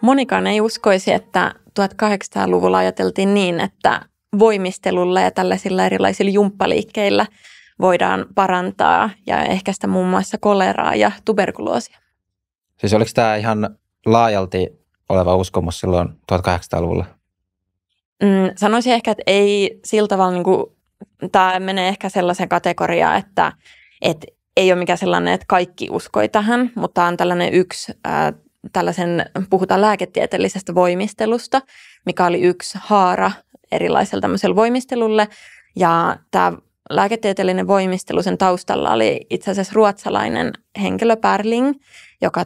Monikaan ei uskoisi, että 1800-luvulla ajateltiin niin, että voimistelulla ja tällaisilla erilaisilla jumppaliikkeillä voidaan parantaa ja ehkäistä muun muassa koleraa ja tuberkuloosia. Siis oliko tämä ihan laajalti oleva uskomus silloin 1800-luvulla? Sanoisin ehkä, että ei sillä tavalla, niin kuin, tämä menee ehkä sellaisen kategoriaan, että ei ole mikään sellainen, että kaikki uskoi tähän, mutta tämä on tällainen yksi, puhutaan lääketieteellisestä voimistelusta, mikä oli yksi haara erilaisella tämmöisellä voimistelulle. Ja tämä lääketieteellinen voimistelu, sen taustalla oli itse asiassa ruotsalainen henkilö Perling, joka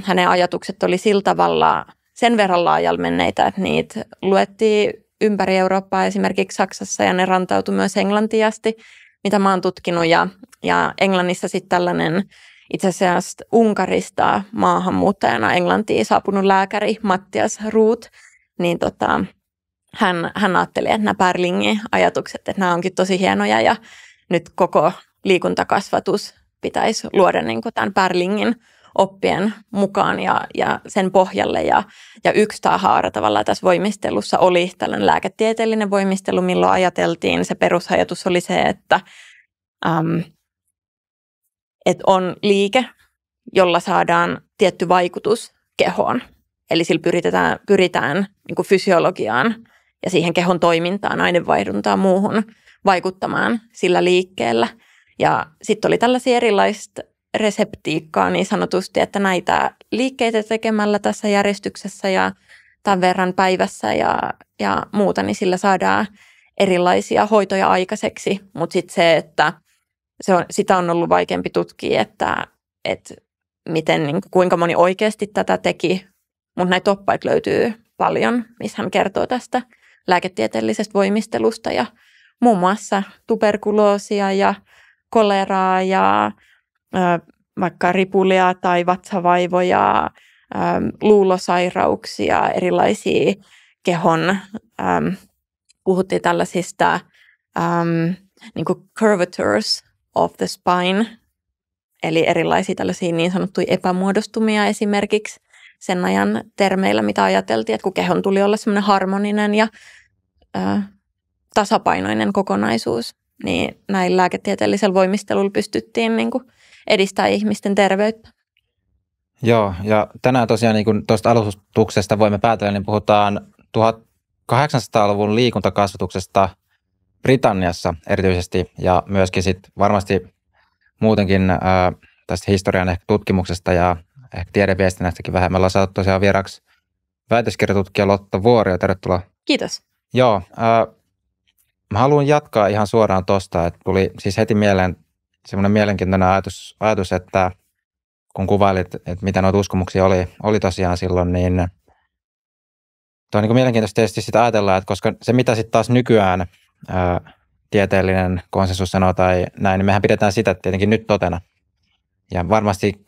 hänen ajatukset oli sillä tavalla sen verran laajalla menneitä, että niitä luettiin ympäri Eurooppaa, esimerkiksi Saksassa, ja ne rantautui myös Englantiin asti, mitä mä oon tutkinut. Ja Englannissa sitten tällainen itse asiassa Unkarista maahanmuuttajana Englantiin saapunut lääkäri Mattias Ruut, niin hän ajatteli, että nämä Perlingin ajatukset, että nämä onkin tosi hienoja ja nyt koko liikuntakasvatus pitäisi luoda niin kuin tämän Perlingin oppien mukaan ja sen pohjalle. Ja yksi tämä haara tavallaan tässä voimistelussa oli tällainen lääketieteellinen voimistelu, milloin ajateltiin, se perusajatus oli se, että on liike, jolla saadaan tietty vaikutus kehoon. Eli sillä pyritään niin kuin fysiologiaan ja siihen kehon toimintaan, aineenvaihduntaan muuhun vaikuttamaan sillä liikkeellä. Ja sitten oli tällaisia erilaista reseptiikkaa niin sanotusti, että näitä liikkeitä tekemällä tässä järjestyksessä ja tämän verran päivässä ja muuta, niin sillä saadaan erilaisia hoitoja aikaiseksi. Mutta sitten se, että sitä on ollut vaikeampi tutkia, että miten, niin kuinka moni oikeasti tätä teki. Mutta näitä oppaita löytyy paljon, missä hän kertoo tästä lääketieteellisestä voimistelusta ja muun muassa tuberkuloosia ja koleraa ja vaikka ripulia tai vatsavaivoja, luulosairauksia, erilaisia kehon, puhuttiin tällaisista niin kuin curvatures of the spine, eli erilaisia tällaisia niin sanottuja epämuodostumia esimerkiksi sen ajan termeillä, mitä ajateltiin, että kun kehon tuli olla semmoinen harmoninen ja tasapainoinen kokonaisuus, niin näin lääketieteellisellä voimistelulla pystyttiin niin kuin edistämään ihmisten terveyttä. Joo, ja tänään tosiaan niin kuin tuosta alustuksesta voimme päätellä, niin puhutaan 1800-luvun liikuntakasvatuksesta Britanniassa erityisesti, ja myöskin sitten varmasti muutenkin tästä historian ehkä tutkimuksesta ja ehkä tiedeviestinnästäkin vähän. Me ollaan saatu tosiaan vieraksi väitöskirjatutkija Lotta Vuorio. Tervetuloa. Kiitos. Joo, mä haluan jatkaa ihan suoraan tuosta, että tuli siis heti mieleen semmoinen mielenkiintoinen ajatus, että kun kuvailit, että mitä noita uskomuksia oli tosiaan silloin, niin tuo on niin kuin mielenkiintoista tietysti sitä ajatella, että koska se mitä sitten taas nykyään tieteellinen konsensus sanoo tai näin, niin mehän pidetään sitä tietenkin nyt totena. Ja varmasti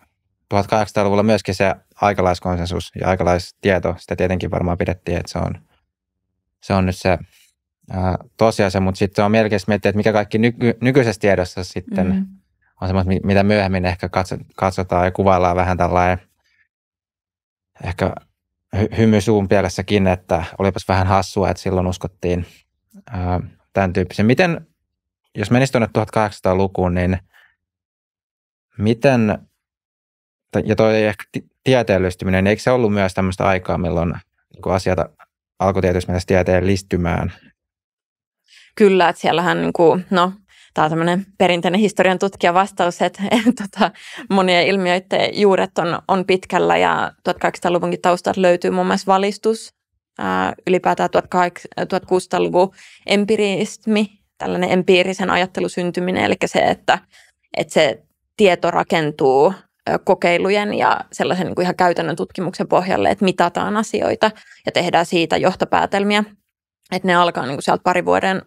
1800-luvulla myöskin se aikalaiskonsensus ja aikalaistieto, sitä tietenkin varmaan pidettiin, että se on nyt se tosiasia, mutta sitten se on mielenkiintoista miettiä, että mikä kaikki nykyisessä tiedossa sitten on semmoista, mitä myöhemmin ehkä katsotaan ja kuvaillaan vähän tällainen ehkä hymy suun pielessäkin, että olipas vähän hassua, että silloin uskottiin tämän tyyppisen. Miten, jos menisi tuonne 1800-lukuun, niin miten, ja toi ehkä tieteellistyminen, niin eikö se ollut myös tämmöistä aikaa, milloin asiat alkoi tietysti mennä tieteellistymään? Kyllä, että siellähän, tämä on tämmöinen perinteinen historian tutkijan vastaus, että monien ilmiöiden juuret on pitkällä ja 1800-luvunkin taustalta löytyy muun muassa valistus, ylipäätään 1600-luvun empirismi, tällainen empiirisen ajattelun syntyminen, eli se, että se tieto rakentuu kokeilujen ja sellaisen niin kuin ihan käytännön tutkimuksen pohjalle, että mitataan asioita ja tehdään siitä johtopäätelmiä. Että ne alkaa niin kuin sieltä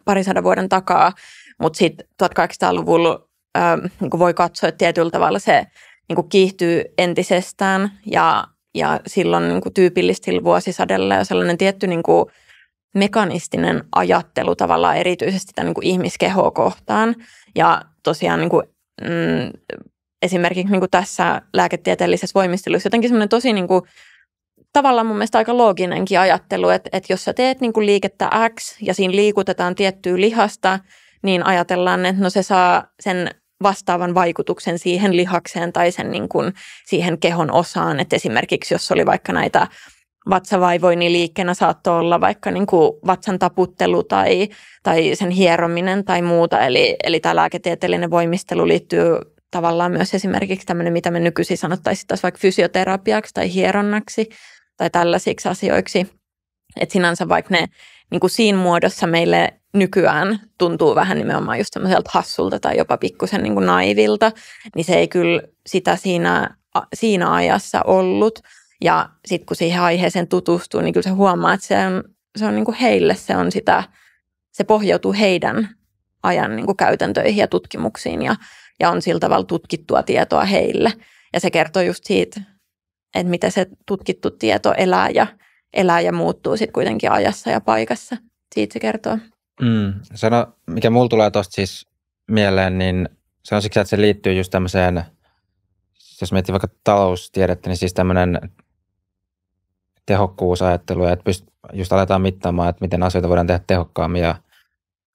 parisadan vuoden takaa, mutta sitten 1800-luvulla niin kuin voi katsoa, että tietyllä tavalla se niin kuin kiihtyy entisestään ja silloin niin kuin tyypillisesti vuosisadalla ja sellainen tietty niin kuin mekanistinen ajattelu tavallaan erityisesti tämän niin kuin ihmiskehoa kohtaan. Ja tosiaan niin kuin, esimerkiksi niin kuin tässä lääketieteellisessä voimistelussa jotenkin semmoinen tosi niin kuin tavallaan mun mielestä aika looginenkin ajattelu, että jos sä teet niin kuin liikettä X ja siinä liikutetaan tiettyä lihasta, niin ajatellaan, että no se saa sen vastaavan vaikutuksen siihen lihakseen tai sen niin kuin siihen kehon osaan. Että esimerkiksi jos oli vaikka näitä vatsavaivoja, niin liikkeenä saattoi olla vaikka niin kuin vatsan taputtelu tai sen hierominen tai muuta. Eli tämä lääketieteellinen voimistelu liittyy tavallaan myös esimerkiksi tämmöinen, mitä me nykyisin sanottaisiin taas vaikka fysioterapiaksi tai hieronnaksi tai tällaisiksi asioiksi. Että sinänsä vaikka ne niin kuin siinä muodossa meille nykyään tuntuu vähän nimenomaan just semmoiselta hassulta tai jopa pikkusen niin kuin naivilta, niin se ei kyllä sitä siinä ajassa ollut. Ja sitten kun siihen aiheeseen tutustuu, niin kyllä se huomaa, että se on niin kuin heille, se pohjautuu heidän ajan niin kuin käytäntöihin ja tutkimuksiin ja on sillä tavalla tutkittua tietoa heille. Ja se kertoo just siitä, että miten se tutkittu tieto elää ja muuttuu sitten kuitenkin ajassa ja paikassa. Siitä se kertoo. Sano, mikä mulla tulee tuosta siis mieleen, niin se on siksi, että se liittyy just tämmöiseen, jos miettii vaikka taloustiedettä, niin siis tämmöinen tehokkuusajattelu, että just aletaan mittaamaan, että miten asioita voidaan tehdä tehokkaammin ja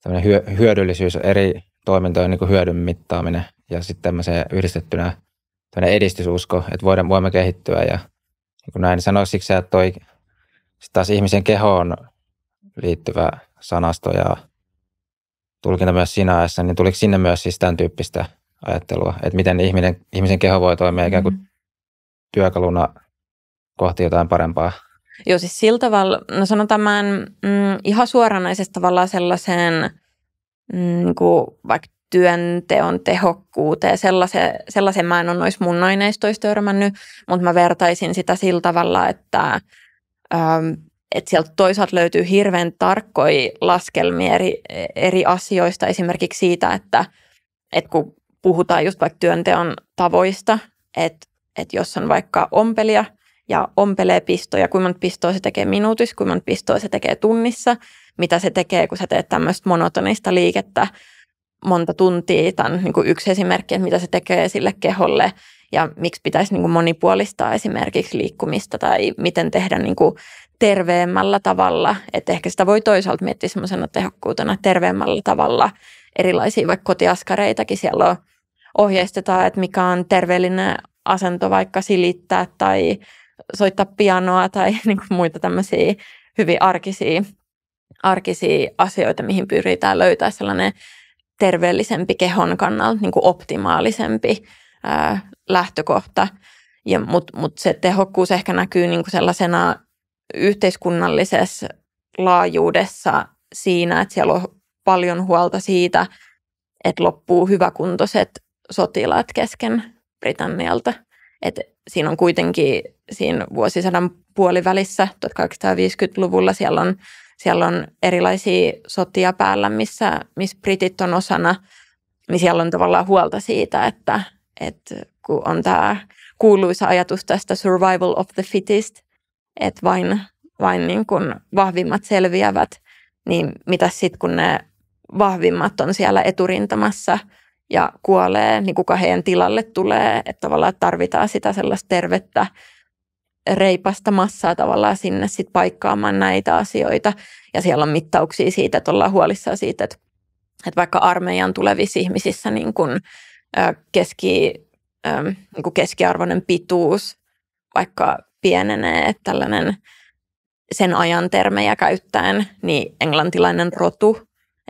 tämmöinen hyödyllisyys, eri toimintojen niin kuin hyödyn mittaaminen ja sitten tämmöiseen yhdistettynä tämmöinen edistysusko, että voimme kehittyä ja niin kuin näin, niin sanoisi siksi, että toi sitten taas ihmisen kehoon liittyvä sanasto ja tulkinta myös siinä ajassa, niin tuliko sinne myös siis tämän tyyppistä ajattelua, että miten ihmisen keho voi toimia ikään kuin työkaluna kohti jotain parempaa? Joo, siis sillä tavalla, no sanon tämän ihan suoranaisesti tavallaan sellaiseen niin kuin vaikka työnteon tehokkuuteen, sellaisen mä en ole noissa mun aineistoissa törmännyt, mutta mä vertaisin sitä sillä tavalla, että sieltä toisaalta löytyy hirveän tarkkoja laskelmia eri asioista, esimerkiksi siitä, että kun puhutaan just vaikka työnteon tavoista, että jos on vaikka ompelija ja ompelee pistoja, kuinka monta pistoa se tekee minuutissa, kuinka monta pistoa se tekee tunnissa, mitä se tekee, kun sä teet tämmöistä monotonista liikettä monta tuntia. Tämä on niin kuin yksi esimerkki, että mitä se tekee sille keholle ja miksi pitäisi niin kuin monipuolistaa esimerkiksi liikkumista tai miten tehdä niin kuin terveemmällä tavalla. Että ehkä sitä voi toisaalta miettiä semmoisena tehokkuutena terveemmällä tavalla erilaisia vaikka kotiaskareitakin siellä ohjeistetaan, että mikä on terveellinen asento vaikka silittää tai soittaa pianoa tai niin kuin muita tämmöisiä hyvin arkisia asioita, mihin pyritään löytää sellainen terveellisempi kehon kannalta, niin kuin optimaalisempi lähtökohta. Mutta se tehokkuus ehkä näkyy niin kuin sellaisena yhteiskunnallisessa laajuudessa siinä, että siellä on paljon huolta siitä, että loppuu hyväkuntoiset sotilaat kesken Britannialta. Et siinä on kuitenkin siinä vuosisadan puolivälissä 1850-luvulla siellä on erilaisia sotia päällä, missä britit on osana, niin siellä on tavallaan huolta siitä, että kun on tämä kuuluisa ajatus tästä survival of the fittest, että vain niin kuin vahvimmat selviävät, niin mitä sitten kun ne vahvimmat on siellä eturintamassa ja kuolee, niin kuka heidän tilalle tulee, että tavallaan tarvitaan sitä sellaista tervettä reipasta massaa tavallaan sinne sit paikkaamaan näitä asioita. Ja siellä on mittauksia siitä, että ollaan huolissaan siitä, että vaikka armeijan tulevissa ihmisissä niin kun keskiarvoinen pituus vaikka pienenee, että tällainen sen ajan termejä käyttäen, niin englantilainen rotu,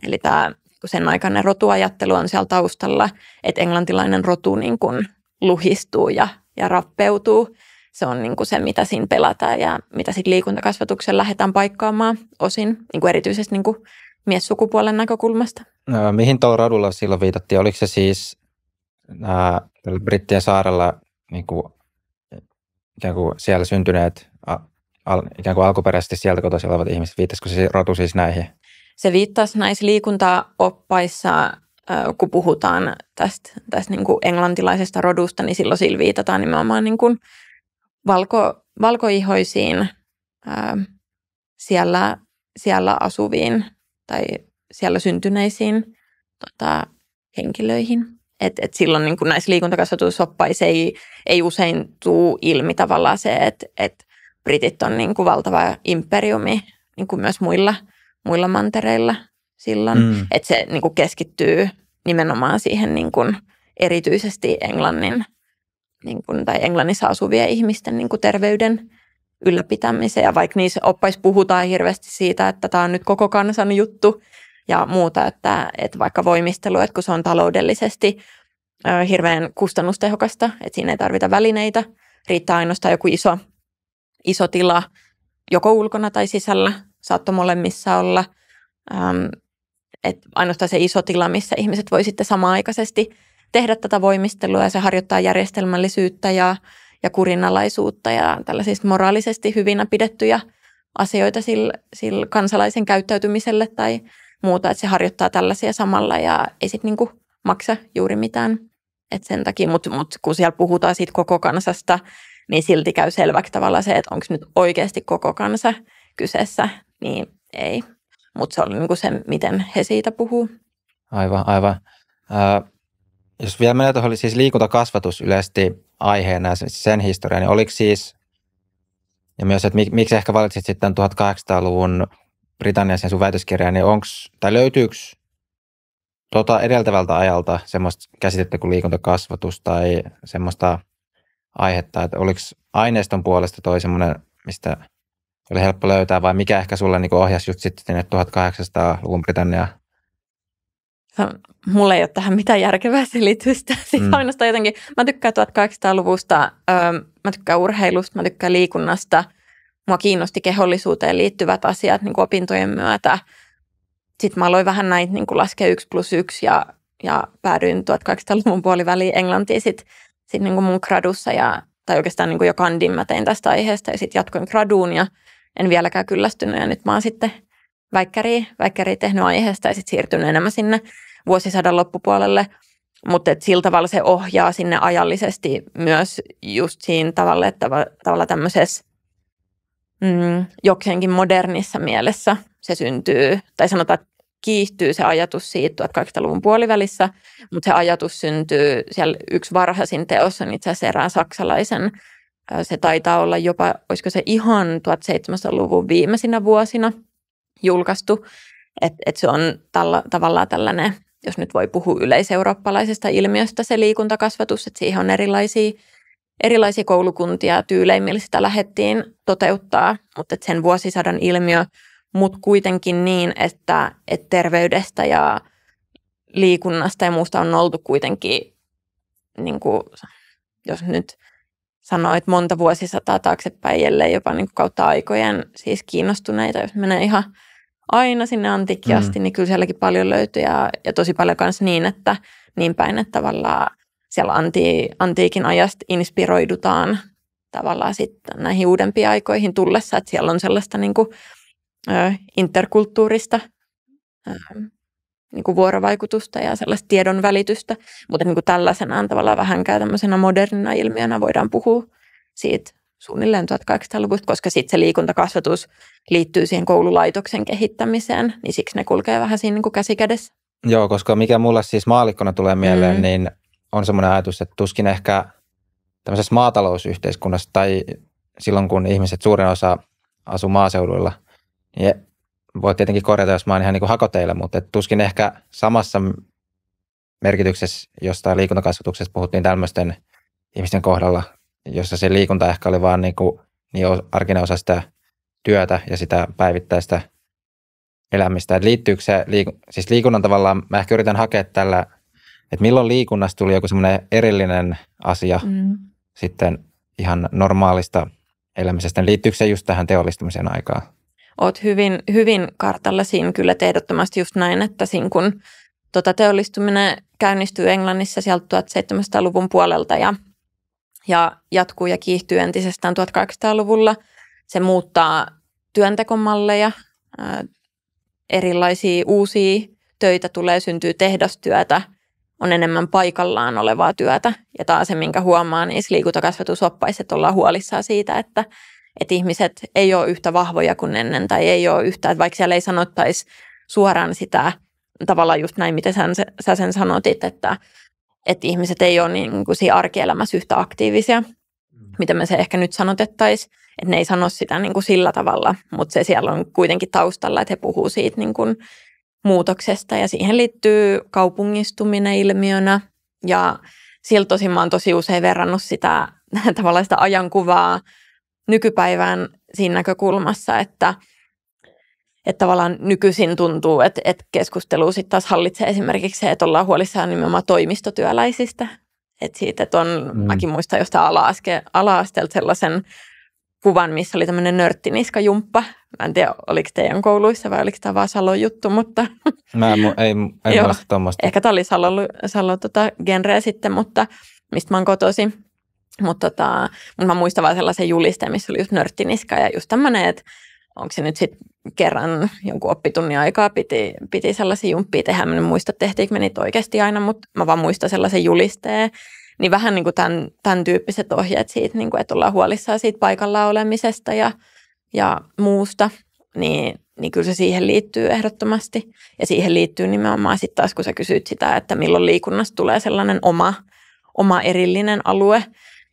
eli tämä sen aikainen rotuajattelu on siellä taustalla, että englantilainen rotu niin kun luhistuu ja rappeutuu. Se on niin kuin se, mitä siinä pelataan ja mitä sitten liikuntakasvatuksen lähdetään paikkaamaan osin, niin kuin erityisesti niin kuin miessukupuolen näkökulmasta. Mihin tuolla radulla silloin viitattiin? Oliko se siis tällä Brittien saarella niin kuin, ikään kuin siellä syntyneet, ikään kuin alkuperäisesti sieltä kotoisin olevat ihmiset? Viittasiko se rotu siis näihin? Se viittasi näissä liikuntaoppaissa, kun puhutaan tästä niin kuin englantilaisesta rodusta, niin silloin sillä viitataan nimenomaan niin kuin valkoihoisiin siellä asuviin tai siellä syntyneisiin henkilöihin. Et silloin niin kuin näissä liikuntakasvatusoppaissa ei usein tule ilmi tavallaan se, että Britit on niin kuin valtava imperiumi niin kuin myös muilla mantereilla silloin. Että se niin kuin keskittyy nimenomaan siihen niin kuin erityisesti Englannin niin kuin, tai Englannissa asuvien ihmisten niin kuin terveyden ylläpitämiseen. Ja vaikka niissä oppaissa puhutaan hirveästi siitä, että tämä on nyt koko kansan juttu ja muuta, että vaikka voimistelu, että kun se on taloudellisesti hirveän kustannustehokasta, että siinä ei tarvita välineitä, riittää ainoastaan joku iso tila, joko ulkona tai sisällä, saattoi molemmissa olla. Että ainoastaan se iso tila, missä ihmiset voi sitten samaaikaisesti tehdä tätä voimistelua ja se harjoittaa järjestelmällisyyttä ja kurinalaisuutta ja tällaisista moraalisesti hyvinä pidettyjä asioita sillä kansalaisen käyttäytymiselle tai muuta, että se harjoittaa tällaisia samalla ja ei sitten niinku maksa juuri mitään. Et sen takia, mutta kun siellä puhutaan siitä koko kansasta, niin silti käy selväksi tavallaan se, että onko nyt oikeasti koko kansa kyseessä, niin ei. Mutta se oli niinku se, miten he siitä puhuu. Aivan. Jos vielä menee tuohon siis liikuntakasvatus yleisesti aiheena ja sen historia, niin oliko siis, ja myös, että miksi ehkä valitsit sitten 1800-luvun Britannian sen sun väitöskirjaan, niin löytyykö edeltävältä ajalta semmoista käsitettä kuin liikuntakasvatus tai semmoista aihetta, että oliko aineiston puolesta toi semmoinen, mistä oli helppo löytää, vai mikä ehkä sulle niin ohjasi just sitten sinne 1800-luvun Britanniaan? Mulla ei ole tähän mitään järkevää selitystä. Siis ainoastaan jotenkin, mä tykkään 1800-luvusta, mä tykkään urheilusta, mä tykkään liikunnasta. Mua kiinnosti kehollisuuteen liittyvät asiat niin kuin opintojen myötä. Sitten mä aloin vähän näitä niin kuin laskea 1+1 ja päädyin 1800-luvun puoliväliin Englantiin sitten niin kuin mun gradussa. Tai oikeastaan niin kuin jo kandin mä tein tästä aiheesta ja sitten jatkoin graduun ja en vieläkään kyllästynyt. Ja nyt mä oon sitten väikkäriä tehnyt aiheesta ja sitten siirtynyt enemmän sinne vuosisadan loppupuolelle. Mutta sillä tavalla se ohjaa sinne ajallisesti myös just siinä tavalla, että tavalla tämmöisessä jokseenkin modernissa mielessä se syntyy, tai sanotaan, että kiihtyy se ajatus siitä 1800-luvun puolivälissä, mutta se ajatus syntyy siellä yksi varhaisin teos on itse asiassa erään saksalaisen. Se taitaa olla jopa, olisiko se ihan 1700-luvun viimeisinä vuosina julkaistu, että se on tavallaan tällainen, jos nyt voi puhua yleiseurooppalaisesta ilmiöstä se liikuntakasvatus, että siihen on erilaisia koulukuntia ja tyylejä, millä sitä lähdettiin toteuttaa, mutta sen vuosisadan ilmiö, mutta kuitenkin niin, että terveydestä ja liikunnasta ja muusta on oltu kuitenkin, niin kuin, jos nyt sanoo, että monta vuosisataa taaksepäin, ellei jopa niin kuin kautta aikojen siis kiinnostuneita, jos menee ihan aina sinne antiikkiin asti, niin kyllä sielläkin paljon löytyy ja tosi paljon myös niin päin, että tavallaan siellä antiikin ajasta inspiroidutaan tavallaan sitten näihin uudempiin aikoihin tullessa, että siellä on sellaista niin kuin, interkulttuurista niin kuin vuorovaikutusta ja sellaista tiedon välitystä, mutta niin kuin tällaisenaan tavallaan vähänkään tämmöisenä modernina ilmiönä voidaan puhua siitä suunnilleen 1800-luvusta, koska sitten se liikuntakasvatus liittyy siihen koululaitoksen kehittämiseen, niin siksi ne kulkee vähän siinä niin kuin käsi kädessä. Joo, koska mikä mulle siis maallikkona tulee mieleen, niin on semmoinen ajatus, että tuskin ehkä tämmöisessä maatalousyhteiskunnassa tai silloin, kun ihmiset suurin osa asuu maaseuduilla, niin voi tietenkin korjata, jos mä oon ihan niin kuin hakoteilla, mutta tuskin ehkä samassa merkityksessä jostain liikuntakasvatuksessa puhuttiin tämmöisten ihmisten kohdalla, jossa se liikunta ehkä oli vaan niin arkinen osa sitä työtä ja sitä päivittäistä elämistä. Että liittyykö se, siis liikunnan tavallaan, mä ehkä yritän hakea tällä, että milloin liikunnasta tuli joku semmoinen erillinen asia sitten ihan normaalista elämisestä. Liittyykö se just tähän teollistumisen aikaan? Oot hyvin kartalla siinä kyllä ehdottomasti just näin, että siinä kun teollistuminen käynnistyy Englannissa sieltä 1700-luvun puolelta ja jatkuu ja kiihtyy entisestään 1800-luvulla, se muuttaa työntekomalleja, erilaisia uusia töitä syntyy tehdastyötä, on enemmän paikallaan olevaa työtä. Ja taas se, minkä huomaa niissä liikuntakasvatusoppaissa, että ollaan huolissaan siitä, että ihmiset ei ole yhtä vahvoja kuin ennen tai ei ole yhtä, että vaikka siellä ei sanottaisi suoraan sitä tavallaan just näin, miten sä sen sanotit, että ihmiset ei ole niin kuin siinä arkielämässä yhtä aktiivisia, miten me se ehkä nyt sanotettaisiin, että ne ei sano sitä niin kuin sillä tavalla, mutta se siellä on kuitenkin taustalla, että he puhuu siitä niin kuin muutoksesta ja siihen liittyy kaupungistuminen ilmiönä ja siltä tosin mä oon tosi usein verrannut sitä tavallaan sitä ajankuvaa nykypäivään siinä näkökulmassa, että tavallaan nykyisin tuntuu, että keskustelu sitten taas hallitsee esimerkiksi se, että ollaan huolissaan nimenomaan toimistotyöläisistä. Että siitä, että mäkin muistan jostain ala-asteelta sellaisen kuvan, missä oli tämmöinen nörttiniskajumppa. Mä en tiedä, oliko teidän kouluissa vai oliko tämä vaan Salon juttu, mutta... Ei muista tuommoista. Ehkä tämä oli Salon genreä sitten, mutta mistä mä oon kotoisin. Mutta mä muistan vaan sellaisen julisteen, missä oli just nörttiniska ja just tämmöinen, että onko se nyt sitten kerran jonkun oppitunnin aikaa piti sellaisia jumppia tehdä. Mä en muista, tehtiinkö me niitä oikeasti aina, mutta mä vaan muistan sellaisen julisteen. Niin vähän niin kuin tämän tyyppiset ohjeet siitä, niin kuin, että ollaan huolissaan siitä paikalla olemisesta ja muusta, niin kyllä se siihen liittyy ehdottomasti. Ja siihen liittyy nimenomaan sitten taas, kun sä kysyt sitä, että milloin liikunnasta tulee sellainen oma erillinen alue,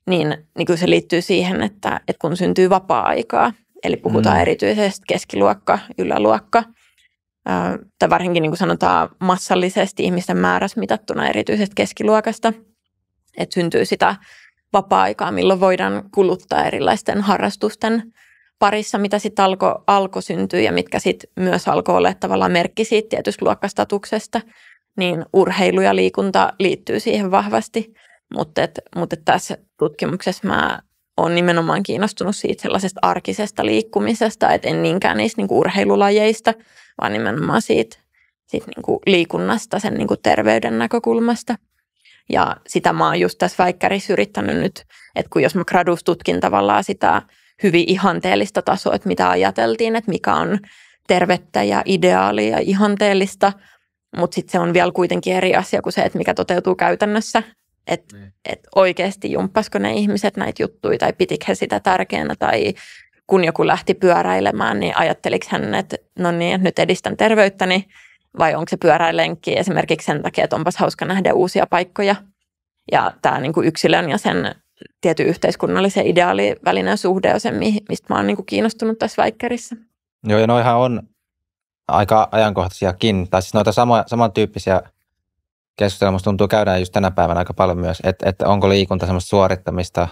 niin kyllä se liittyy siihen, että kun syntyy vapaa-aikaa, eli puhutaan erityisesti keskiluokka, yläluokka, tai varsinkin niin kuin sanotaan massallisesti ihmisten määrässä mitattuna erityisesti keskiluokasta, että syntyy sitä vapaa-aikaa, milloin voidaan kuluttaa erilaisten harrastusten parissa, mitä sitten alkoi syntyä ja mitkä sitten myös alkoi olla tavallaan merkki siitä tietystä luokkastatuksesta, niin urheilu ja liikunta liittyy siihen vahvasti, mutta tässä tutkimuksessa mä olen nimenomaan kiinnostunut siitä sellaisesta arkisesta liikkumisesta, että en niinkään niistä niinku urheilulajeista, vaan nimenomaan siitä niinku liikunnasta, sen niinku terveyden näkökulmasta. Ja sitä mä oon just tässä väikkärissä yrittänyt nyt, että kun jos mä gradussa tutkin tavallaan sitä hyvin ihanteellista tasoa, että mitä ajateltiin, että mikä on tervettä ja ideaalia ja ihanteellista, mutta sitten se on vielä kuitenkin eri asia kuin se, että mikä toteutuu käytännössä. Että oikeasti jumppasko ne ihmiset näitä juttuja tai pitikö he sitä tärkeänä tai kun joku lähti pyöräilemään, niin ajatteliko hän, että no niin, että nyt edistän terveyttäni vai onko se pyöräilenkki esimerkiksi sen takia, että onpas hauska nähdä uusia paikkoja. Ja tämä niin kuin yksilön ja sen tietyn yhteiskunnallisen ideaalin välinen suhde on se, mistä mä oon niin kuin kiinnostunut tässä väikkärissä. Joo, ja noihan on aika ajankohtaisiakin, tai siis noita samantyyppisiä keskustelua musta tuntuu käydään just tänä päivänä aika paljon myös, että onko liikunta semmoista suorittamista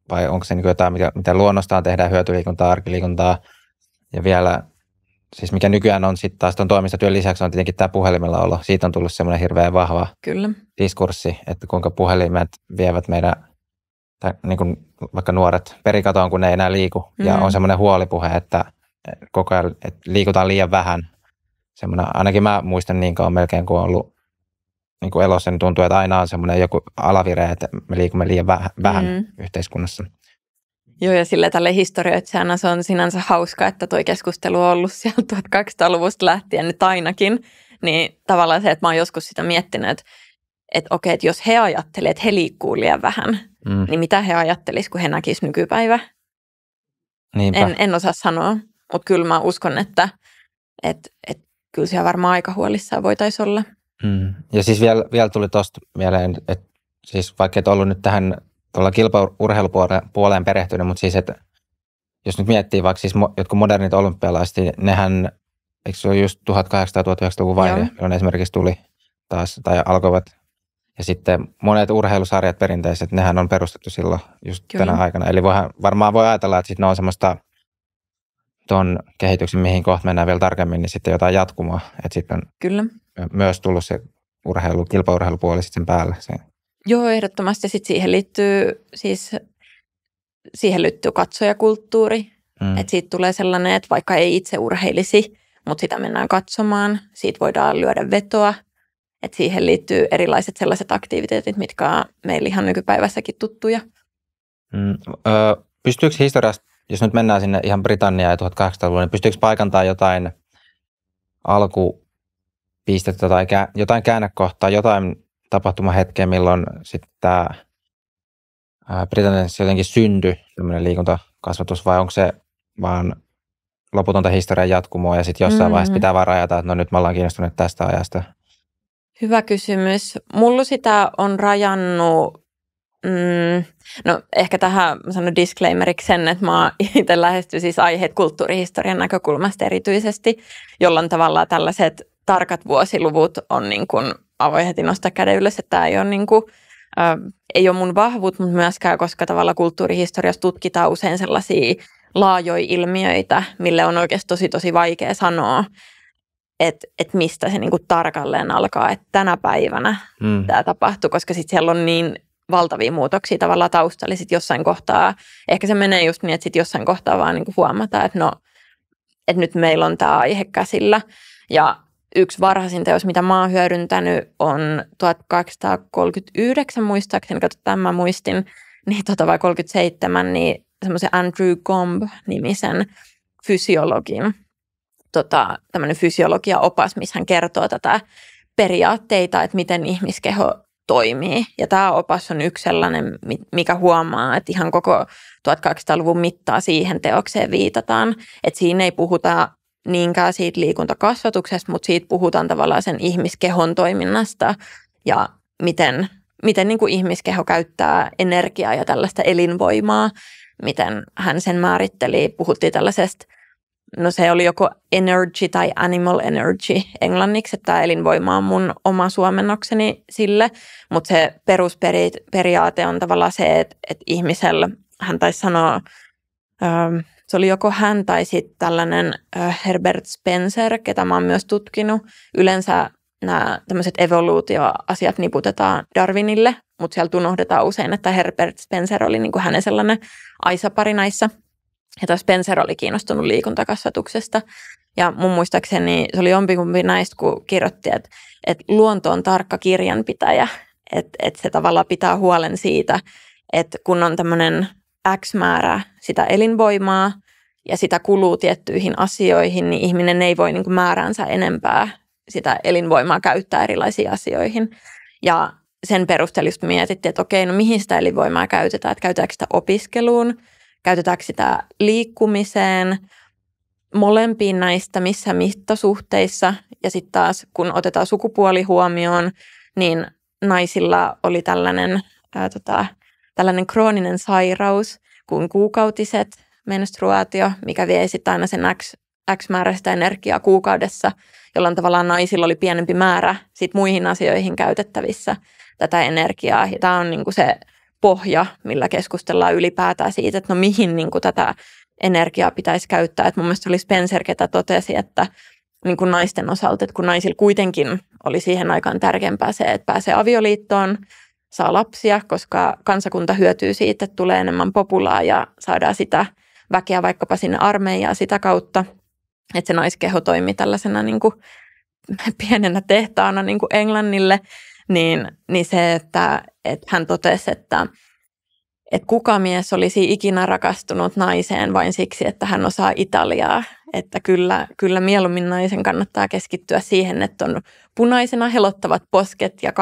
vai onko se niin jotain, mitä luonnostaan tehdään, hyötyliikuntaa, arkiliikuntaa ja vielä, siis mikä nykyään on sitten taas tuon toimistotyön lisäksi on tietenkin tämä puhelimella olo. Siitä on tullut semmoinen hirveän vahva diskurssi, että kuinka puhelimet vievät meidän, tai niin kuin vaikka nuoret perikatoon, kun ne ei enää liiku. Ja on semmoinen huolipuhe, että koko ajan että liikutaan liian vähän. Semmoinen, ainakin mä muistan niin kauan melkein, kun on ollut niin kuin elossa, niin tuntuu, että aina on semmoinen joku alavire, että me liikumme liian vähän yhteiskunnassa. Joo, ja sille tälle historioitsijana se on sinänsä hauska, että tuo keskustelu on ollut sieltä 1200-luvusta lähtien nyt ainakin. Niin tavallaan se, että mä oon joskus sitä miettinyt, että okei, että jos he ajattelevat, että he liikkuu liian vähän, niin mitä he ajattelisivat, kun he näkisivät nykypäivä? En osaa sanoa, mutta kyllä mä uskon, että kyllä siellä varmaan aika huolissaan voitaisiin olla. Ja siis vielä tuli tuosta mieleen, että siis vaikka et ollut nyt tähän tuolla kilpaurheilupuoleen perehtynyt, mutta siis, että jos nyt miettii vaikka siis jotkut modernit olympialaiset, niin nehän, eikö se ole just 1800-1900-luvun vaihe, jolloin esimerkiksi tuli taas, tai alkoivat. Ja sitten monet urheilusarjat perinteiset, nehän on perustettu silloin just tänä aikana. Eli varmaan voi ajatella, että sitten ne on semmoista tuon kehityksen, mihin kohta mennään vielä tarkemmin, niin sitten jotain jatkumoa. Että sitten on myös tullut se kilpaurheilupuoli sitten sen päälle. Joo, ehdottomasti. Sitten siihen liittyy katsojakulttuuri. Että siitä tulee sellainen, että vaikka ei itse urheilisi, mutta sitä mennään katsomaan. Siitä voidaan lyödä vetoa. Että siihen liittyy erilaiset sellaiset aktiviteetit, mitkä on meillä ihan nykypäivässäkin tuttuja. Pystyykö historiasta, jos nyt mennään sinne ihan Britanniaan ja 1800-luvulle, niin pystyykö paikantaa jotain alkupistettä tai jotain käännekohtaa, jotain tapahtumahetkeä, milloin sitten tämä Britanniassa jotenkin syntyi tämmöinen liikuntakasvatus, vai onko se vaan loputonta historian jatkumoa ja sitten jossain vaiheessa pitää vaan rajata, että no nyt me ollaan kiinnostuneet tästä ajasta? Hyvä kysymys. Mulla sitä on rajannut No ehkä tähän mä sanon disclaimeriksi sen, että mä itse lähestyn siis aiheet kulttuurihistorian näkökulmasta erityisesti, jolloin tavallaan tällaiset tarkat vuosiluvut on niin kuin, avoin heti nostaa käden ylös, että tämä ei ole, niin kuin, ei ole mun vahvuut, mutta myöskään, koska tavallaan kulttuurihistoriassa tutkitaan usein sellaisia laajoja ilmiöitä, mille on oikeasti tosi vaikea sanoa, että mistä se niin kuin tarkalleen alkaa, että tänä päivänä tämä tapahtuu, koska sitten siellä on niin valtavia muutoksia tavallaan taustalla, sitten jossain kohtaa, ehkä se menee just niin, että sitten jossain kohtaa vaan niin kuin huomataan, että no, että nyt meillä on tämä aihe käsillä. Ja yksi varhaisin teos, mitä mä oon hyödyntänyt, on 1839 muistaakseni, katsotaan mä muistin, niin vai 37, niin semmoisen Andrew Gombe-nimisen fysiologin, tämmöinen fysiologia-opas, missä hän kertoo tätä periaatteita, että miten ihmiskeho toimii. Ja tämä opas on yksi sellainen, mikä huomaa, että ihan koko 1800-luvun mittaa siihen teokseen viitataan. Että siinä ei puhuta niinkään siitä liikuntakasvatuksesta, mutta siitä puhutaan tavallaan sen ihmiskehon toiminnasta ja miten niin kuin ihmiskeho käyttää energiaa ja tällaista elinvoimaa, miten hän sen määritteli. Puhuttiin tällaisesta, no se oli joko energy tai animal energy englanniksi, että tämä elinvoima on mun oma suomennokseni sille, mutta se perusperiaate on tavallaan se, että ihmisellä, hän taisi sanoa, se oli joko hän tai sitten tällainen Herbert Spencer, ketä mä oon myös tutkinut. Yleensä nämä tämmöiset evoluutioasiat niputetaan Darwinille, mutta sieltä unohdetaan usein, että Herbert Spencer oli niin kuin hänen sellainen aisapari näissä. Ja tämä Spencer oli kiinnostunut liikuntakasvatuksesta. Ja mun muistaakseni se oli jompikumpi näistä, kun kirjoitti, että luonto on tarkka kirjanpitäjä. Että se tavallaan pitää huolen siitä, että kun on tämmöinen X määrä sitä elinvoimaa ja sitä kuluu tiettyihin asioihin, niin ihminen ei voi niin kuin määräänsä enempää sitä elinvoimaa käyttää erilaisiin asioihin. Ja sen perusteella just mietittiin, että okei, no mihin sitä elinvoimaa käytetään, että käytetäänkö sitä opiskeluun, käytetäänkö sitä liikkumiseen, molempiin näistä missä mittasuhteissa. Ja sitten taas, kun otetaan sukupuoli huomioon, niin naisilla oli tällainen krooninen sairaus kuin kuukautiset menstruaatio, mikä vie sitten aina sen X määräistä energiaa kuukaudessa, jolloin tavallaan naisilla oli pienempi määrä sit muihin asioihin käytettävissä tätä energiaa. Ja tämä on niinku se pohja, millä keskustellaan ylipäätään siitä, että no mihin niinku tätä energiaa pitäisi käyttää. Et mun mielestä oli Spencer, ketä totesi, että niinku naisten osalta, että kun naisilla kuitenkin oli siihen aikaan tärkeämpää se, että pääsee avioliittoon, saa lapsia, koska kansakunta hyötyy siitä, että tulee enemmän populaa ja saadaan sitä väkeä vaikkapa sinne armeijaan sitä kautta, että se naiskeho toimi tällaisena niin kuin pienenä tehtaana niin kuin Englannille, niin se, että hän totesi, että kuka mies olisi ikinä rakastunut naiseen vain siksi, että hän osaa italiaa. Että kyllä mieluummin naisen kannattaa keskittyä siihen, että on punaisena helottavat posket ja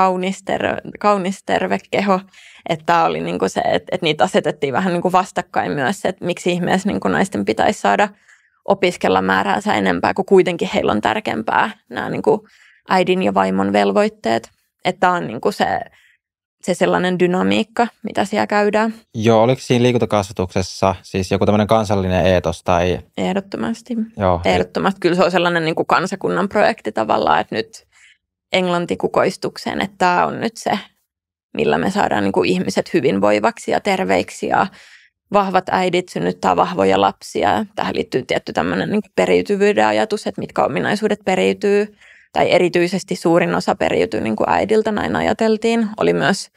kaunis terve keho. Että tämä oli niin kuin se, että niitä asetettiin vähän niin kuin vastakkain myös, että miksi ihmeessä niin kuin naisten pitäisi saada opiskella määräänsä enempää, kun kuitenkin heillä on tärkeämpää nämä niin kuin äidin ja vaimon velvoitteet. Että tämä on niin kuin se sellainen dynamiikka, mitä siellä käydään. Joo, oliko siinä liikuntakasvatuksessa siis joku tämmöinen kansallinen eetos tai? Ehdottomasti. Joo. Ehdottomasti. Kyllä se on sellainen niin kuin kansakunnan projekti tavallaan, että nyt Englanti kukoistukseen, että tämä on nyt se, millä me saadaan niin kuin ihmiset hyvinvoivaksi ja terveiksi ja vahvat äidit synnyttää vahvoja lapsia. Tähän liittyy tietty tämmöinen niin kuin periytyvyyden ajatus, että mitkä ominaisuudet periytyy. Tai erityisesti suurin osa periytyy niin kuin äidiltä, näin ajateltiin. Oli myös,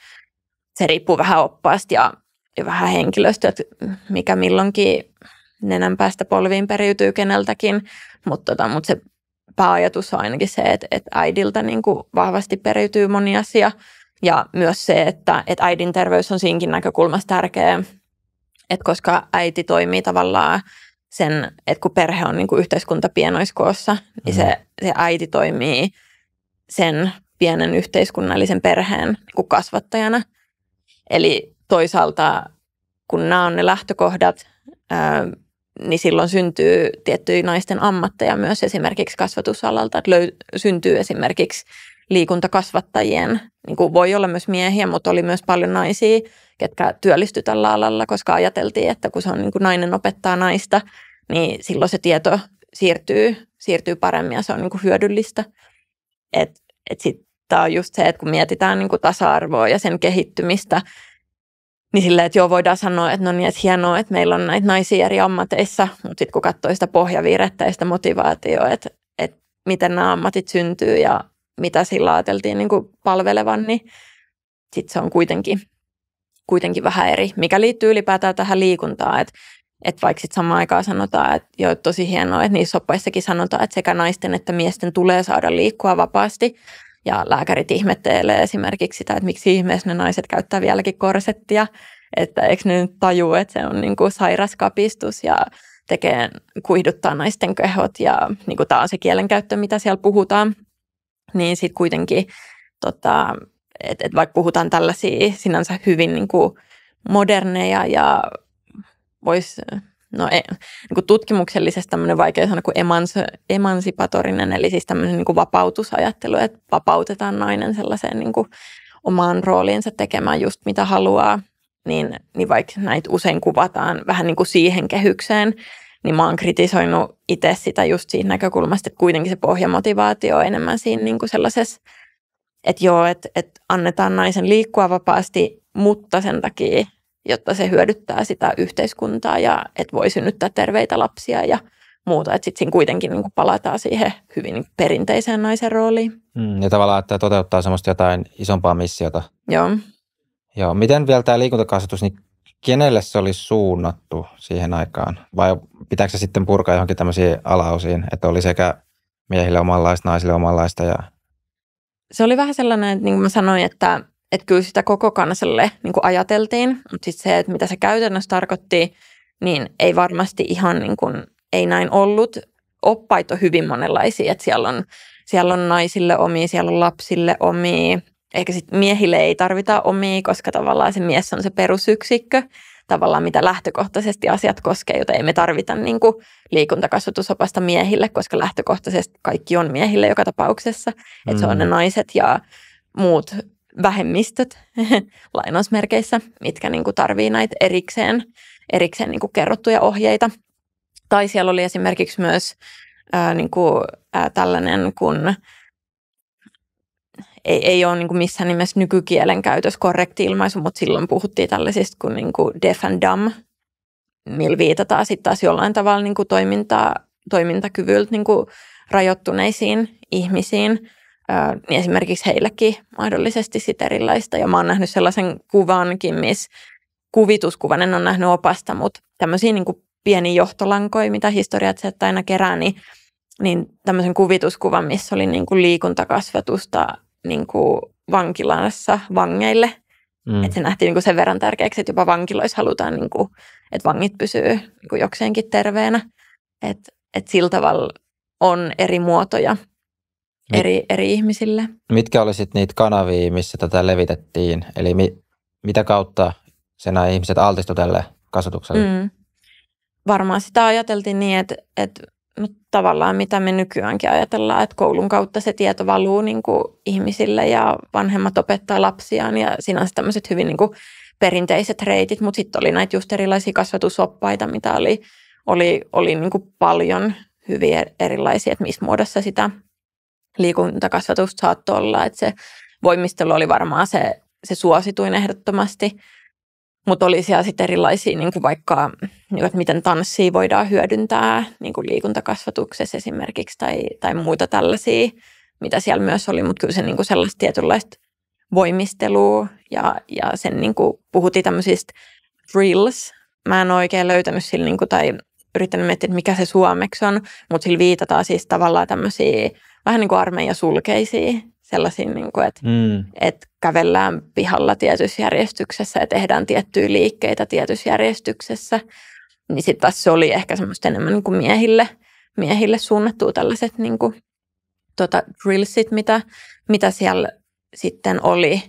se riippuu vähän oppaasta ja vähän henkilöstä, että mikä milloinkin nenän päästä polviin periytyy keneltäkin. Mutta se pääajatus on ainakin se, että äidiltä niin kuin vahvasti periytyy moni asia. Ja myös se, että äidin terveys on siinkin näkökulmasta tärkeä, että koska äiti toimii tavallaan sen, että kun perhe on niin kuin yhteiskunta pienoiskoossa, niin se äiti toimii sen pienen yhteiskunnallisen perheen niin kuin kasvattajana. Eli toisaalta, kun nämä on ne lähtökohdat, niin silloin syntyy tiettyjä naisten ammatteja myös esimerkiksi kasvatusalalta. Että syntyy esimerkiksi liikuntakasvattajien, niin kuin voi olla myös miehiä, mutta oli myös paljon naisia, ketkä työllistyi tällä alalla, koska ajateltiin, että kun se on niin kuin nainen opettaa naista, niin silloin se tieto siirtyy paremmin ja se on niin kuin hyödyllistä. Et sitten tämä on just se, että kun mietitään niin kuin tasa-arvoa ja sen kehittymistä, niin silleen, että joo, voidaan sanoa, että no niin, että hienoa, että meillä on näitä naisia eri ammateissa, mutta sitten kun katsoo sitä pohjaviirettä ja sitä motivaatiota, että miten nämä ammatit syntyy ja mitä sillä ajateltiin niin kuin palvelevan, niin sitten se on kuitenkin vähän eri, mikä liittyy ylipäätään tähän liikuntaan, että vaikka sitten samaan aikaan sanotaan, että joo, tosi hienoa, että niissä oppaissakin sanotaan, että sekä naisten että miesten tulee saada liikkua vapaasti, ja lääkärit ihmettelee esimerkiksi sitä, että miksi ihmeessä ne naiset käyttää vieläkin korsettia, että eikö ne nyt tajua, että se on niin kuin sairas kapistus ja kuihduttaa naisten kehot ja niin kuin tämä on se kielenkäyttö, mitä siellä puhutaan, niin sitten kuitenkin, että vaikka puhutaan tällaisia sinänsä hyvin niin kuin moderneja ja voisi, niin kuin tutkimuksellisesti tämmöinen vaikea sana kuin emansipatorinen, eli siis tämmöinen niin kuin vapautusajattelu, että vapautetaan nainen sellaiseen niin kuin omaan rooliinsa tekemään just mitä haluaa, niin vaikka näitä usein kuvataan vähän niin kuin siihen kehykseen, niin mä oon kritisoinut itse sitä just siitä näkökulmasta, että kuitenkin se pohjamotivaatio on enemmän siinä niin kuin sellaisessa, että joo, että annetaan naisen liikkua vapaasti, mutta sen takia, jotta se hyödyttää sitä yhteiskuntaa ja että voi synnyttää terveitä lapsia ja muuta. Että sitten siinä kuitenkin niin kuin palataan siihen hyvin perinteiseen naisen rooliin. Ja tavallaan, että toteuttaa semmoista jotain isompaa missiota. Joo. Miten vielä tämä liikuntakasvatus, niin kenelle se oli suunnattu siihen aikaan? Vai pitääkö se sitten purkaa johonkin tämmöisiin alaosiin, että oli sekä miehille omanlaista, naisille omanlaista? Se oli vähän sellainen, että niin kuin mä sanoin, että kyllä sitä koko kansalle niin kuin ajateltiin, mutta sitten se, että mitä se käytännössä tarkoitti, niin ei varmasti ihan niin kuin, ei näin ollut. Oppaita on hyvin monenlaisia, että siellä on naisille omia, siellä on lapsille omia. Ehkä sitten miehille ei tarvita omia, koska tavallaan se mies on se perusyksikkö, tavallaan mitä lähtökohtaisesti asiat koskee, joten ei me tarvita niin kuin liikuntakasvatusopasta miehille, koska lähtökohtaisesti kaikki on miehille joka tapauksessa. Että se on ne naiset ja muut vähemmistöt lainausmerkeissä, mitkä niin kuin tarvii näitä erikseen niin kuin kerrottuja ohjeita. Tai siellä oli esimerkiksi myös tällainen, kun ei ole niin kuin missään nimessä nykykielen käytössä korrekti ilmaisu, mutta silloin puhuttiin tällaisista kuin, deaf and dumb, millä viitataan sitten taas jollain tavalla niin kuin toimintakyvyltä niin kuin rajoittuneisiin ihmisiin. Niin esimerkiksi heillekin mahdollisesti sit erilaista. Ja mä oon nähnyt sellaisen kuvankin, missä kuvituskuvan, en ole nähnyt opasta, mutta tämmöisiä niin kuin pieniä johtolankoja, mitä historiat sieltä aina kerää, niin tämmöisen kuvituskuvan, missä oli niin kuin liikuntakasvatusta niin kuin vankilassa vangeille. Että se nähtiin niin kuin sen verran tärkeäksi, että jopa vankiloissa halutaan, niin kuin, että vangit pysyy niin kuin jokseenkin terveenä. Että sillä tavalla on eri muotoja eri ihmisille. Mitkä oli sitten niitä kanavia, missä tätä levitettiin? Eli mitä kautta nämä ihmiset altistuivat tälle kasvatukselle? Varmaan sitä ajateltiin niin, että no, tavallaan mitä me nykyäänkin ajatellaan, että koulun kautta se tieto valuu niin kuin ihmisille ja vanhemmat opettaa lapsiaan ja sinänsä tämmöiset hyvin niin kuin perinteiset reitit, mutta sitten oli näitä just erilaisia kasvatusoppaita, mitä oli niin kuin paljon hyvin erilaisia, että missä muodossa sitä liikuntakasvatusta saattoi olla, että se voimistelu oli varmaan se suosituin ehdottomasti, mutta oli siellä sitten erilaisia, niin kuin vaikka, että miten tanssia voidaan hyödyntää niin kuin liikuntakasvatuksessa esimerkiksi tai muita tällaisia, mitä siellä myös oli, mutta kyllä se niin kuin sellaista tietynlaista voimistelua ja sen niin kuin puhuttiin tämmöisistä drills. Mä en oikein löytänyt sillä, niin kuin, tai yrittänyt miettiä, että mikä se suomeksi on, mutta sillä viitataan siis tavallaan tämmöisiä vähän niin kuin armeijasulkeisia, sellaisia, niin kuin, että kävellään pihalla tietyssä järjestyksessä ja tehdään tiettyjä liikkeitä tietyssä järjestyksessä. Niin sitten taas se oli ehkä semmoista enemmän niin kuin miehille suunnattua tällaiset niin kuin, drillsit, mitä siellä sitten oli.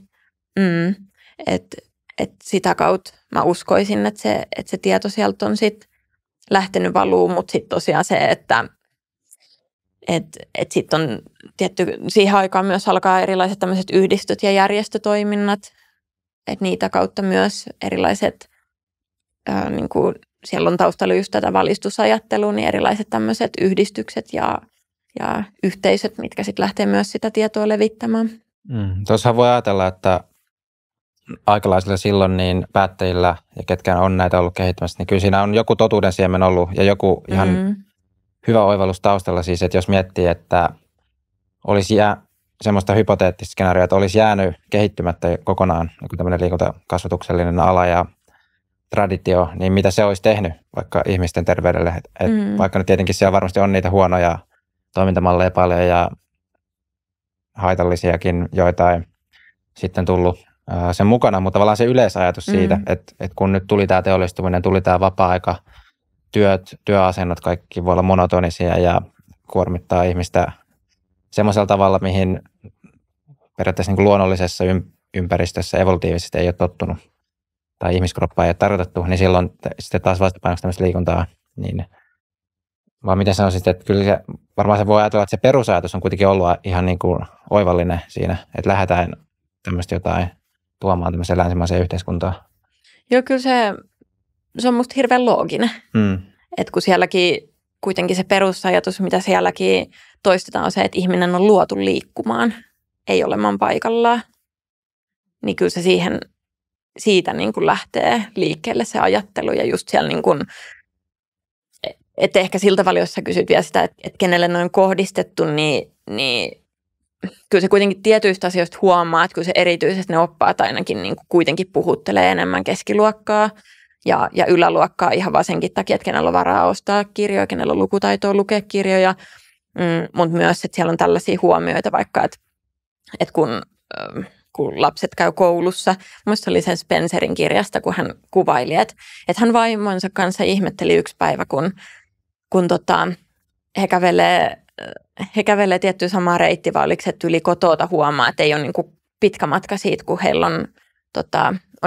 Et sitä kautta mä uskoisin, että se tieto sieltä on sitten lähtenyt valuu, mutta sitten tosiaan se, että Et sitten on tietty, siihen aikaan myös alkaa erilaiset tämmöiset yhdistöt ja järjestötoiminnat, että niitä kautta myös erilaiset, niin kuin siellä on taustalla just tätä valistusajattelua, niin erilaiset tämmöiset yhdistykset ja yhteisöt, mitkä sitten lähtee myös sitä tietoa levittämään. Tuossa voi ajatella, että aikalaisilla silloin niin päättäjillä ja ketkä on näitä ollut kehittämässä, niin kyllä siinä on joku totuuden siemen ollut ja joku ihan hyvä oivallus taustalla siis, että jos miettii, että olisi semmoista hypoteettista skenaarioa, että olisi jäänyt kehittymättä kokonaan niin tämmöinen liikuntakasvatuksellinen ala ja traditio, niin mitä se olisi tehnyt vaikka ihmisten terveydelle. Vaikka nyt tietenkin siellä varmasti on niitä huonoja toimintamalleja paljon ja haitallisiakin joitain sitten tullut sen mukana, mutta tavallaan se yleisajatus siitä, että kun nyt tuli tämä teollistuminen, tuli tämä vapaa-aika, työasennot, kaikki voi olla monotonisia ja kuormittaa ihmistä semmoisella tavalla, mihin periaatteessa niin kuin luonnollisessa ympäristössä evolutiivisesti ei ole tottunut tai ihmiskroppaa ei ole tarkoitettu, niin silloin sitten taas vastapainoksi tämmöistä liikuntaa. Niin, vaan miten sanoisit, että kyllä se, varmaan se voi ajatella, että se perusajatus on kuitenkin ollut ihan niin kuin oivallinen siinä, että lähdetään tämmöistä jotain tuomaan tämmöiseen länsimaiseen yhteiskuntaan. Joo, kyllä se on musta hirveän looginen. Että kun sielläkin kuitenkin se perusajatus, mitä sielläkin toistetaan, on se, että ihminen on luotu liikkumaan, ei olemaan paikallaan. Niin kyllä se siitä niin kuin lähtee liikkeelle se ajattelu ja just siellä niin kuin, että ehkä siltä tavalla, jos sä kysyt vielä sitä, että kenelle noin kohdistettu, niin kyllä se kuitenkin tietyistä asioista huomaa, että kyllä se erityisesti ne oppaat ainakin niin kuin kuitenkin puhuttelee enemmän keskiluokkaa ja yläluokkaa ihan vaan senkin takia, että kenellä on varaa ostaa kirjoja, kenellä on lukutaitoa lukea kirjoja, mutta myös, että siellä on tällaisia huomioita vaikka, että kun lapset käy koulussa. Minusta oli sen Spencerin kirjasta, kun hän kuvaili, että hän vaimonsa kanssa ihmetteli yksi päivä, kun he kävelee tiettyä samaa reittiä, vai oliko se, että yli kotoota huomaa, että ei ole niin kuin pitkä matka siitä, kun heillä on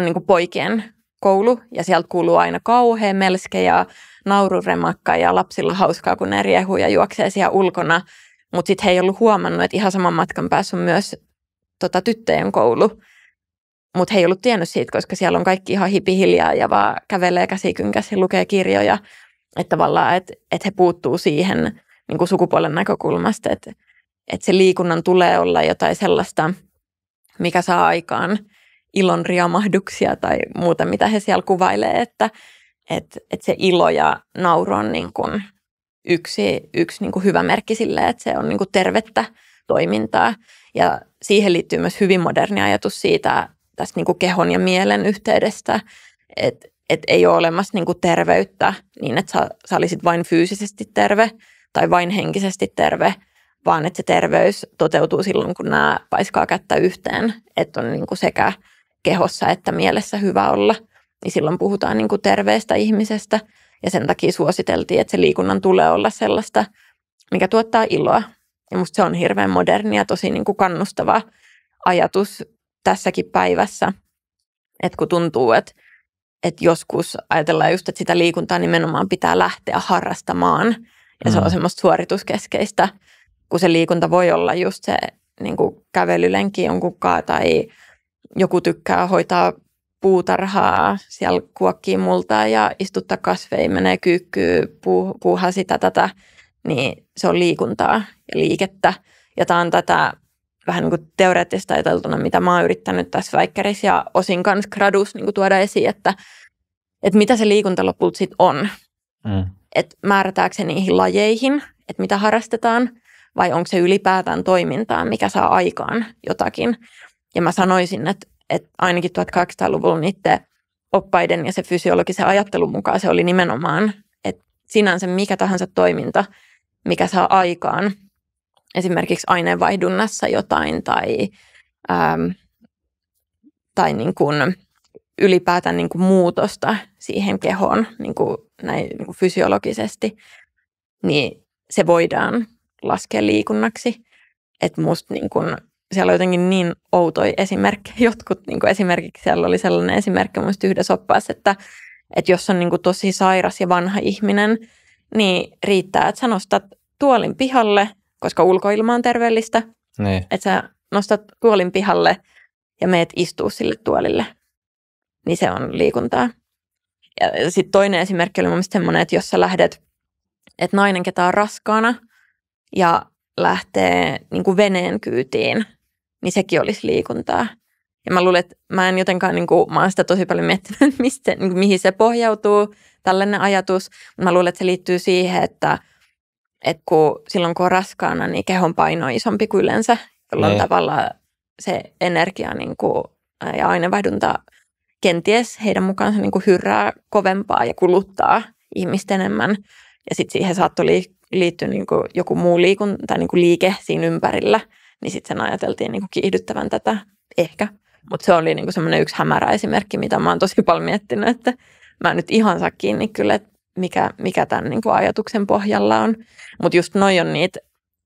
niin kuin poikien koulu, ja sieltä kuuluu aina kauhea melske ja naururemakka, ja lapsilla hauskaa, kun ne riehuu ja juoksee siellä ulkona, mutta sitten he ei ollut huomannut, että ihan saman matkan päässä on myös tyttöjen koulu, mutta he ei ollut tiennyt siitä, koska siellä on kaikki ihan hipihiljaa ja vaan kävelee käsikynkäs ja lukee kirjoja, että tavallaan, että he puuttuu siihen niin kuin sukupuolen näkökulmasta, että se liikunnan tulee olla jotain sellaista, mikä saa aikaan ilon riamahduksia tai muuta, mitä he siellä kuvailee, että se ilo ja nauru on niin kuin yksi niin kuin hyvä merkki sille, että se on niin kuin tervettä toimintaa. Ja siihen liittyy myös hyvin moderni ajatus siitä tästä niin kuin kehon ja mielen yhteydestä, että ei ole olemassa niin kuin terveyttä niin, että sä olisit vain fyysisesti terve tai vain henkisesti terve, vaan että se terveys toteutuu silloin, kun nämä paiskaa kättä yhteen, että on niin kuin sekä kehossa että mielessä hyvä olla. Niin silloin puhutaan niin kuin terveestä ihmisestä ja sen takia suositeltiin, että se liikunnan tulee olla sellaista, mikä tuottaa iloa. Ja musta se on hirveän moderni ja tosi niin kuin kannustava ajatus tässäkin päivässä, että kun tuntuu, että joskus ajatellaan just, että sitä liikuntaa nimenomaan pitää lähteä harrastamaan ja se on semmoista suorituskeskeistä, kun se liikunta voi olla just se niin kuin kävelylenki jonkunkaan tai joku tykkää hoitaa puutarhaa, siellä kuokkii multaa ja istuttaa kasveja, menee kyykkyyn, puuhaa sitä tätä, niin se on liikuntaa ja liikettä. Ja tämä on tätä vähän niin kuin teoreettista ajateltuna, mitä mä oon yrittänyt tässä väikkärissä ja osin kanssa gradussa niin kuin tuoda esiin, että mitä se liikunta lopulta sitten on. Että määrätäänkö se niihin lajeihin, että mitä harrastetaan, vai onko se ylipäätään toimintaa, mikä saa aikaan jotakin. Ja mä sanoisin, että ainakin 1800-luvulla niiden oppaiden ja se fysiologisen ajattelun mukaan se oli nimenomaan, että sinänsä mikä tahansa toiminta, mikä saa aikaan esimerkiksi aineenvaihdunnassa jotain tai niin kuin ylipäätään niin kuin muutosta siihen kehoon niin kuin näin niin kuin fysiologisesti, niin se voidaan laskea liikunnaksi. Että musta niin kuin, siellä on jotenkin niin outoja esimerkkejä. Jotkut niin kuin esimerkiksi siellä oli sellainen esimerkki musta yhdessä oppaassa, että jos on niin kuin tosi sairas ja vanha ihminen, niin riittää, että sä nostat tuolin pihalle, koska ulkoilma on terveellistä. Niin. Että sä nostat tuolin pihalle ja meet istuu sille tuolille. Niin se on liikuntaa. Ja sitten toinen esimerkki oli mun mielestä semmoinen, että jos sä lähdet, että nainen, ketä on raskaana ja lähtee niin kuin veneen kyytiin, niin sekin olisi liikuntaa. Ja mä luulen, että mä en jotenkaan, niin kuin, mä oon sitä tosi paljon miettinyt, mistä, niin kuin, mihin se pohjautuu, tällainen ajatus. Mä luulen, että se liittyy siihen, että silloin kun on raskaana, niin kehon paino on isompi kuin yleensä, jolloin tavallaan se energia niin kuin, ja aineenvaihdunta kenties heidän mukaansa niin kuin hyrrää kovempaa ja kuluttaa ihmistä enemmän. Ja sitten siihen saattoi liittyä niin kuin joku muu tai niin kuin liike siinä ympärillä, niin sitten sen ajateltiin niin kuin kiihdyttävän tätä ehkä. Mutta se oli niin kuin semmoinen yksi hämärä esimerkki, mitä mä oon tosi paljon miettinyt, että mä en nyt ihan saa kiinni kyllä, että mikä tämän niin kuin ajatuksen pohjalla on. Mutta just noi on niitä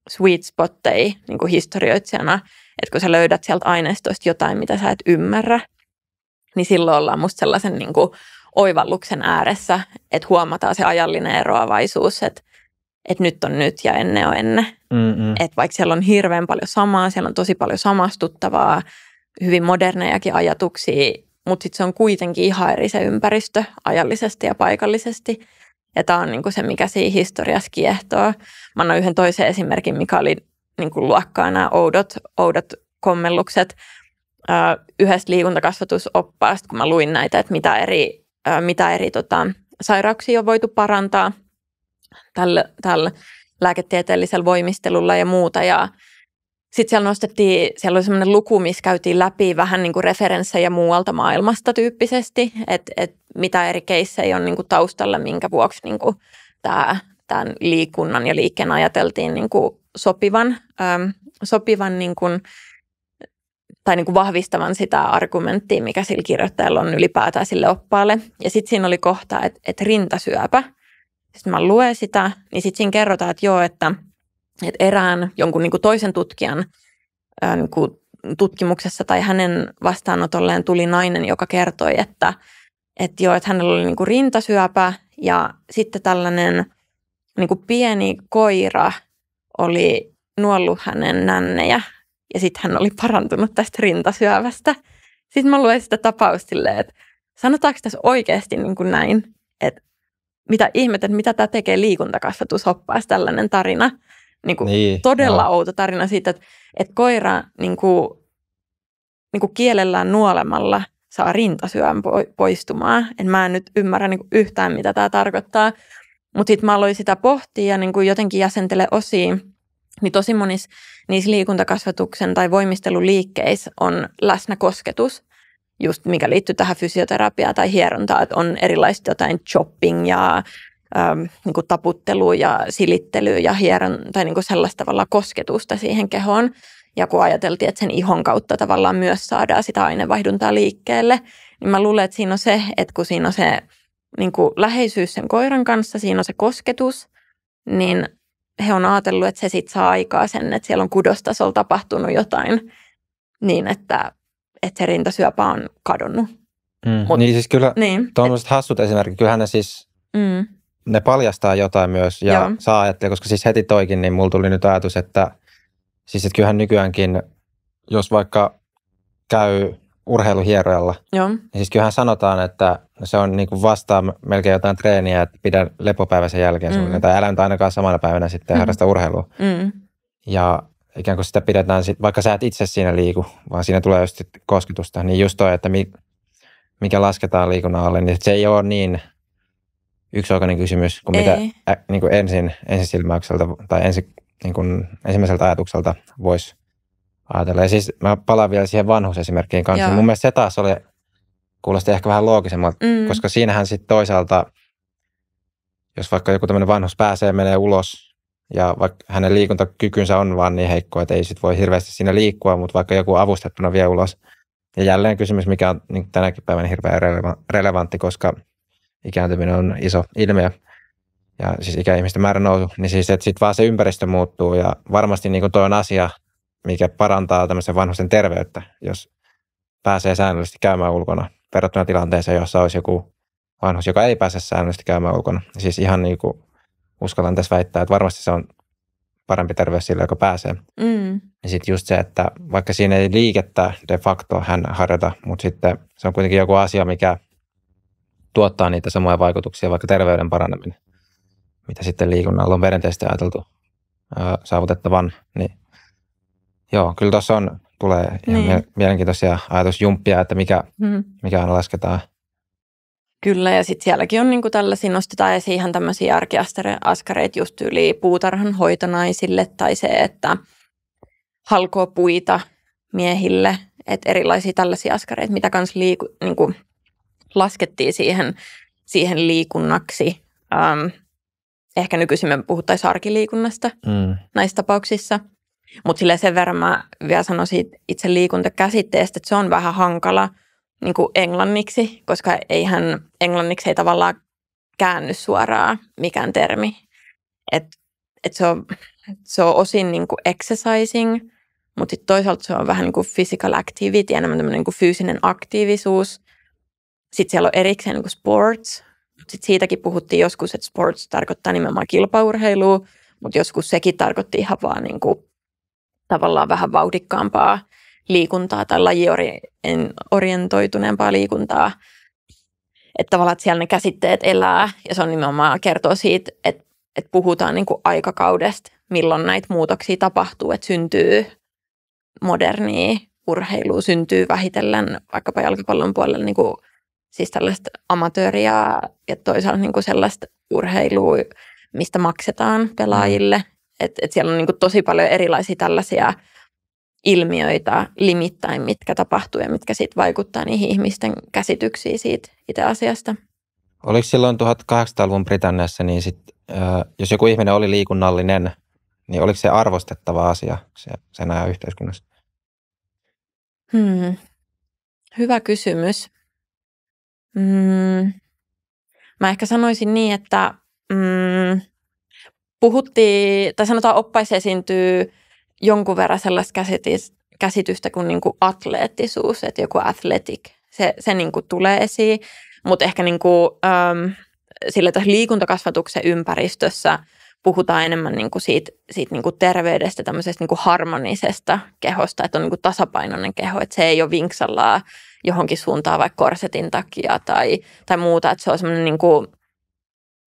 sweet spotteja niin kuin historioitsijana, että kun sä löydät sieltä aineistoista jotain, mitä sä et ymmärrä, niin silloin ollaan musta sellaisen niin kuin oivalluksen ääressä, että huomataan se ajallinen eroavaisuus, että nyt on nyt ja ennen on ennen. Että vaikka siellä on hirveän paljon samaa, siellä on tosi paljon samastuttavaa, hyvin modernejakin ajatuksia, mutta sitten se on kuitenkin ihan eri se ympäristö ajallisesti ja paikallisesti. Ja tämä on niinku se, mikä siinä historiassa kiehtoo. Mä annan yhden toisen esimerkin, mikä oli niinku luokkaa nämä oudot kommellukset yhdestä liikuntakasvatusoppaasta, kun mä luin näitä, että mitä eri sairauksia on voitu parantaa tällä lääketieteellisellä voimistelulla ja muuta. Ja sitten siellä oli semmoinen luku, missä käytiin läpi vähän niin kuin referenssejä muualta maailmasta tyyppisesti, että mitä eri keissejä on niin kuin taustalla, minkä vuoksi niin kuin tämän liikunnan ja liikkeen ajateltiin niin kuin sopivan niin kuin, tai niin kuin vahvistavan sitä argumenttia, mikä sillä kirjoittajalla on ylipäätään sille oppaalle. Ja sitten siinä oli kohta, että rintasyöpä. Sitten mä luen sitä, niin sitten siinä kerrotaan, että joo, että erään jonkun niin kuin toisen tutkijan niin kuin tutkimuksessa tai hänen vastaanotolleen tuli nainen, joka kertoi, että hänellä oli niin kuin rintasyöpä ja sitten tällainen niin kuin pieni koira oli nuollut hänen nännejä ja sitten hän oli parantunut tästä rintasyövästä. Sitten mä luen sitä tapausta silleen, että sanotaanko tässä oikeasti niin kuin näin, että mitä ihmettä, että mitä tämä tekee liikuntakasvatusoppaassa tällainen tarina. Niin, todella outo tarina siitä, että koira niin kuin kielellään nuolemalla saa rintasyön poistumaan. En mä en nyt ymmärrä niin kuin yhtään, mitä tämä tarkoittaa. Mutta sitten mä aloin sitä pohtia ja niin kuin jotenkin jäsentele osiin. Niin tosi monissa niissä liikuntakasvatuksen tai voimisteluliikkeissä on läsnä kosketus, just mikä liittyy tähän fysioterapiaan tai hierontaan, että on erilaista jotain chopping ja niin kuin taputtelua ja silittelyä ja tai niin kuin sellaista tavalla kosketusta siihen kehoon. Ja kun ajateltiin, että sen ihon kautta tavallaan myös saadaan sitä aineenvaihduntaa liikkeelle, niin mä luulen, että siinä on se, että kun siinä on se niin kuin läheisyys sen koiran kanssa, siinä on se kosketus, niin he on ajatellut, että se sitten saa aikaa sen, että siellä on kudostasolla tapahtunut jotain niin, että se rintasyöpä on kadonnut. Niin siis kyllä tuommoiset hassut esimerkiksi, kyllähän ne siis ne paljastaa jotain myös ja saa ajatella, koska siis heti toikin, niin mulla tuli nyt ajatus, että siis että kyllähän nykyäänkin, jos vaikka käy urheiluhierojalla, niin siis kyllähän sanotaan, että se on niin kuin vastaa melkein jotain treeniä, että pidä lepopäivä sen jälkeen, tai älä nyt ainakaan samana päivänä sitten harrasta urheilua. Ja ikään kuin sitä pidetään, vaikka sä et itse siinä liiku, vaan siinä tulee just kosketusta, niin just toi, että mikä lasketaan liikunnan alle, niin se ei ole niin yksioikoinen kysymys kuin mitä niin kuin ensisilmäykseltä tai niin kuin ensimmäiseltä ajatukselta voisi ajatella. Ja siis mä palaan vielä siihen vanhusesimerkkiin kanssa. Mun mielestä se taas kuulosti ehkä vähän loogisemmalta, koska siinähän sitten toisaalta, jos vaikka joku tämmöinen vanhus menee ulos ja vaikka hänen liikuntakykynsä on vaan niin heikko, että ei sit voi hirveästi siinä liikkua, mutta vaikka joku avustettuna vie ulos. Ja jälleen kysymys, mikä on niin tänäkin päivänä hirveän relevantti, koska ikääntyminen on iso ilmiö ja siis ikäihmisten määrä nousu, niin siis että sitten vaan se ympäristö muuttuu ja varmasti niin kuin toi on asia, mikä parantaa tämmöisen vanhusten terveyttä, jos pääsee säännöllisesti käymään ulkona verrattuna tilanteeseen, jossa olisi joku vanhus, joka ei pääse säännöllisesti käymään ulkona. Siis ihan niin kuin uskallan tässä väittää, että varmasti se on parempi terveys sille, joka pääsee. Ja sitten just se, että vaikka siinä ei liikettä de facto hän harjoita, mutta sitten se on kuitenkin joku asia, mikä tuottaa niitä samoja vaikutuksia, vaikka terveyden paraneminen, mitä sitten liikunnalla on perinteisesti ajateltu saavutettavan. Niin joo, kyllä tuossa tulee ihan mielenkiintoisia ajatusjumppia, että mikä aina lasketaan. Kyllä, ja sitten sielläkin on niinku tällaisia, nostetaan esiin ihan tämmöisiä arkiaskareita just yli puutarhan hoitonaisille tai se, että halkoo puita miehille, että erilaisia tällaisia askareita, mitä kanssa niinku laskettiin siihen liikunnaksi. Ehkä nykyisin me puhuttaisiin arkiliikunnasta näissä tapauksissa. Mutta sen verran mä vielä sanoisin itse liikuntakäsitteestä, että se on vähän hankala niin kuin englanniksi, koska englanniksi ei tavallaan käänny suoraan mikään termi. Et se on osin niin kuin exercising, mutta sitten toisaalta se on vähän niin kuin physical activity, enemmän tämmöinen niin kuin fyysinen aktiivisuus. Sitten siellä on erikseen niin kuin sports. Sitten siitäkin puhuttiin joskus, että sports tarkoittaa nimenomaan kilpaurheilua, mutta joskus sekin tarkoitti ihan vaan niin kuin tavallaan vähän vauhdikkaampaa liikuntaa tai lajiorientoituneempaa liikuntaa. Että tavallaan että siellä ne käsitteet elää ja se on nimenomaan kertoo siitä, että puhutaan niin kuin aikakaudesta, milloin näitä muutoksia tapahtuu, että syntyy modernia urheilua, syntyy vähitellen vaikkapa jalkapallon puolella niin kuin, siis tällaista amatööriä ja toisaalta niin kuin sellaista urheilua, mistä maksetaan pelaajille. Että siellä on niin kuin tosi paljon erilaisia tällaisia ilmiöitä limittäin, mitkä tapahtuu ja mitkä sitten vaikuttaa niihin ihmisten käsityksiin siitä itse asiasta. Oliko silloin 1800-luvun Britanniassa, niin jos joku ihminen oli liikunnallinen, niin oliko se arvostettava asia sen ajan yhteiskunnassa? Hyvä kysymys. Mä ehkä sanoisin niin, että puhuttiin, tai sanotaan oppaissa esiintyy jonkun verran sellaista käsitystä kuin niinku atleettisuus, että joku athletic, se niinku tulee esiin, mutta ehkä niinku, sillä tässä liikuntakasvatuksen ympäristössä puhutaan enemmän niinku siitä niinku terveydestä, tämmöisestä niinku harmonisesta kehosta, että on niinku tasapainoinen keho, että se ei ole vinksallaan johonkin suuntaan vaikka korsetin takia tai muuta, että se on semmoinen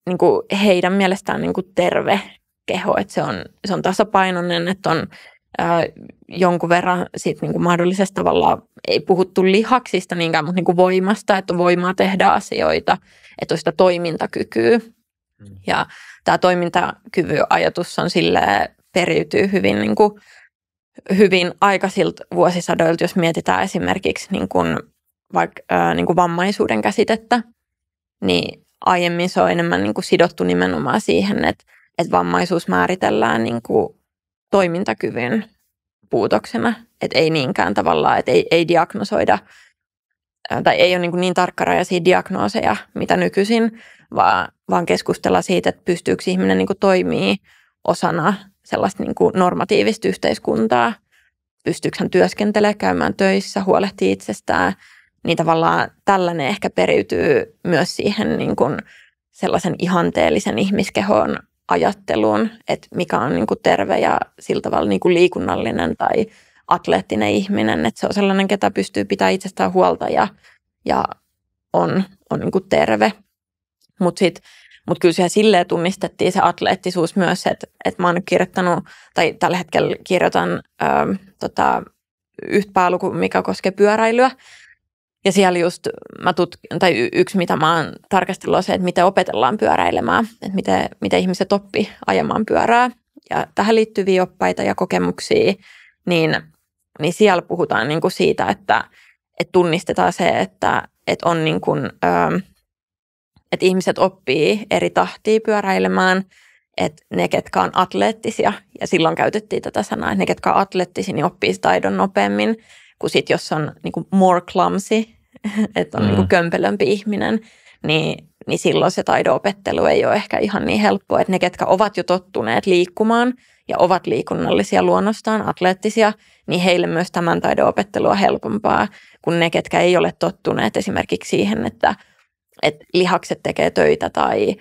niinku heidän mielestään niinku terve keho, että se on tasapainoinen, että on jonkun verran siitä niinku mahdollisesti tavallaan ei puhuttu lihaksista niinkään, mutta niinku voimasta, että on voimaa tehdä asioita, että on sitä toimintakykyä. Ja tämä toimintakyvyn ajatus on silleen periytyy hyvin aikaisilta vuosisadoilta, jos mietitään esimerkiksi vaikka vammaisuuden käsitettä, niin aiemmin se on enemmän sidottu nimenomaan siihen, että vammaisuus määritellään toimintakyvyn puutoksena, että ei niinkään tavallaan, että ei diagnosoida tai ei ole niin tarkkarajaisia diagnooseja, mitä nykyisin, vaan keskustella siitä, että pystyykö ihminen toimii osana sellaista normatiivista yhteiskuntaa, pystyykö hän työskentelemään, käymään töissä, huolehtii itsestään, niin tavallaan tällainen ehkä periytyy myös siihen sellaisen ihanteellisen ihmiskehon ajatteluun, että mikä on terve ja sillä tavalla liikunnallinen tai atleettinen ihminen, että se on sellainen, ketä pystyy pitämään itsestään huolta ja on terve. Mutta kyllä siellä silleen tunnistettiin se atleettisuus myös, että mä oon nyt kirjoittanut, tai tällä hetkellä kirjoitan yhtä pääluku, mikä koskee pyöräilyä. Ja siellä just yksi, mitä mä oon tarkastellut, on se, että miten opetellaan pyöräilemään, että miten ihmiset oppii ajamaan pyörää. Ja tähän liittyviä oppaita ja kokemuksia, niin siellä puhutaan siitä, että tunnistetaan se, että on että ihmiset oppii eri tahtia pyöräilemään, että ne, ketkä on atleettisia, ja silloin käytettiin tätä sanaa, että ne, ketkä on atleettisia, niin oppii sitä taidon nopeammin, kuin sit, jos on more clumsy, että on kömpelömpi ihminen, niin silloin se taidon-opettelu ei ole ehkä ihan niin helppoa, että ne, ketkä ovat jo tottuneet liikkumaan ja ovat liikunnallisia luonnostaan, atleettisia, niin heille myös tämän taidon-opettelu on helpompaa kuin ne, ketkä ei ole tottuneet esimerkiksi siihen, että lihakset tekee töitä tai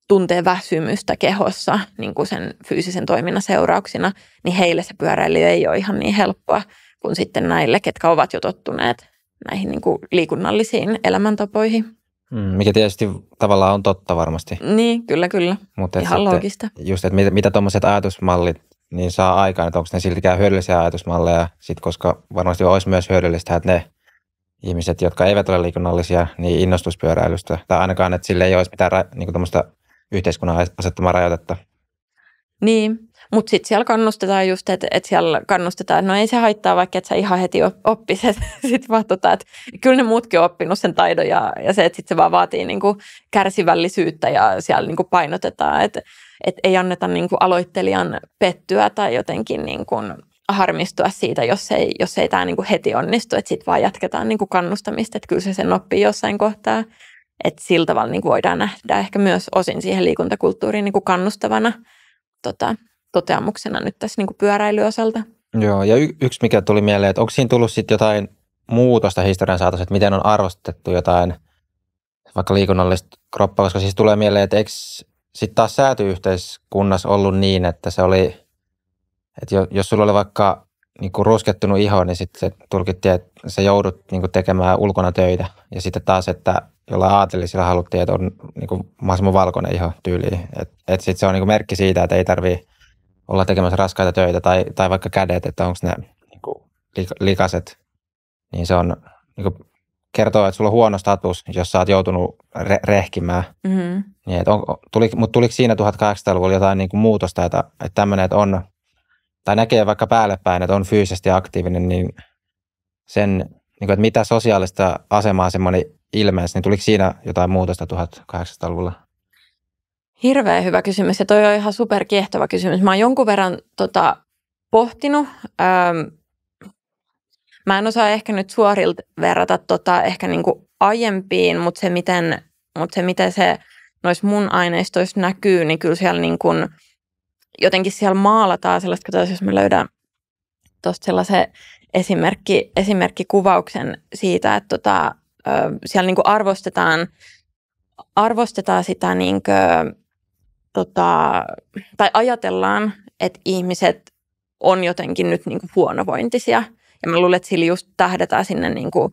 tuntee väsymystä kehossa niin kuin sen fyysisen toiminnan seurauksina, niin heille se pyöräily ei ole ihan niin helppoa kuin sitten näille, ketkä ovat jo tottuneet näihin niin kuin liikunnallisiin elämäntapoihin. Mikä tietysti tavallaan on totta varmasti. Niin, kyllä. Mutta ihan loogista. Just, että mitä tuommoiset ajatusmallit niin saa aikaan, että onko ne siltikään hyödyllisiä ajatusmalleja, sit, koska varmasti olisi myös hyödyllistä, että ne ihmiset, jotka eivät ole liikunnallisia, niin innostuisi pyöräilystä. Tai ainakaan, että sille ei olisi mitään niin tuommoista yhteiskunnan asettamaa rajoitetta. Niin, mutta sitten siellä kannustetaan just, että siellä kannustetaan, että no ei se haittaa, vaikka et sä ihan heti oppiset. Sitten vaan että kyllä ne muutkin on oppinut sen taidon ja se, että sitten se vaan vaatii niinku kärsivällisyyttä ja siellä niinku painotetaan, että ei anneta niinku aloittelijan pettyä tai jotenkin niinku harmistua siitä, jos ei tämä niinku heti onnistu, että sitten vaan jatketaan niinku kannustamista, että kyllä se sen oppii jossain kohtaa. Että sillä tavalla niinku voidaan nähdä ehkä myös osin siihen liikuntakulttuuriin niinku kannustavana toteamuksena nyt tässä niinku pyöräilyosalta. Joo, ja yksi mikä tuli mieleen, että onko siinä tullut sitten jotain muutosta historian saatossa, että miten on arvostettu jotain vaikka liikunnallista kroppaa, koska siis tulee mieleen, että eikö sitten taas sääty-yhteiskunnassa ollut niin, että se oli, että jos sulla oli vaikka niinku ruskettunut iho, niin sitten se tulkittiin, että sä joudut niinku tekemään ulkona töitä. Ja sitten taas, että jollain aatelisilla haluttiin, että on niinku mahdollisimman valkoinen iho tyyliin. Että sitten se on niinku merkki siitä, että ei tarvitse olla tekemässä raskaita töitä tai vaikka kädet, että onko ne niinku likaset. Niin se on, niinku, kertoo, että sulla on huono status, jos sä oot joutunut rehkimään. Mm-hmm. Niin, mutta tuliko siinä 1800-luvulla jotain niinku muutosta, että tämmöinen, että on, tai näkee vaikka päälle päin, että on fyysisesti aktiivinen, niin sen, niin kuin, että mitä sosiaalista asemaa semmoinen ilmeisesti, niin tuliko siinä jotain muutosta 1800-luvulla? Hirveän hyvä kysymys ja toi on ihan superkiehtova kysymys. Mä oon jonkun verran pohtinut. Mä en osaa ehkä nyt suorilta verrata ehkä niinku aiempiin, mutta se miten se noissa mun aineistoissa näkyy, niin kyllä siellä niin kuin, jotenkin siellä maalataan sellaista, katsotaan, jos mä löydän tuosta sellaisen esimerkkikuvauksen siitä, että siellä niin kuin arvostetaan sitä niin kuin, tai ajatellaan, että ihmiset on jotenkin nyt niin kuin huonovointisia. Ja mä luulen, että sillä just tähdätään sinne niin kuin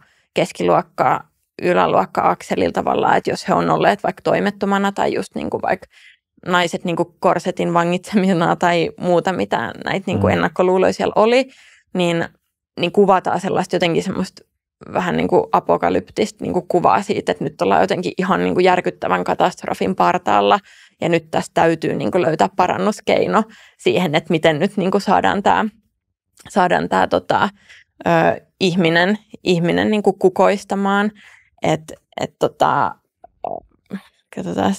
yläluokka-akselilla tavallaan, että jos he on olleet vaikka toimettomana tai just niin kuin vaikka naiset niin kuin korsetin vangitsemina tai muuta, mitä näitä niin kuin ennakkoluuloja siellä oli, niin kuvataan sellaista jotenkin semmoista vähän niin kuin apokalyptista niin kuin kuvaa siitä, että nyt ollaan jotenkin ihan niin kuin järkyttävän katastrofin partaalla ja nyt tästä täytyy niin kuin löytää parannuskeino siihen, että miten nyt niin kuin saadaan tämä ihminen niin kuin kukoistamaan, katsotaan,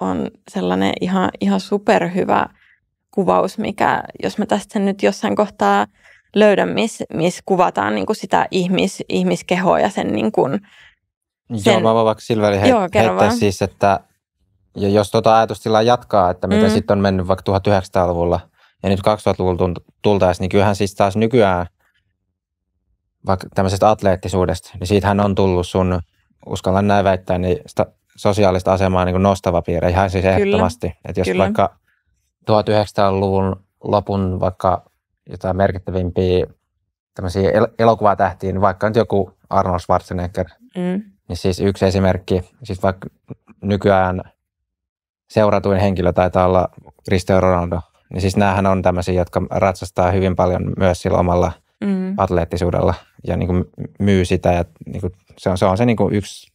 on sellainen ihan superhyvä kuvaus, mikä, jos mä tästä nyt jossain kohtaa löydän, missä kuvataan niin kuin sitä ihmiskehoa ja sen niin kuin... Joo, mä voin vaikka sillä välin heittää siis, että jos ajatustilaan jatkaa, että miten sitten on mennyt vaikka 1900-luvulla ja nyt 2000-luvulla tultaisiin, niin kyllähän siis taas nykyään vaikka tämmöisestä atleettisuudesta, niin siitähän on tullut sun, uskallan näin väittää, niin sosiaalista asemaa niin kuin nostava piirre ihan siis ehdottomasti. Että jos vaikka 1900-luvun lopun vaikka jotain merkittävimpiä tämmöisiä elokuvatähtiä, niin vaikka nyt joku Arnold Schwarzenegger, niin siis yksi esimerkki, siis vaikka nykyään seuratuin henkilö taitaa olla Cristiano Ronaldo, niin siis näähän on tämmöisiä, jotka ratsastaa hyvin paljon myös sillä omalla atleettisuudella ja niin kuin myy sitä ja niin kuin se on se niin kuin yksi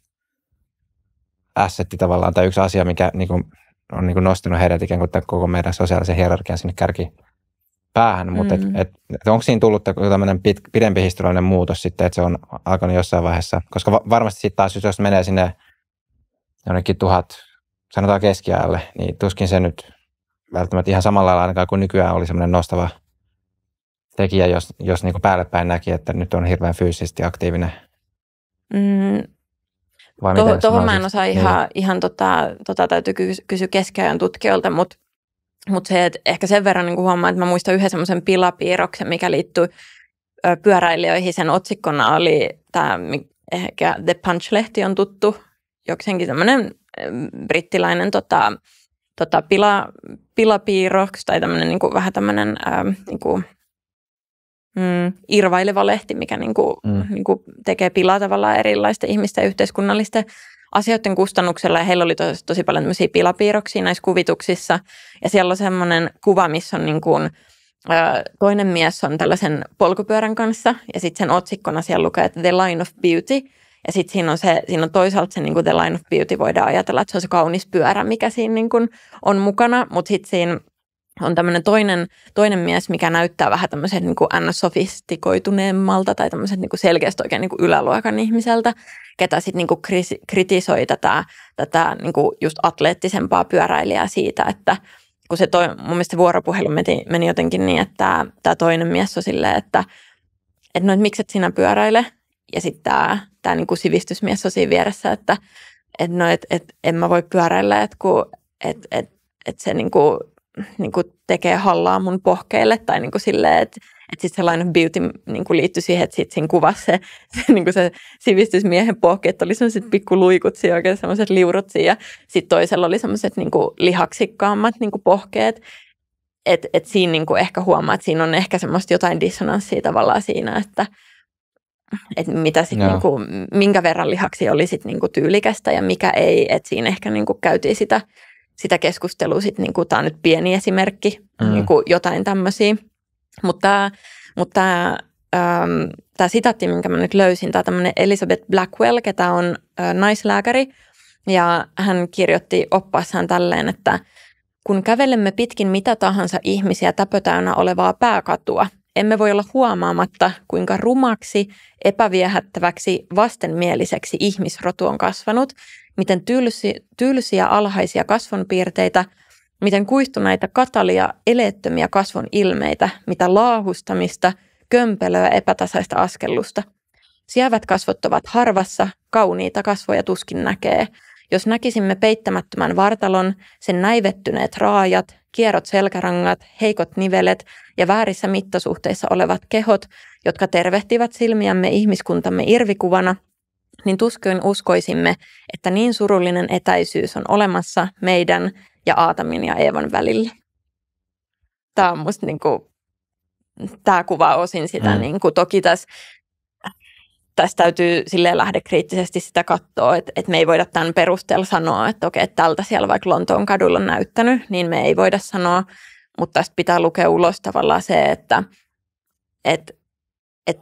assetti tavallaan tai yksi asia, mikä niin kuin on niin kuin nostanut heidät ikään kuin koko meidän sosiaalisen hierarkian sinne kärkipäähän, mutta onko siinä tullut tämmöinen pidempi historiallinen muutos sitten, että se on alkanut jossain vaiheessa, koska varmasti sitten taas jos menee sinne jonnekin sanotaan keskiajalle, niin tuskin se nyt välttämättä ihan samalla lailla ainakaan kuin nykyään oli semmoinen nostava tekijä, jos niin kuin päälle päin näki, että nyt on hirveän fyysisesti aktiivinen. Tuohon mä en osaa ihan täytyy kysyä keskiajan tutkijoilta, mutta se, että ehkä sen verran niin huomaa, että mä muistan yhden semmoisen pilapiirroksen, mikä liittyy pyöräilijöihin. Sen otsikkona oli tämä, ehkä The Punch-lehti on tuttu jokseenkin tämmöinen brittiläinen pilapiirroks tai tämmöinen niin kuin, vähän tämmöinen niin kuin, irvaileva lehti, mikä niin kuin tekee pilaa tavallaan erilaisten ihmisten ja yhteiskunnallisten asioiden kustannuksella. Ja heillä oli tosi paljon tämmöisiä pilapiirroksia näissä kuvituksissa. Ja siellä on semmoinen kuva, missä on niin kuin, toinen mies on tällaisen polkupyörän kanssa. Ja sitten sen otsikkona siellä lukee, että The Line of Beauty. Ja sitten siinä on toisaalta se niin kuin The Line of Beauty, voidaan ajatella, että se on se kaunis pyörä, mikä siinä niin kuin on mukana. Mutta sitten siinä on tämmöinen toinen mies, mikä näyttää vähän tämmöisen niin kuin sofistikoituneemmalta tai tämmöisen niin kuin selkeästi oikein niin kuin yläluokan ihmiseltä, ketä sitten niin kuin kritisoi tätä niin kuin just atleettisempaa pyöräilijää siitä, että kun se mun mielestä vuoropuhelu meni jotenkin niin, että tämä toinen mies on silleen, että no, et miksi et sinä pyöräile? Ja sitten tämä niin kuin sivistysmies on siinä vieressä, että en mä voi pyöräillä, että se niin kuin tekee hallaa mun pohkeille tai niin kuin silleen, että sitten sellainen beauty niin kuin liittyi siihen, että sitten siinä kuvassa se sivistysmiehen pohkeet oli sellaiset pikkuluikut siinä, oikein sellaiset liurut siinä, ja sitten toisella oli sellaiset niin kuin lihaksikkaammat niin kuin pohkeet, että siinä niin kuin ehkä huomaa, että siinä on ehkä semmoista jotain dissonanssia tavallaan siinä, että mitä sitten niin kuin, minkä verran lihaksi oli sitten niin kuin tyylikästä ja mikä ei, että siinä ehkä niin kuin käytiin sitä keskustelua sitten, niin kuin, tämä on nyt pieni esimerkki, niin kuin jotain tämmöisiä. Mutta tämä sitaatti, minkä mä nyt löysin, tämä on tämmöinen Elizabeth Blackwell, ketä on naislääkäri, ja hän kirjoitti oppaassaan tälleen, että kun kävelemme pitkin mitä tahansa ihmisiä täpötäynnä olevaa pääkatua, emme voi olla huomaamatta, kuinka rumaksi, epäviehättäväksi, vastenmieliseksi ihmisrotu on kasvanut, miten tylsiä alhaisia kasvonpiirteitä, miten kuihtuneita katalia, eleettömiä kasvon ilmeitä, mitä laahustamista, kömpelöä, epätasaista askellusta. Sievät kasvot ovat harvassa, kauniita kasvoja tuskin näkee. Jos näkisimme peittämättömän vartalon, sen näivettyneet raajat, kierrot selkärangat, heikot nivelet ja väärissä mittasuhteissa olevat kehot, jotka tervehtivät silmiämme ihmiskuntamme irvikuvana, niin tuskin uskoisimme, että niin surullinen etäisyys on olemassa meidän ja Aatamin ja Eevan välillä. Tämä on musta niinku, tämä kuvaa osin sitä, niinku, toki tässä täytyy silleen lähdekriittisesti sitä katsoa, että me ei voida tämän perusteella sanoa, että okei, että tältä siellä vaikka Lontoon kadulla on näyttänyt, niin me ei voida sanoa, mutta tästä pitää lukea ulos tavallaan se, että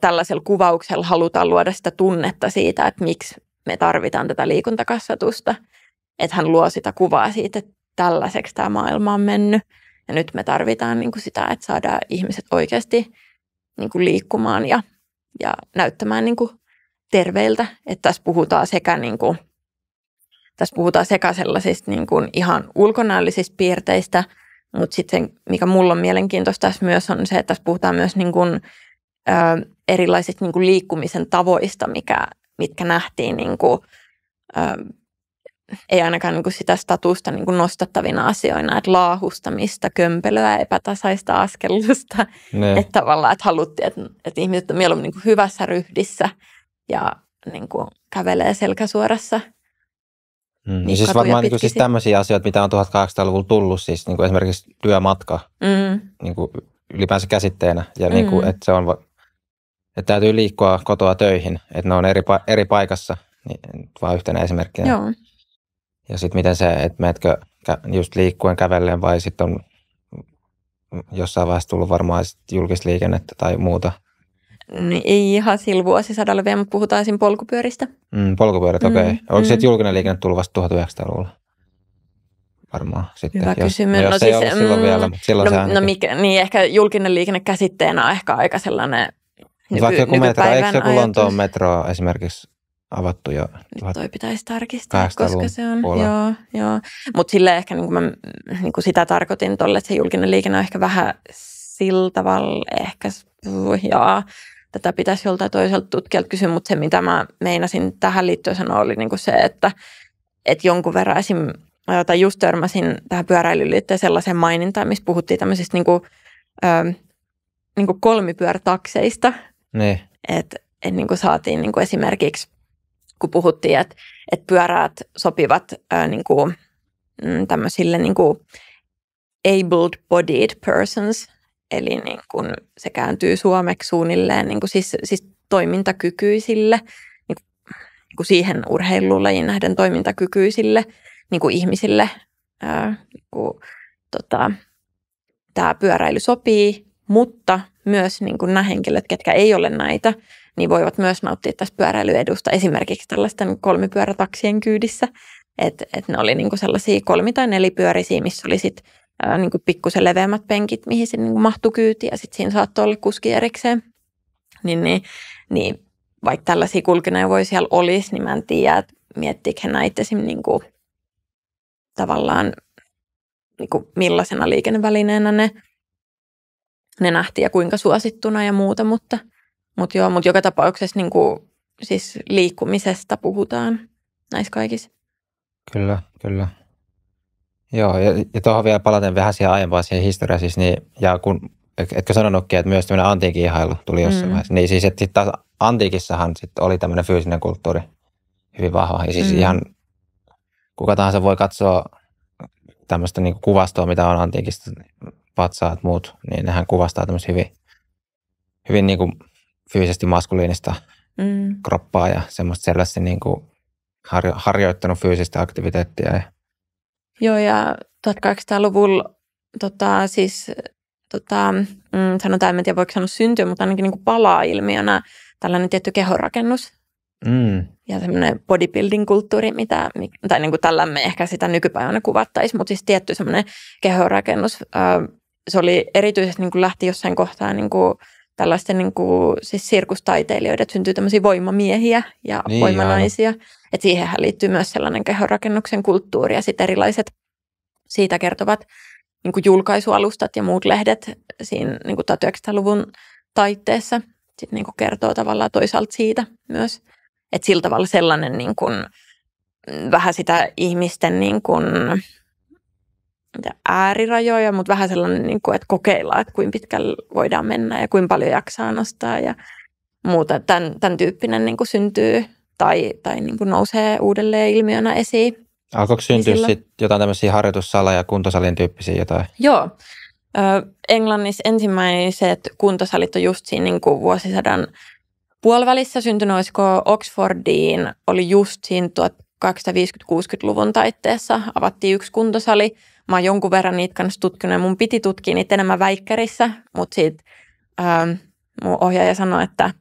tällaisella kuvauksella halutaan luoda sitä tunnetta siitä, että miksi me tarvitaan tätä liikuntakasvatusta, että hän luo sitä kuvaa siitä, että tällaiseksi tämä maailma on mennyt ja nyt me tarvitaan niin kuin sitä, että saadaan ihmiset oikeasti niin kuin liikkumaan ja näyttämään niin kuin terveiltä, että tässä puhutaan sekä sellaisista niin kuin ihan ulkonäöllisistä piirteistä, mutta sitten mikä mulla on mielenkiintoista tässä myös on se, että tässä puhutaan myös niin kuin, erilaisista niin kuin liikkumisen tavoista, mitkä nähtiin niin kuin, ei ainakaan niin kuin sitä statusta niin kuin nostattavina asioina, että laahustamista, kömpelöä, epätasaista askellusta, että tavallaan, että haluttiin, että ihmiset on mieluummin niin kuin hyvässä ryhdissä ja niin kuin kävelee selkäsuorassa. Niin siis varmaan niin kuin, siis tämmöisiä asioita, mitä on 1800-luvulla tullut, siis niin kuin esimerkiksi työmatka niin kuin ylipäänsä käsitteenä, ja niin kuin, että se on, että täytyy liikkua kotoa töihin, että ne on eri paikassa, niin vaan yhtenä esimerkkinä. Joo. Ja sitten miten se, että menetkö just liikkuen kävellen vai sitten on jossain vaiheessa tullut varmaan julkista liikennettä tai muuta. Niin, ei ihan sillä vuosisadalla vielä, mutta puhutaan esim. Polkupyöristä. Polkupyörät, okei. Onko se julkinen liikenne tullut vasta 1900-luvulla? Varmaan sitten. Hyvä kysymys. Jos ei ollut silloin vielä, mutta silloin se niin ehkä julkinen liikenne käsitteenä on ehkä aika sellainen vaikka joku metro, eikö joku Lontoon metro esimerkiksi avattu jo? Nyt toi pitäisi tarkistaa, koska se on. Joo. Mutta silleen ehkä niin kuin sitä tarkoitin tolle, että se julkinen liikenne on ehkä vähän sillä tavalla ehkä, tätä pitäisi joltain toiselta tutkijalta kysyä, mutta se mitä mä meinasin tähän liittyen sanoa oli niin kuin se, että jonkun verran tai just törmäsin tähän pyöräilyyn liittyen sellaisen mainintaan, missä puhuttiin tämmöisistä niin kuin kolmipyörätakseista. Niin. Että niin kuin saatiin niin kuin esimerkiksi, kun puhuttiin, että että pyöräät sopivat niin kuin, tämmöisille niin kuin able-bodied persons, eli niin kuin se kääntyy suomeksi suunnilleen niin kuin siis toimintakykyisille, niin kuin siihen urheilulajiin nähden toimintakykyisille niin kuin ihmisille. Niin kuin, tämä pyöräily sopii, mutta myös niin kuin nämä henkilöt, ketkä ei ole näitä, niin voivat myös nauttia tästä pyöräilyedusta esimerkiksi tällaisten kolmipyörätaksien kyydissä. Että ne oli niin kuin sellaisia 3- tai 4-pyörisiä, missä oli sitten niin kuin pikkusen leveämmät penkit, mihin se niin kuin mahtui kyytiin ja sitten siinä saattoi olla kuski erikseen. Niin vaikka tällaisia kulkuneuvoja siellä olisi, niin mä en tiedä, että miettiikö he näitä esimerkiksi niin kuin, tavallaan niin kuin millaisena liikennevälineenä ne nähtiin ja kuinka suosittuna ja muuta, mutta joka tapauksessa niin kuin, siis liikkumisesta puhutaan näissä kaikissa. Kyllä. Joo, ja tuohon vielä palaten vähän siihen aiempaan siihen historiaan, siis niin, ja kun, etkö sanonutkin, että myös tämmöinen antiikin ihailu tuli jossain vaiheessa, niin siis, että sitten taas antiikissahan sit oli tämmöinen fyysinen kulttuuri hyvin vahva, ja siis ihan kuka tahansa voi katsoa tämmöistä niin kuin kuvastoa, mitä on antiikista, vatsaat muut, niin nehän kuvastaa tämmöistä hyvin niin kuin fyysisesti maskuliinista kroppaa ja semmoista selvästi niin kuin harjoittanut fyysistä aktiviteettia. Joo, ja 1800-luvulla sanotaan, en tiedä voiko sanoa syntyä, mutta ainakin niin kuin palaa ilmiönä tällainen tietty kehonrakennus. Ja semmoinen bodybuilding-kulttuuri, tai niin kuin tällä me ehkä sitä nykypäivänä kuvattaisiin, mutta siis tietty semmoinen kehonrakennus. Se oli erityisesti niin kuin lähti jossain kohtaa niin kuin tällaisten niin kuin, siis sirkustaiteilijoiden, että syntyy tämmöisiä voimamiehiä ja voimanaisia. Että siihenhän liittyy myös sellainen kehonrakennuksen kulttuuri ja sitten erilaiset siitä kertovat niin kuin julkaisualustat ja muut lehdet siinä niin kuin 1900-luvun taitteessa. Sitten niin kuin kertoo tavallaan toisaalta siitä myös. Että sillä tavalla sellainen niin kuin, vähän sitä ihmisten niin kuin, äärirajoja, mutta vähän sellainen, niin kuin, että kokeillaan, että kuinka pitkälle voidaan mennä ja kuinka paljon jaksaa nostaa ja muuta. Tämän tyyppinen niin kuin syntyy tai niin kuin nousee uudelleen ilmiönä esiin. Alkoiko syntyä sitten jotain tämmöisiä harjoitussala- ja kuntosalin tyyppisiä jotain? Joo. Englannissa ensimmäiset kuntosalit on just siinä niin kuin vuosisadan puolivälissä syntynyt, olisiko Oxfordiin, oli just siinä 1850-60-luvun taitteessa, avattiin yksi kuntosali. Mä oon jonkun verran niitä kanssa tutkinut ja mun piti tutkia niitä enemmän väikkärissä, mutta siitä mun ohjaaja sanoi, että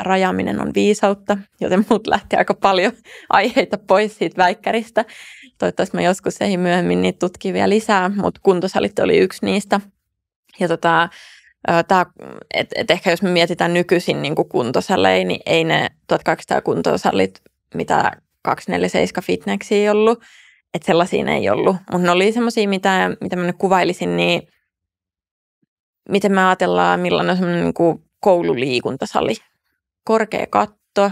rajaaminen on viisautta, joten mut lähti aika paljon aiheita pois siitä väikkäristä. Toivottavasti mä joskus eihin myöhemmin niitä tutkin vielä lisää, mutta kuntosalit oli yksi niistä. Ja ehkä jos me mietitään nykyisin niin kuin kuntosaleja, niin ei ne 1200 kuntosalit, mitä 247 Fitnessiä ollut, että sellaisia ei ollut. Mutta ne oli semmoisia, mitä mä nyt kuvailisin, niin miten me ajatellaan, millainen on semmoinen niin kuin koululiikuntasali. Korkea katto,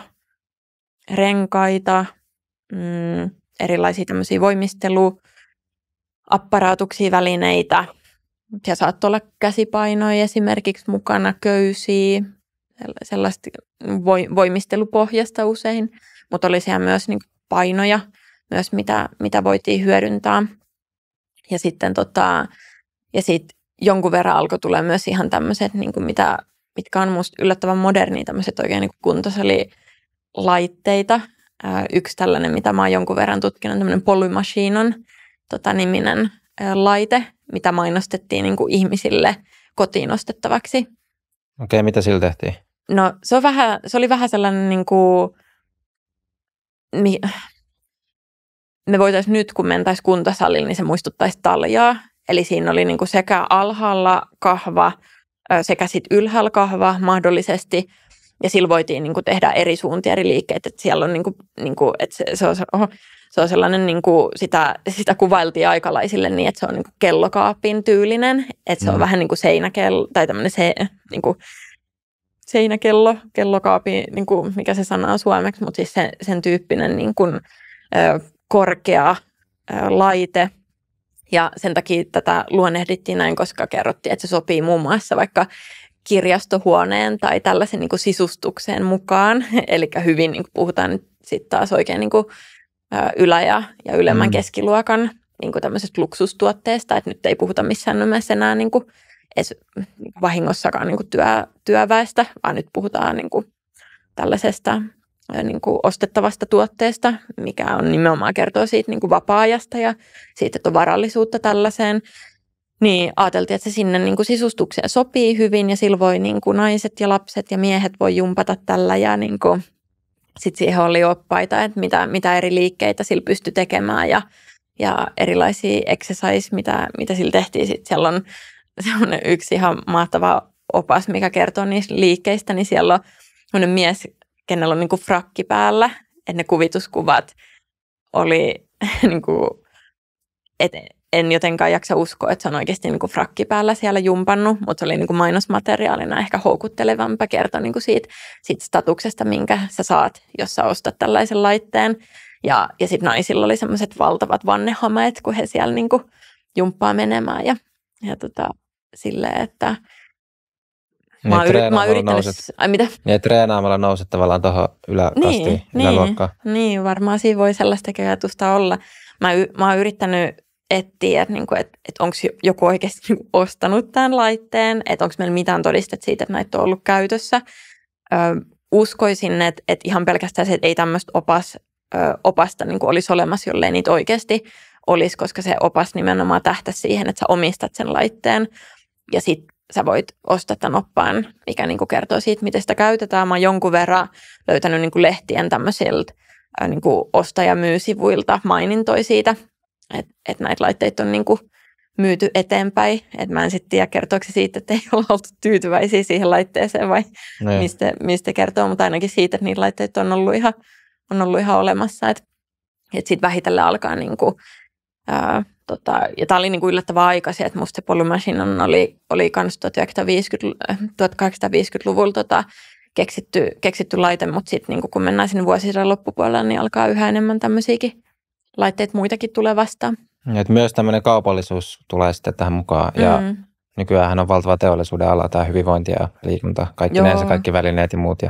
renkaita, erilaisia tämmöisiä voimisteluapparaatuksia, välineitä. Siellä saattoi olla käsipainoja esimerkiksi mukana, köysiä, sellaista voimistelupohjasta usein, mutta oli siellä myös niin kuin painoja, myös mitä voitiin hyödyntää. Ja sitten jonkun verran alkoi tulla myös ihan tämmöiset, niin kuin mitkä on musta yllättävän modernia, tämmöiset oikein niin kuin kuntosalilaitteita. Yksi tällainen, mitä mä oon jonkun verran tutkinut, tämmöinen Polymachinon niminen laite, mitä mainostettiin niin kuin ihmisille kotiin ostettavaksi. Okei, mitä sillä tehtiin? No se oli vähän sellainen, niin kuin, me voitaisiin nyt, kun mentäisiin kuntosalille, niin se muistuttaisi taljaa. Eli siinä oli niin kuin sekä alhaalla kahva, sekä sitten ylhäällä kahva mahdollisesti. Ja sillä voitiin niin kuin tehdä eri suuntia, eri liikkeitä. Että siellä on että se on sellainen, niin kuin sitä kuvailtiin aikalaisille niin, että se on niin kuin kellokaapin tyylinen. Että se on vähän niin kuin seinäkello, tai tämmöinen niin kuin seinäkello, kellokaapi, niin kuin mikä se sana on suomeksi, mutta siis sen tyyppinen niin kuin, korkea laite. Ja sen takia tätä luonnehdittiin näin, koska kerrottiin, että se sopii muun muassa vaikka kirjastohuoneen tai tällaisen niin kuin sisustukseen mukaan. Eli hyvin niin kuin puhutaan nyt sitten taas oikein niin kuin ylä- ja ylemmän keskiluokan niin kuin tämmöisestä luksustuotteesta, että nyt ei puhuta missään nimessä enää niin kuin edes vahingossakaan niin kuin työväestä, vaan nyt puhutaan niin kuin tällaisesta niin kuin ostettavasta tuotteesta, mikä on nimenomaan kertoo siitä niin kuin vapaa-ajasta ja siitä, että on varallisuutta tällaiseen. Niin ajateltiin, että se sinne niin kuin sisustukseen sopii hyvin ja sillä voi niin kuin naiset ja lapset ja miehet voi jumpata tällä ja niin kuin, sit siihen oli oppaita, että mitä eri liikkeitä sillä pystyi tekemään ja erilaisia exercise, mitä sillä tehtiin. Sitten siellä on semmoinen yksi ihan mahtava opas, mikä kertoo niistä liikkeistä, niin siellä on semmoinen mies, kenellä on niin kuin frakki päällä, että ne kuvituskuvat oli niin kuin, että en jotenkaan jaksa uskoa, että se on oikeasti niin kuin frakki päällä siellä jumpannut, mutta se oli niin kuin mainosmateriaalina ehkä houkuttelevampi kertoa niin kuin siitä statuksesta, minkä sä saat, jos sä ostat tällaisen laitteen. Ja sitten naisilla oli semmoiset valtavat vannehameet, kun he siellä niin kuin jumppaa menemään ja silleen, että mä oon yrittänyt... Ai mitä? Niin, treenaamalla nouset tavallaan tuohon yläluokkaan. Niin, varmaan siinä voi sellaista ajatusta olla. Mä oon yrittänyt etsiä, että onko joku oikeasti ostanut tämän laitteen, että onko meillä mitään todistetta siitä, että näitä on ollut käytössä. Uskoisin, että ihan pelkästään se, että ei tämmöistä opasta niin kuin olisi olemassa, jollei niitä oikeasti olisi, koska se opas nimenomaan tähtäisi siihen, että sä omistat sen laitteen ja sitten sä voit ostaa tämän oppaan, mikä niin kuin kertoo siitä, miten sitä käytetään. Mä oon jonkun verran löytänyt niin kuin lehtien tämmöisiltä niin kuin osta-ja-myy-sivuilta mainintoi siitä, että näitä laitteita on niin kuin myyty eteenpäin. Että mä en sitten tiedä, kertooko se siitä, että ei olla oltu tyytyväisiä siihen laitteeseen vai mistä kertoo, mutta ainakin siitä, että niitä laitteita on ollut ihan olemassa. Että sitten vähitellen alkaa niin kuin, ja tämä oli niin kuin yllättävän aikaisia, että musta se Polymachine oli kans 1850-luvulla keksitty laite, mutta sitten niin kun mennään sinne vuosisadan loppupuolella, niin alkaa yhä enemmän tämmöisiäkin laitteita muitakin tulee vastaan. Että myös tämmöinen kaupallisuus tulee sitten tähän mukaan ja nykyään on valtava teollisuuden ala, tämä hyvinvointi ja liikunta, kaikki välineet ja muut.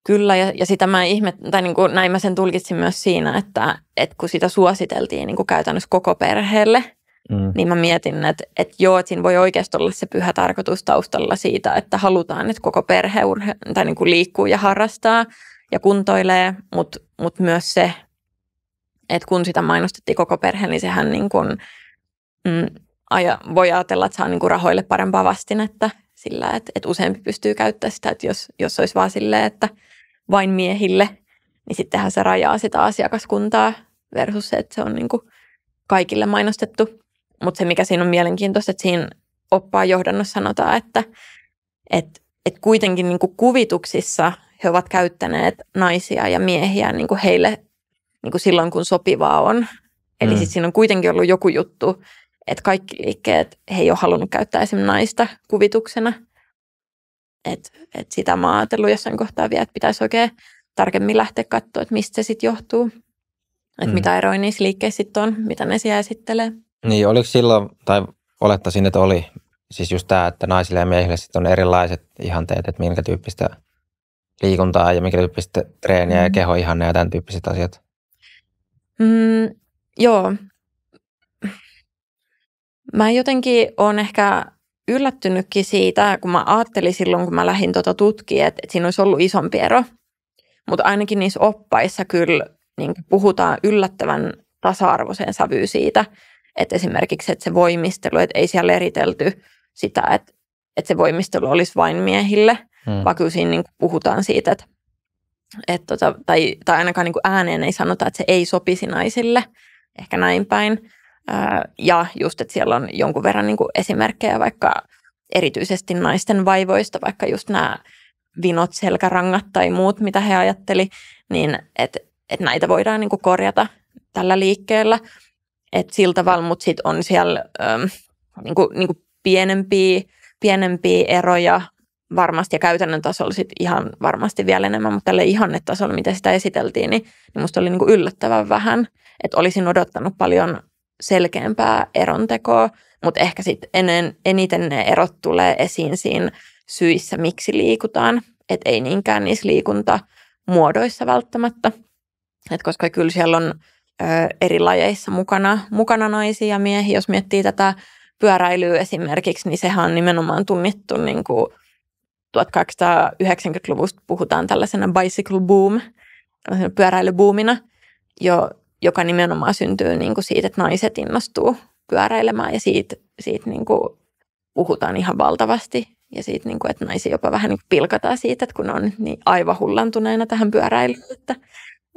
Kyllä, ja sitä mä näin mä sen tulkitsin myös siinä, että kun sitä suositeltiin niin kuin käytännössä koko perheelle, niin mä mietin, että siinä voi oikeasti olla se pyhä tarkoitus taustalla siitä, että halutaan, että koko perhe niin kuin liikkuu ja harrastaa ja kuntoilee, mutta myös se, että kun sitä mainostettiin koko perhe, niin sehän niin kuin, voi ajatella, että saa niin kuin rahoille parempaa vastinetta sillä, että useampi pystyy käyttämään sitä, että jos olisi vaan silleen, että vain miehille, niin sittenhän se rajaa sitä asiakaskuntaa versus se, että se on niin kuin kaikille mainostettu. Mutta se, mikä siinä on mielenkiintoista, että siinä oppaan johdannossa sanotaan, että kuitenkin niin kuin kuvituksissa he ovat käyttäneet naisia ja miehiä niin kuin heille niin kuin silloin, kun sopivaa on. Eli sitten siinä on kuitenkin ollut joku juttu, että kaikki liikkeet he ei ole halunnut käyttää esimerkiksi naista kuvituksena. Että sitä mä oon ajatellut jossain kohtaa vielä, että pitäisi oikein tarkemmin lähteä katsoa, että mistä se sitten johtuu. Että mitä eroja niissä liikkeissä sitten on, mitä ne siellä esittelee. Niin, oliko silloin, tai olettaisin, että oli siis just tämä, että naisille ja miehille sitten on erilaiset ihanteet, että minkä tyyppistä liikuntaa ja minkä tyyppistä treeniä ja kehoihanne ja tämän tyyppiset asiat? Joo. Mä jotenkin olen ehkä yllättynytkin siitä, kun mä ajattelin silloin, kun mä lähdin tutkimaan, että siinä olisi ollut isompi ero. Mutta ainakin niissä oppaissa kyllä niin puhutaan yllättävän tasa-arvoiseen sävyyn siitä, että esimerkiksi että se voimistelu, että ei siellä eritelty sitä, että se voimistelu olisi vain miehille, vaan kyllä siinä niin puhutaan siitä, tai ainakaan niin ääneen ei sanota, että se ei sopisi naisille, ehkä näin päin. Ja just, että siellä on jonkun verran niin esimerkkejä vaikka erityisesti naisten vaivoista, vaikka just nämä vinot, selkärangat tai muut, mitä he ajatteli, niin että näitä voidaan niin korjata tällä liikkeellä. Että sillä tavalla, mutta sitten on siellä niin pienempiä eroja varmasti ja käytännön tasolla sitten ihan varmasti vielä enemmän, mutta tällä ihannetasolla, miten sitä esiteltiin, niin musta oli niin yllättävän vähän. Että olisin odottanut paljon selkeämpää erontekoa, mutta ehkä sitten eniten ne erot tulee esiin siinä syissä, miksi liikutaan. Että ei niinkään niissä liikuntamuodoissa välttämättä. Et koska kyllä siellä on eri lajeissa mukana naisia ja miehiä. Jos miettii tätä pyöräilyä esimerkiksi, niin sehän on nimenomaan tunnettu niin kuin 1890-luvusta puhutaan tällaisena bicycle boom, pyöräilybuumina, joka nimenomaan syntyy niin kuin siitä, että naiset innostuu pyöräilemään ja siitä niin kuin puhutaan ihan valtavasti ja siitä, niin kuin, että naisia jopa vähän niin kuin pilkataan siitä, että kun on niin aivan hullantuneena tähän pyöräilyyn,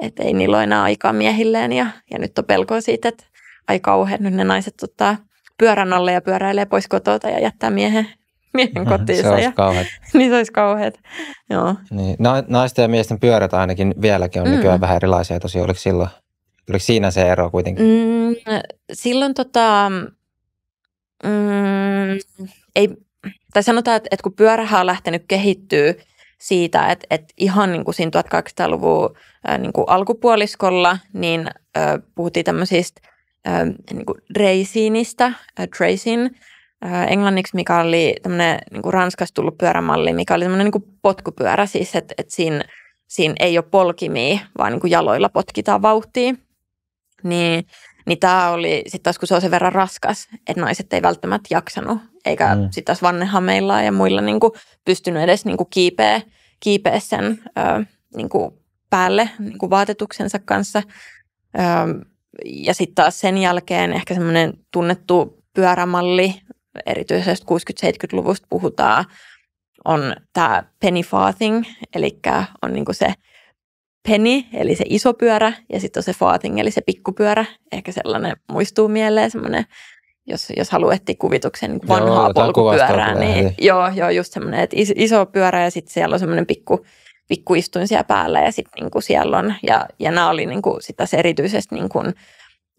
että ei niillä ole enää aikaa miehilleen ja nyt on pelkoa siitä, että ai kauhean, nyt ne naiset ottaa pyörän alle ja pyöräilee pois kotota ja jättää miehen kotiinsa. Se olisi kauheat. Niin se olisi kauheat, joo. Niin. Naisten ja miesten pyörät ainakin vieläkin on nykyään vähän erilaisia. Tosiaan oliko siinä se ero kuitenkin? Silloin ei, tai sanotaan, että kun pyörähän on lähtenyt kehittyä siitä, että ihan niin kuin siinä 1800-luvun niin kuin alkupuoliskolla, niin puhuttiin tämmöisistä niin kuin dreisiinistä, tracing, englanniksi, mikä oli tämmöinen niin kuin Ranskasta tullut pyörämalli, mikä oli tämmöinen niin kuin potkupyörä, siis että siinä ei ole polkimia, vaan niin kuin jaloilla potkitaan vauhtia. Niin tämä oli sitten taas, kun se on sen verran raskas, että naiset ei välttämättä jaksanut, eikä sitten taas vannehameilla ja muilla niin kuin pystynyt edes niin kuin kiipeä sen niin kuin päälle niin kuin vaatetuksensa kanssa. Ja sitten taas sen jälkeen ehkä semmoinen tunnettu pyörämalli, erityisesti 60-70-luvusta puhutaan, on tämä penny farthing, eli on niinku se penny, eli se iso pyörä, ja sitten on se farthing, eli se pikkupyörä. Ehkä sellainen muistuu mieleen, semmoinen, jos haluaa etsiä kuvituksen niin vanhaa polkupyörää, niin joo, just semmoinen, että iso pyörä, ja sitten siellä on semmoinen pikku istuin siellä päällä, ja sitten niinku siellä on, ja nämä oli niinku sit erityisesti niinku,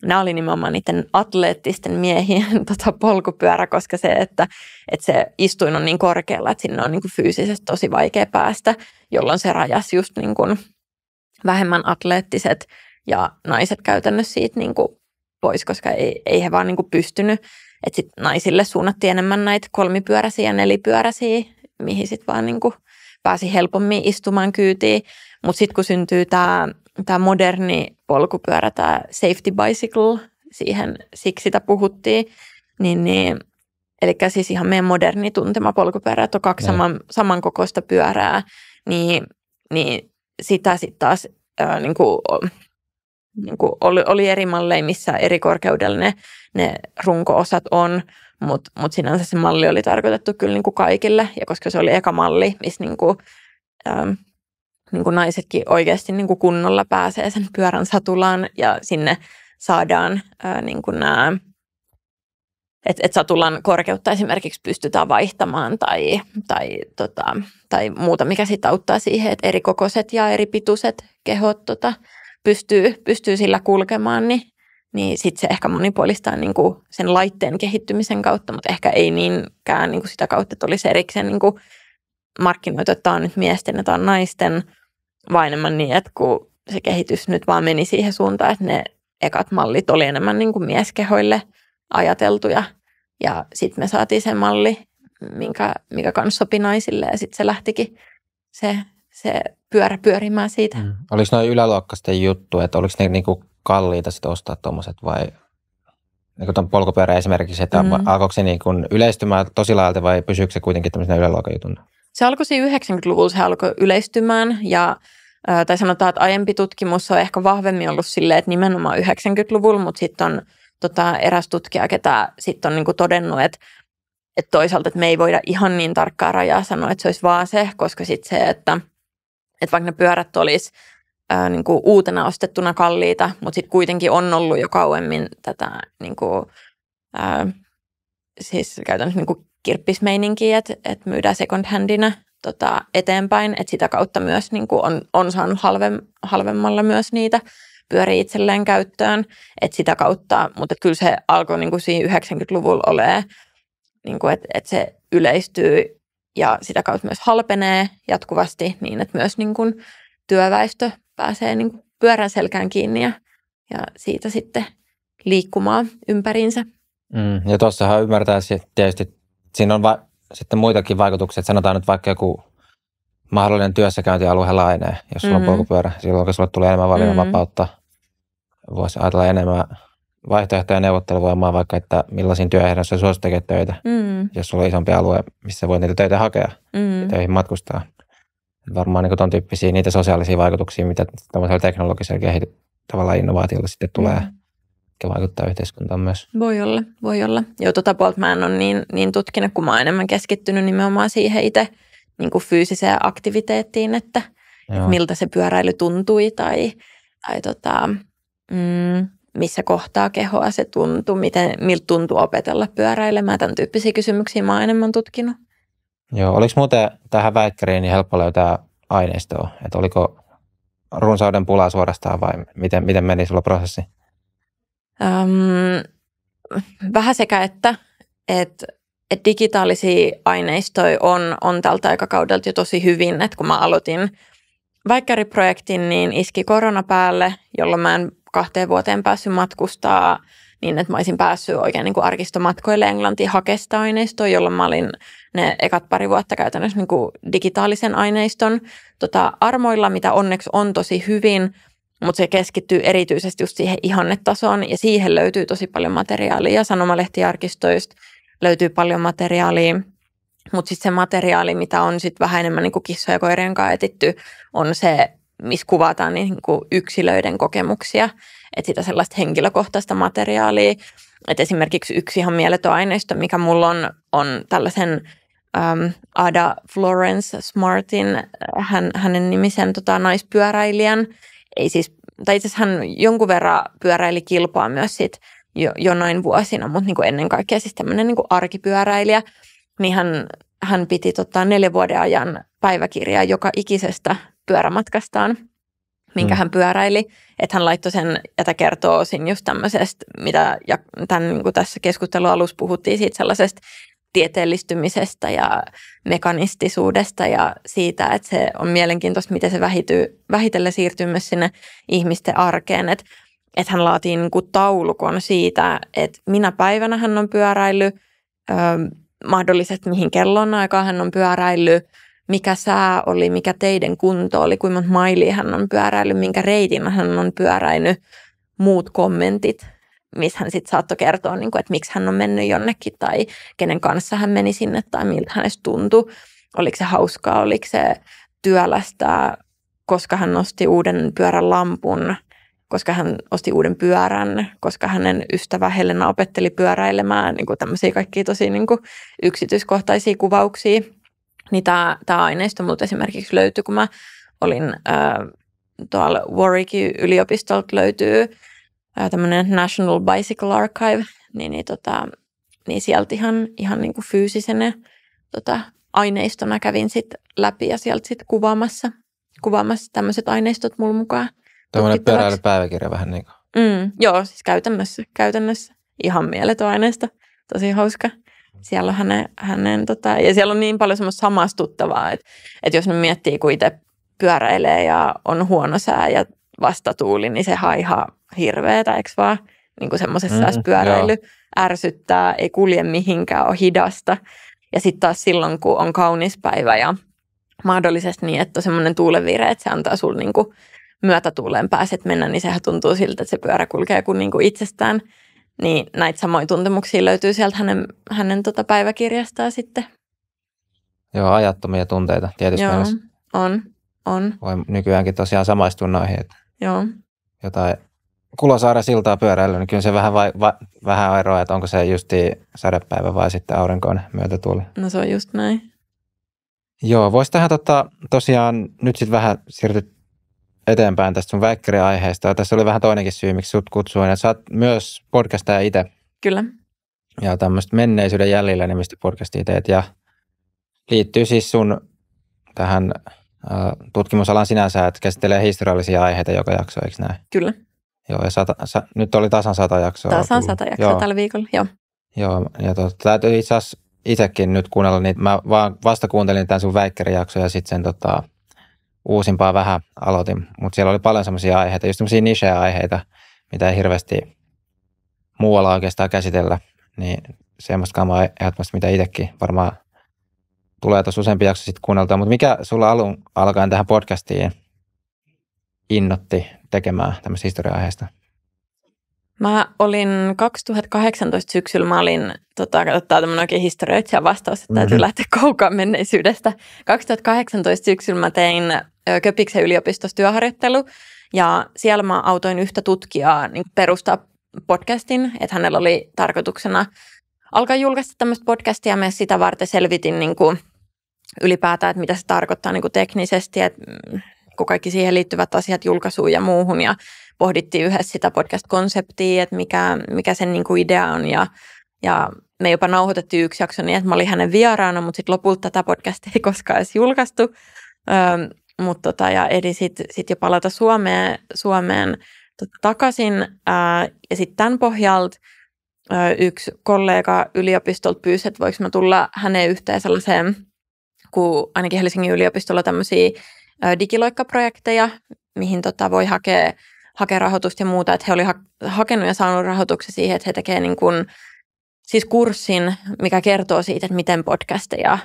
nämä oli nimenomaan niiden atleettisten miehien polkupyörä, koska se, että se istuin on niin korkealla, että sinne on niin kuin fyysisesti tosi vaikea päästä, jolloin se rajasi just niin kuin vähemmän atleettiset ja naiset käytännössä siitä niin kuin pois, koska ei he vaan niin kuin pystynyt. Että sitten naisille suunnattiin enemmän näitä kolmipyöräisiä ja nelipyöräisiä, mihin sitten vaan niin kuin pääsi helpommin istumaan kyytiin. Mutta sitten kun syntyy tämä moderni polkupyörä, tämä safety bicycle, siksi sitä puhuttiin, niin eli siis ihan meidän moderni tuntema polkupyörä, että on kaksi samankokoista pyörää, niin sitä sitten taas niin kuin oli eri malleja, missä eri korkeudella ne runko-osat on, mutta sinänsä se malli oli tarkoitettu kyllä niin kuin kaikille, ja koska se oli eka malli, missä niin kuin naisetkin oikeasti niin kuin kunnolla pääsee sen pyörän satulaan ja sinne saadaan niin kuin nämä, että satulan korkeutta esimerkiksi pystytään vaihtamaan tai muuta, mikä sitten auttaa siihen, että eri kokoiset ja eri pituiset kehot pystyy sillä kulkemaan, niin sitten se ehkä monipuolistaa niin kuin sen laitteen kehittymisen kautta, mutta ehkä ei niinkään niin kuin sitä kautta, että olisi erikseen niin kuin markkinoitu, että tämä on nyt miesten ja tämä on naisten, vaan enemmän niin, että kun se kehitys nyt vaan meni siihen suuntaan, että ne ekat mallit oli enemmän niin kuin mieskehoille ajateltuja. Ja sitten me saatiin se malli, mikä kanssa sopi naisille, ja sitten se lähtikin se pyörä pyörimään siitä. Oliko noin yläluokkaisten juttu, että oliko ne niinku kalliita sitten ostaa tuommoiset vai niin tuon polkupyörä esimerkiksi, että alkoiko se niinku yleistymään tosi laajalta vai pysyykö se kuitenkin tämmöisenä yläluokan jutuna? Se alkoi siinä 90-luvulla, se alkoi yleistymään tai sanotaan, että aiempi tutkimus on ehkä vahvemmin ollut silleen, että nimenomaan 90-luvulla, mutta sitten on eräs tutkija, ketä sitten on niinku todennut, että toisaalta, että me ei voida ihan niin tarkkaa rajaa sanoa, että se olisi vaan se, koska sitten se, että vaikka ne pyörät olisi niinku uutena ostettuna kalliita, mutta sitten kuitenkin on ollut jo kauemmin tätä niinku, siis käytännössä niinku kirppismeininkiä, että myydään second handina eteenpäin, että sitä kautta myös niinku on saanut halvemmalla myös niitä pyörii itselleen käyttöön, että sitä kautta, mutta kyllä se alkoi niinku siinä 90-luvulla olemaan, niinku, että se yleistyy ja sitä kautta myös halpenee jatkuvasti niin, että myös niinku työväestö pääsee niinku pyörän selkään kiinni ja siitä sitten liikkumaan ympäriinsä. Ja tuossahan ymmärtää tietysti, siinä on sitten muitakin vaikutuksia, että sanotaan nyt vaikka joku mahdollinen työssäkäyntialue lainee, jos sulla on polkupyörä, silloin kun sulle tulee enemmän valinnanvapautta voisi ajatella enemmän vaihtoehtoja ja neuvotteluvoimaa, vaikka että millaisiin työehdoissa suosittelet tekemään töitä, jos sulla on isompi alue, missä voit niitä töitä hakea ja töihin matkustaa. Varmaan niin ton tyyppisiä niitä sosiaalisia vaikutuksia, mitä tämmöisellä teknologisella tavallaan innovaatiolla sitten tulee, mikä vaikuttaa yhteiskuntaan myös. Voi olla. Joo, puolta mä en ole niin tutkinut, kun mä oon enemmän keskittynyt nimenomaan siihen itse niin kuin fyysiseen aktiviteettiin, että miltä se pyöräily tuntui tai missä kohtaa kehoa se tuntui, miltä tuntuu opetella pyöräilemään. Tämän tyyppisiä kysymyksiä mä oon enemmän tutkinut. Joo, oliko muuten tähän väikkäriin niin helppo löytää aineistoa? Että oliko runsauden pulaa suorastaan vai miten meni sulla prosessi? Vähän sekä että digitaalisia aineistoja on tältä aikakaudelta jo tosi hyvin, että kun mä aloitin väikkäriprojektin, niin iski korona päälle, jolloin mä en 2 vuoteen päässyt matkustaa niin, että mä olisin päässyt oikein niin kuin arkistomatkoille Englantiin hakemaan aineistoa, jolloin mä olin ne ekat pari vuotta käytännössä niin kuin digitaalisen aineiston armoilla, mitä onneksi on tosi hyvin, mutta se keskittyy erityisesti just siihen ihannetasoon ja siihen löytyy tosi paljon materiaalia. Sanomalehtiarkistoista löytyy paljon materiaalia, mutta sitten se materiaali, mitä on sitten vähän enemmän niin kuin kissojen ja koirien kanssa etitty, on se, missä kuvataan niin kuin yksilöiden kokemuksia, että sitä sellaista henkilökohtaista materiaalia. Et esimerkiksi yksi ihan mieletön aineisto, mikä mulla on tällaisen Ada Florence Smartin, hänen nimisen naispyöräilijän, ei siis, tai itse asiassa hän jonkun verran pyöräili kilpaa myös sit jo noin vuosina, mutta niin kuin ennen kaikkea siis tämmöinen niin kuin arkipyöräilijä, niin hän piti 4 vuoden ajan päiväkirjaa joka ikisestä pyörämatkastaan, minkä hän pyöräili. Että hän laittoi sen, ja tämä kertoo osin just tämmöisestä, mitä niin kuin tässä keskustelun alussa puhuttiin siitä sellaisesta tieteellistymisestä ja mekanistisuudesta ja siitä, että se on mielenkiintoista, miten se vähitellen siirtyy myös sinne ihmisten arkeen. Että hän laatii niin kuin taulukon siitä, että minä päivänä hän on pyöräillyt, mahdollisesti mihin kellon aikaan hän on pyöräillyt, mikä sää oli, mikä teiden kunto oli, kuinka monta mailia hän on pyöräillyt, minkä reitin hän on pyöräillyt, muut kommentit, missä hän sitten saattoi kertoa, että miksi hän on mennyt jonnekin tai kenen kanssa hän meni sinne tai miltä hänestä tuntui. Oliko se hauskaa, oliko se työlästä, koska hän osti uuden pyörän lampun, koska hän osti uuden pyörän, koska hänen ystävä Helena opetteli pyöräilemään, tämmöisiä kaikkia tosi yksityiskohtaisia kuvauksia. Niin tämä aineisto multa esimerkiksi löytyi, kun mä olin tuolla Warwickin yliopistolta löytyy tämmöinen National Bicycle Archive, niin sieltä ihan niin kuin fyysisenä aineistona kävin sitten läpi ja sieltä sitten kuvaamassa tämmöiset aineistot mulla mukaan. Tuommoinen pyöräilypäiväkirja vähän niin kuin. Joo, siis käytännössä ihan mieletön aineisto, tosi hauska. Siellä on hänen ja siellä on niin paljon semmoista samastuttavaa, että jos ne miettii, kun itse pyöräilee ja on huono sää ja vastatuuli, niin se on ihan hirveetä, eikö vaan? Niin kuin semmoisessa pyöräily ärsyttää, ei kulje mihinkään, on hidasta. Ja sitten taas silloin, kun on kaunis päivä ja mahdollisesti niin, että on semmoinen tuulenvire, että se antaa sulle niin kuin myötätuuleen pääset mennä, niin sehän tuntuu siltä, että se pyörä kulkee kuin niinku itsestään. Niin näitä samoja tuntemuksia löytyy sieltä hänen päiväkirjastaan sitten. Joo, ajattomia tunteita tietysti. Joo, on. Voi nykyäänkin tosiaan samaistua noihin, että joo. Jotain Kulosaaren siltaa pyöräily, niin kyllä se vähän eroa, että onko se justi sadepäivä vai sitten aurinkoinen myötätuuli. No se on just näin. Joo, voisi tähän tosiaan nyt sitten vähän siirtyä eteenpäin tästä sun väikkäriaiheesta. Tässä oli vähän toinenkin syy, miksi sut kutsuin. Että sä oot myös podcastaja itse. Kyllä. Ja tämmöistä menneisyyden jäljillä nimistä podcastia teet. Ja liittyy siis sun tähän tutkimusalan sinänsä, että käsittelee historiallisia aiheita joka jakso, eikö näin? Kyllä. Joo, ja nyt oli tasan 100 jaksoa. Tasan 100 jaksoa tällä viikolla, joo. Joo, ja täytyy itse asiassa itsekin nyt kuunnella niitä. Mä vaan vasta kuuntelin tämän sun väikkärijakson ja sitten sen uusimpaa vähän aloitin, mutta siellä oli paljon semmoisia aiheita, just semmoisia niche-aiheita, mitä ei hirveästi muualla oikeastaan käsitellä, niin semmoista kamaa ehdottomasti, mitä itsekin varmaan tulee tuossa useampi jakso sitten kuunneltua, mutta mikä sulla alun alkaen tähän podcastiin innotti tekemään tämmöistä historia-aiheesta? Mä olin 2018 syksyllä, mä olin, katsotaan tämmöinen oikein historioitsija vastaus, että täytyy lähteä kaukaa menneisyydestä. 2018 syksyllä mä tein Köpiksen yliopistossa työharjoittelu ja siellä mä autoin yhtä tutkijaa niin perustaa podcastin, että hänellä oli tarkoituksena alkaa julkaista tämmöistä podcastia, ja sitä varten selvitin niin kuin ylipäätään, että mitä se tarkoittaa niin kuin teknisesti, että kun kaikki siihen liittyvät asiat julkaisuun ja muuhun, ja pohdittiin yhdessä sitä podcast-konseptia, että mikä sen niin kuin idea on, ja me jopa nauhoitettiin yksi jakso niin, että mä olin hänen vieraana, mutta sitten lopulta tätä podcastia ei koskaan edes julkaistu, ja Edi sitten jo palata Suomeen takaisin, ja sitten tämän pohjalta yksi kollega yliopistolta pyysi, että voiko mä tulla häneen yhteen sellaiseen, kun ainakin Helsingin yliopistolla on tämmöisiä digiloikkaprojekteja, mihin voi hakea rahoitusta ja muuta, että he oli hakenut ja saanut rahoituksen siihen, että he tekevät niin kuin, siis kurssin, mikä kertoo siitä, että miten podcasteja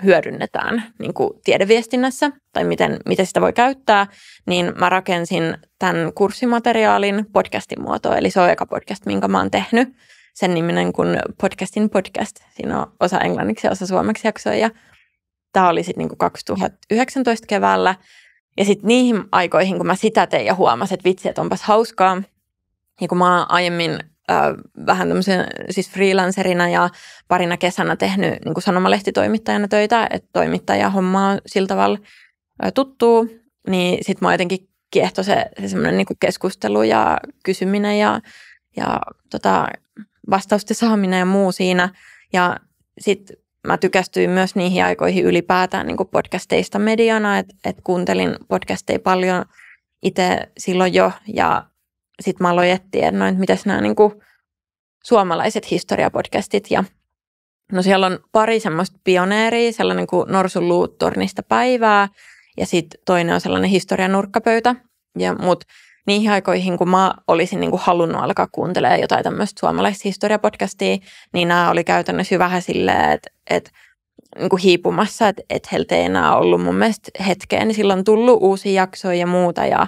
hyödynnetään niin kuin tiedeviestinnässä tai miten sitä voi käyttää, niin mä rakensin tämän kurssimateriaalin podcastin muotoon, eli se on eka podcast, minkä mä oon tehnyt, sen niminen kuin Podcastin podcast, siinä on osa englanniksi ja osa suomeksi jaksoja, ja tämä oli sitten niin 2019 keväällä. Ja sitten niihin aikoihin, kun mä sitä tein ja huomasin, että vitsi, että onpas hauskaa. Ja kun mä oon aiemmin vähän tämmöisen siis freelancerina ja parina kesänä tehnyt niin kuin sanomalehtitoimittajana töitä, että toimittaja hommaa sillä tavalla tuttuu, niin sitten mä jotenkin kiehtoi se semmoinen niin kuin keskustelu ja kysyminen ja vastausten saaminen ja muu siinä. Ja sitten mä tykästyin myös niihin aikoihin ylipäätään niin kuin podcasteista mediana, että kuuntelin podcasteja paljon itse silloin jo, ja sitten mä aloin etsiä, että mitäs nämä niin kuin suomalaiset historiapodcastit, ja no siellä on pari semmoista pioneeria, sellainen kuin Norsun luuttornista päivää, ja sitten toinen on sellainen historian nurkkapöytä, mutta niihin aikoihin, kun mä olisin niin kuin halunnut alkaa kuuntelemaan jotain tämmöistä suomalaista historiapodcastia, niin nämä oli käytännössä jo vähän silleen, että niin kuin hiipumassa, että heiltä ei enää ollut mun mielestä hetkeä, niin silloin on tullut uusia jaksoja ja muuta, ja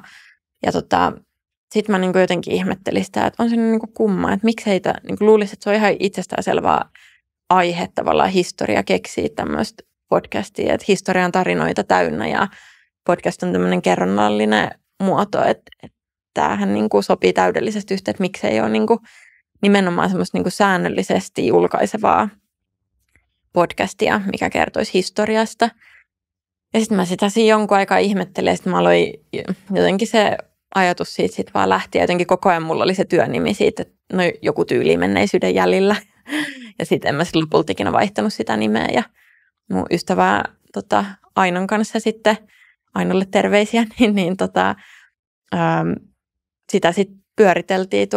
sitten mä niin kuin jotenkin ihmettelin sitä, että on se niin kuin kumma, että miksei niin kuin luulisi, että se on ihan itsestäänselvää aihe tavallaan historia keksiä tämmöistä podcastia, että historian tarinoita täynnä, ja podcast on tämmöinen kerronnallinen muoto, että tämähän niin kuin sopii täydellisesti yhteen, että miksei ole niin kuin nimenomaan semmoista niin kuin säännöllisesti julkaisevaa podcastia, mikä kertoisi historiasta. Ja sitten mä sitä siinä jonkun aikaa ihmettelin, ja sitten mä aloin jotenkin se ajatus siitä sitten vaan lähti, ja jotenkin koko ajan mulla oli se työnimi siitä, että no joku tyyli menneisyyden jäljillä. Ja sitten en mä sitten lopulta ikinä vaihtanut sitä nimeä, ja mun ystävää Ainon kanssa sitten, Ainolle terveisiä, sitä sitten pyöriteltiin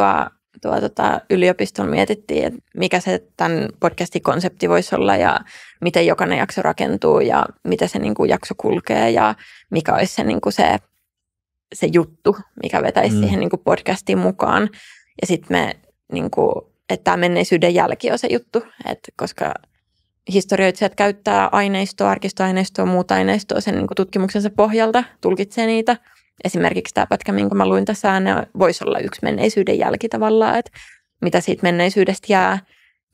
yliopistolla, mietittiin, että mikä se tämän podcastin konsepti voisi olla ja miten jokainen jakso rakentuu ja miten se niin kuin jakso kulkee ja mikä olisi se, niin kuin se juttu, mikä vetäisi siihen niin kuin podcastiin mukaan. Ja sitten me, niin kuin, että tämä menneisyyden jälki on se juttu, että koska historioitsijat käyttää aineistoa, arkistoaineistoa, muuta aineistoa sen niin kuin tutkimuksensa pohjalta, tulkitsee niitä. Esimerkiksi tämä pätkä, minkä mä luin tässä, ne voisi olla yksi menneisyyden jälki tavallaan, että mitä siitä menneisyydestä jää,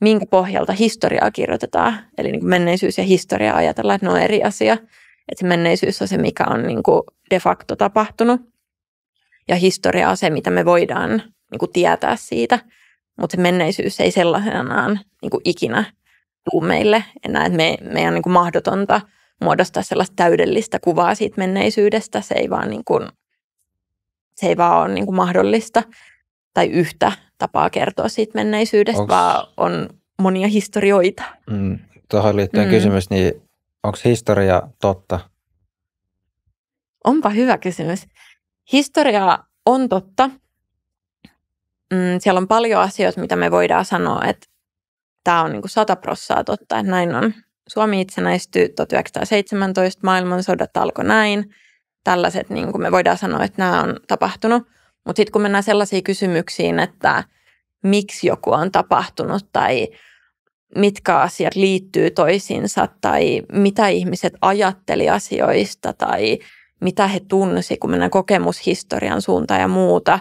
minkä pohjalta historiaa kirjoitetaan. Eli niin kuin menneisyys ja historia ajatellaan, että ne on eri asia. Että se menneisyys on se, mikä on niin kuin de facto tapahtunut. Ja historia on se, mitä me voidaan niin kuin tietää siitä. Mutta se menneisyys ei sellaisenaan niin kuin ikinä tule meille enää. Että meidän on niin kuin mahdotonta muodostaa sellaista täydellistä kuvaa siitä menneisyydestä. Se ei vaan ole niin kuin mahdollista tai yhtä tapaa kertoa siitä menneisyydestä, vaan on monia historioita. Tuohon liittyen kysymys, niin onko historia totta? Onpa hyvä kysymys. Historia on totta. Siellä on paljon asioita, mitä me voidaan sanoa, että tämä on niin kuin 100% totta, että näin on. Suomi itsenäistyi 1917, maailmansodat alkoi näin. Tällaiset, niin kuin me voidaan sanoa, että nämä on tapahtunut. Mutta sitten kun mennään sellaisiin kysymyksiin, että miksi joku on tapahtunut tai mitkä asiat liittyy toisiinsa tai mitä ihmiset ajatteli asioista tai mitä he tunsi, kun mennään kokemushistorian suuntaan ja muuta,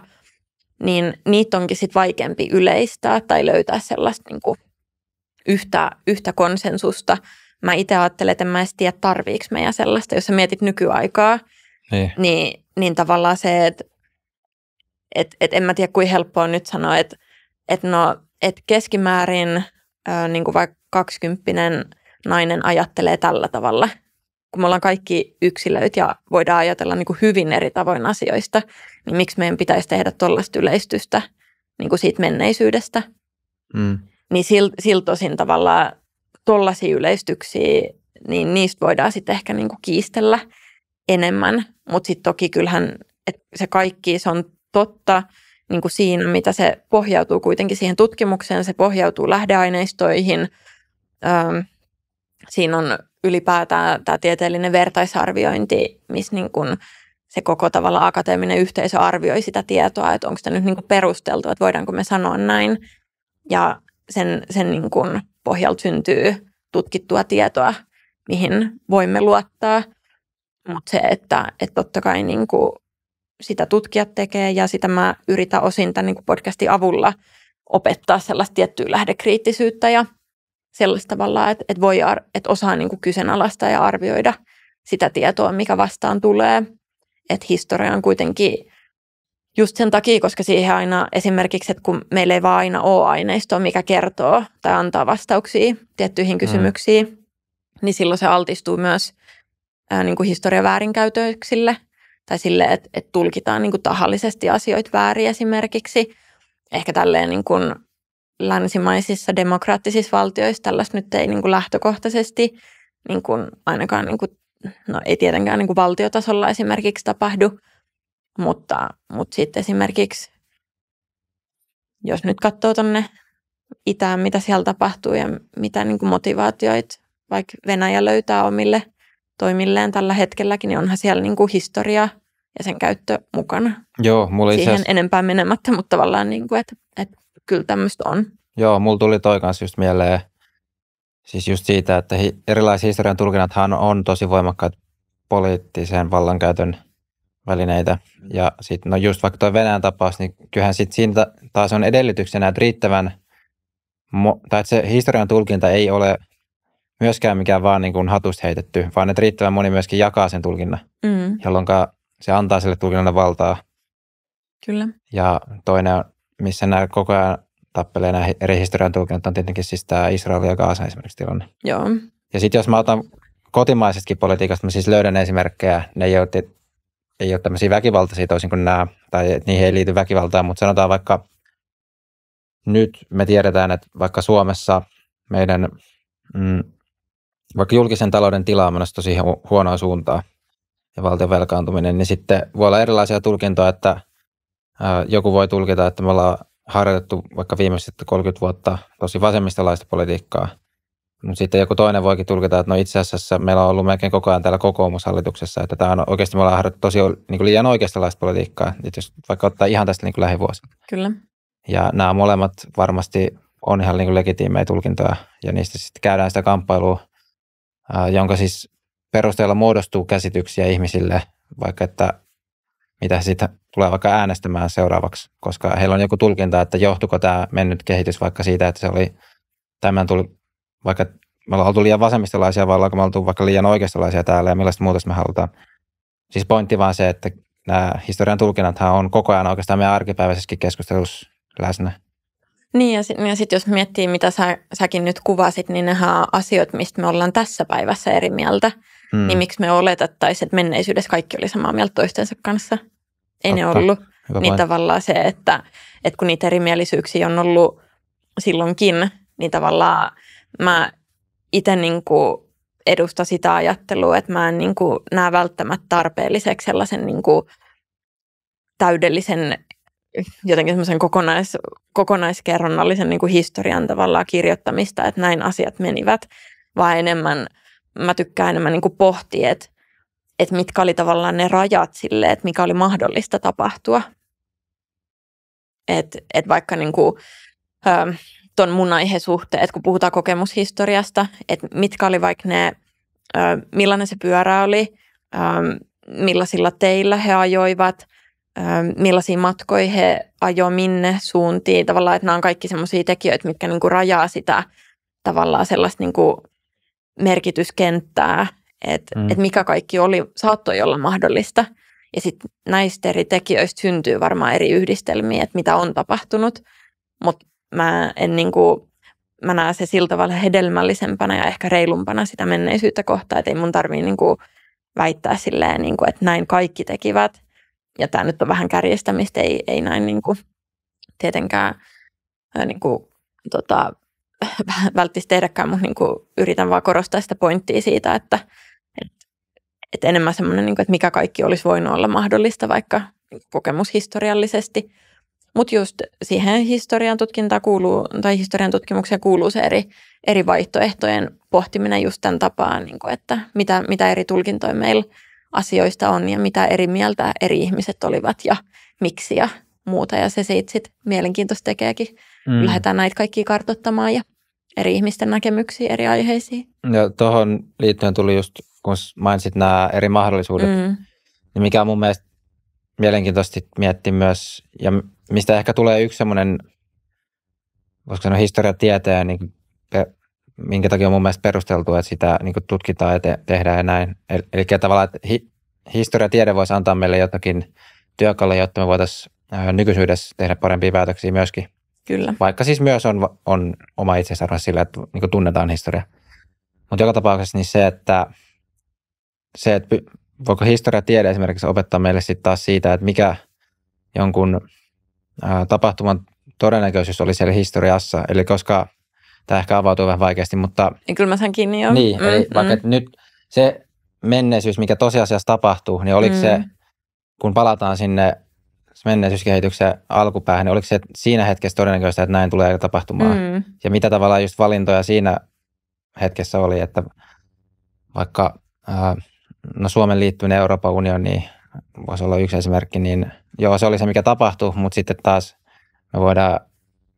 niin niitä onkin sit vaikeampi yleistää tai löytää sellaista niin kuin yhtä konsensusta. Mä itse ajattelen, että en mä edes tiedä, tarviiko meidän sellaista. Jos sä mietit nykyaikaa, niin tavallaan se, että en mä tiedä, kuinka helppoa on nyt sanoa, että keskimäärin niin kuin vaikka 20 nainen ajattelee tällä tavalla. Kun me ollaan kaikki yksilöitä ja voidaan ajatella niin kuin hyvin eri tavoin asioista, niin miksi meidän pitäisi tehdä tuollaista yleistystä niin kuin siitä menneisyydestä? Niin sillä tosin tavallaan tuollaisia yleistyksiä, niin niistä voidaan sitten ehkä niin kuin kiistellä enemmän. Mutta sitten toki kyllähän että se kaikki se on totta niin kuin siinä, mitä se pohjautuu kuitenkin siihen tutkimukseen, se pohjautuu lähdeaineistoihin. Siinä on ylipäätään tämä tieteellinen vertaisarviointi, missä niin kuin se koko tavalla akateeminen yhteisö arvioi sitä tietoa, että onko sitä nyt niin kuin perusteltu, että voidaanko me sanoa näin. Ja sen niin kuin pohjalta syntyy tutkittua tietoa, mihin voimme luottaa. Mutta se, että totta kai niin kuin sitä tutkijat tekee ja sitä mä yritän osin tämän niin kuin podcastin avulla opettaa sellaista tiettyä lähdekriittisyyttä ja sellaista tavalla, että osaa niin kuin kyseenalaistaa ja arvioida sitä tietoa, mikä vastaan tulee. Että historia on kuitenkin just sen takia, koska siihen aina esimerkiksi, että kun meillä ei vaan aina ole aineistoa, mikä kertoo tai antaa vastauksia tiettyihin kysymyksiin, niin silloin se altistuu myös niin kuin historian väärinkäytöksille tai sille, että tulkitaan niin kuin tahallisesti asioita väärin esimerkiksi. Ehkä tälleen niin kuin länsimaisissa demokraattisissa valtioissa tällaista nyt ei niin kuin lähtökohtaisesti niin kuin ainakaan, niin kuin, no ei tietenkään niin kuin valtiotasolla esimerkiksi tapahdu, mutta sitten esimerkiksi, jos nyt katsoo tuonne itään, mitä siellä tapahtuu ja mitä niin kuin motivaatioita vaikka Venäjä löytää omille toimilleen tällä hetkelläkin, niin onhan siellä niin kuin historia ja sen käyttö mukana. Joo, mulla siihen enempää menemättä, mutta tavallaan, niin kuin, että kyllä tämmöistä on. Joo, mulla tuli toi kanssa just mieleen, siis just siitä, että erilaiset historian tulkinnathan on tosi voimakkaat poliittisen vallankäytön välineitä. Ja sitten no just vaikka toi Venäjän tapaus, niin kyllähän sitten siinä taas on edellytyksenä, että riittävän, tai että se historian tulkinta ei ole myöskään mikään vaan niin kuin hatusta heitetty, vaan että riittävän moni myöskin jakaa sen tulkinnan, jolloin se antaa sille tulkinnalle valtaa. Kyllä. Ja toinen, missä nämä koko ajan tappelee nämä eri historian tulkinnat, on tietenkin siis tämä Israel ja Gaza esimerkiksi tilanne. Joo. Ja sitten jos mä otan kotimaisestakin politiikasta, mä siis löydän esimerkkejä, ne ei ole tämmöisiä väkivaltaisia toisin kuin nämä, tai niihin ei liity väkivaltaa, mutta sanotaan vaikka nyt me tiedetään, että vaikka Suomessa meidän vaikka julkisen talouden tila on menossa tosi huonoa suuntaan ja valtion velkaantuminen, niin sitten voi olla erilaisia tulkintoja, että joku voi tulkita, että me ollaan harjoitettu vaikka viimeiset 30 vuotta tosi vasemmistolaista politiikkaa, mutta sitten joku toinen voikin tulkita, että no itse asiassa meillä on ollut melkein koko ajan täällä kokoomushallituksessa, että tämä on oikeasti me ollaan harjoitettu tosi niin kuin liian oikeistolaista politiikkaa, että jos vaikka ottaa ihan tästä niin kuin lähivuosina. Kyllä. Ja nämä molemmat varmasti on ihan niin kuin legitiimejä tulkintoja ja niistä sitten käydään sitä kamppailua, jonka siis perusteella muodostuu käsityksiä ihmisille, vaikka että mitä sitten tulee vaikka äänestämään seuraavaksi, koska heillä on joku tulkinta, että johtuiko tämä mennyt kehitys vaikka siitä, että se oli vaikka me ollaan oltu liian vasemmistolaisia, vai ollaanko me oltu vaikka liian oikeistolaisia täällä ja millaista muutosta me halutaan. Siis pointti vaan se, että nämä historian tulkinnathan on koko ajan oikeastaan meidän arkipäiväisessäkin keskustelussa läsnä. Niin ja sit jos miettii, mitä säkin nyt kuvasit, niin nehän on asioita, mistä me ollaan tässä päivässä eri mieltä. Niin miksi me oletettaisiin, että menneisyydessä kaikki oli samaa mieltä toistensa kanssa? Ei ne ollut. Niin tavallaan se, että kun niitä erimielisyyksiä on ollut silloinkin, niin tavallaan mä itse niin kuin edustan sitä ajattelua, että mä en niin kuin näe välttämättä tarpeelliseksi sellaisen niin kuin täydellisen jotenkin semmoisen kokonaiskerronnallisen niin kuin historian tavallaan kirjoittamista, että näin asiat menivät, vaan mä tykkään enemmän niin kuin pohtia, että mitkä oli tavallaan ne rajat sille, että mikä oli mahdollista tapahtua. Että vaikka niin kuin, ton mun aihesuhteen, että kun puhutaan kokemushistoriasta, että mitkä oli vaikka ne, millainen se pyörä oli, millaisilla teillä he ajoivat, millaisia matkoja he ajoi minne suuntiin. Tavallaan, että nämä on kaikki sellaisia tekijöitä, mitkä niin kuin rajaa sitä tavallaan sellaista niin kuin merkityskenttää, että mikä kaikki saattoi olla mahdollista. Ja sitten näistä eri tekijöistä syntyy varmaan eri yhdistelmiä, että mitä on tapahtunut, mutta mä näen se sillä tavalla hedelmällisempänä ja ehkä reilumpana sitä menneisyyttä kohtaan, että ei mun tarvitse niin kuin väittää silleen, niin kuin, että näin kaikki tekivät. Ja tämä nyt on vähän kärjestämistä, ei näin niin kuin, tietenkään niin kuin, välttämättä tehdäkään, mutta niin kuin, yritän vaan korostaa sitä pointtia siitä, että enemmän semmoinen, niin kuin, että mikä kaikki olisi voinut olla mahdollista vaikka kokemushistoriallisesti. Mutta just siihen historian tutkintaan kuuluu, tai historian tutkimukseen kuuluu se eri vaihtoehtojen pohtiminen just tämän tapaan, niin kuin, että mitä eri tulkintoja meillä asioista on ja mitä eri mieltä eri ihmiset olivat ja miksi ja muuta. Ja se siitä sitten mielenkiintoista tekeekin. Lähdetään näitä kaikkia kartoittamaan ja eri ihmisten näkemyksiä eri aiheisiin. Ja tuohon liittyen tuli just, kun mainitsit nämä eri mahdollisuudet, niin mikä on mun mielestä mielenkiintoisesti miettiä myös, ja mistä ehkä tulee yksi semmoinen, voisiko sanoa historiatieteen, niin minkä takia on mun mielestä perusteltu, että sitä niin tutkitaan ja tehdään ja näin. Eli tavallaan, että historiatiede voisi antaa meille jotakin työkaluja, jotta me voitaisiin nykyisyydessä tehdä parempia päätöksiä myöskin. Kyllä. Vaikka siis myös on oma itseisarvonsa sillä, että niin tunnetaan historia. Mutta joka tapauksessa niin se, että voiko historiatiede esimerkiksi opettaa meille sitten taas siitä, että mikä jonkun tapahtuman todennäköisyys oli siellä historiassa. Eli koska tämä ehkä avautuu vähän vaikeasti, mutta ja kyllä mä sen kiinni jo. Niin, eli vaikka nyt se menneisyys, mikä tosiasiassa tapahtuu, niin oliko se, kun palataan sinne menneisyyskehityksen alkupäähän, niin oliko se siinä hetkessä todennäköistä, että näin tulee tapahtumaan? Ja mitä tavallaan just valintoja siinä hetkessä oli, että vaikka Suomen liittyminen Euroopan unioniin voisi olla yksi esimerkki, niin joo, se oli se, mikä tapahtui, mutta sitten taas me voidaan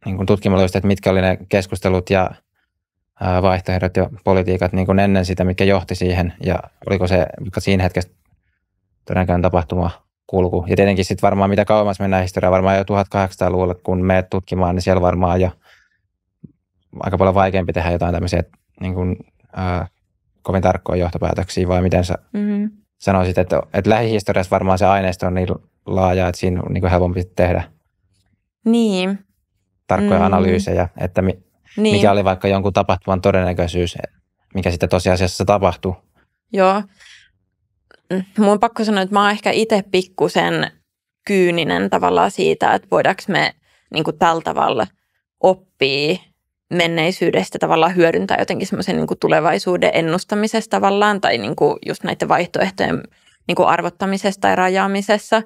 niin kuin tutkimalla just, että mitkä oli ne keskustelut ja vaihtoehdot ja politiikat niin kuin ennen sitä, mikä johti siihen, ja oliko se siinä hetkessä todennäköinen tapahtuma kulku. Ja tietenkin sitten varmaan mitä kauemmas mennään historiaa, varmaan jo 1800-luvulla, kun menet tutkimaan, niin siellä varmaan jo aika paljon vaikeampi tehdä jotain tämmöisiä niin kuin, kovin tarkkoja johtopäätöksiä, vai miten sä sanoisit, että lähihistoriassa varmaan se aineisto on niin laaja, että siinä on niin kuin helpompi tehdä tarkkoja analyysejä, että mikä oli vaikka jonkun tapahtuman todennäköisyys, mikä sitten tosiasiassa tapahtui. Joo. Mun on pakko sanoa, että mä oon ehkä itse pikkusen kyyninen tavallaan siitä, että voidaanko me niin kuin tällä tavalla oppia menneisyydestä tavallaan hyödyntää jotenkin semmoisen niin kuin tulevaisuuden ennustamisesta tavallaan tai niin kuin just näiden vaihtoehtojen niin kuin arvottamisesta ja rajaamisessa.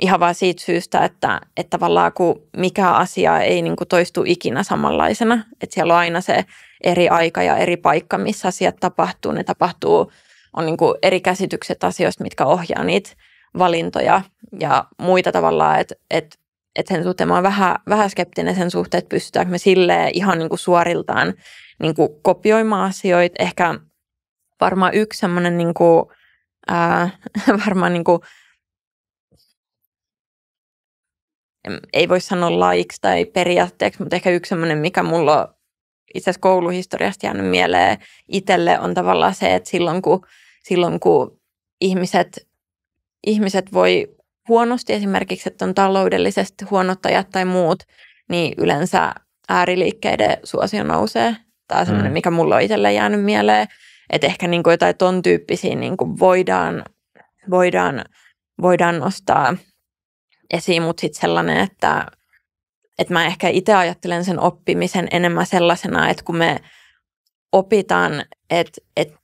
Ihan vaan siitä syystä, että tavallaan kun mikä asia ei niin kuin toistu ikinä samanlaisena, että siellä on aina se eri aika ja eri paikka, missä asiat tapahtuu. Ne tapahtuu, on niin kuin eri käsitykset asioista, mitkä ohjaa niitä valintoja ja muita tavallaan, että sen suhteen mä oon vähän skeptinen sen suhteen, että pystytäänkö me silleen ihan niin kuin suoriltaan niin kuin kopioimaan asioita. Ehkä varmaan yksi semmoinen niin kuin, varmaan niin kuin, ei voi sanoa laiksi tai periaatteeksi, mutta ehkä yksi semmoinen, mikä mulla on itse asiassa kouluhistoriasta jäänyt mieleen itselle, on tavallaan se, että silloin kun ihmiset voi huonosti, esimerkiksi, että on taloudellisesti huonottajat tai muut, niin yleensä ääriliikkeiden suosio nousee. Tämä on semmoinen, mikä mulla on itselle jäänyt mieleen, että ehkä niin kuin jotain ton tyyppisiä niin kuin voidaan nostaa esiin, mutta sitten sellainen, että mä ehkä itse ajattelen sen oppimisen enemmän sellaisena, että kun me opitaan, että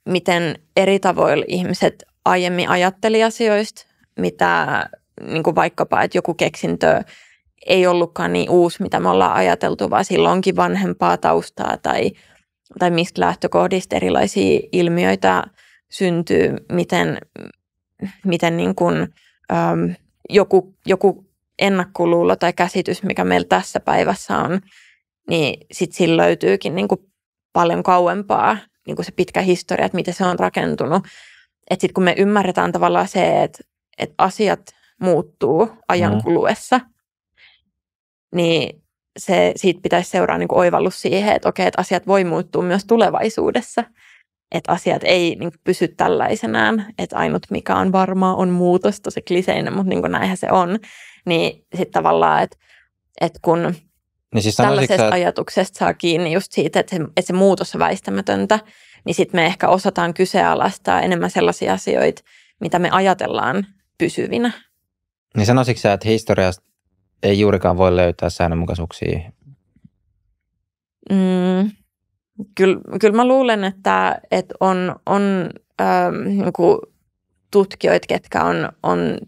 miten eri tavoilla ihmiset aiemmin ajatteli asioista, mitä niin kuin vaikkapa, että joku keksintö ei ollutkaan niin uusi, mitä me ollaan ajateltu, vaan sillä onkin vanhempaa taustaa tai mistä lähtökohdista erilaisia ilmiöitä syntyy, miten niin kuin, joku ennakkoluulo tai käsitys, mikä meillä tässä päivässä on, niin sitten sillä löytyykin niin kuin paljon kauempaa niin kuin se pitkä historia, että miten se on rakentunut. Että sitten kun me ymmärretään tavallaan se, että asiat muuttuu ajan kuluessa, niin siitä pitäisi seuraa niin kuin oivallus siihen, että okei, että asiat voi muuttua myös tulevaisuudessa. Että asiat ei niin kuin pysy tällaisenaan, että ainut mikä on varmaa on muutos, tosi kliseinen, mutta niin kuin näinhän se on. Niin sitten tavallaan, että kun niin siis tällaisesta ajatuksesta saa kiinni just siitä, että se muutos on väistämätöntä, niin sitten me ehkä osataan kyseenalaistaa enemmän sellaisia asioita, mitä me ajatellaan pysyvinä. Niin sanoisitko sä, että historiasta ei juurikaan voi löytää säännönmukaisuuksia? Kyllä mä luulen, että on niin kuin tutkijoita, ketkä on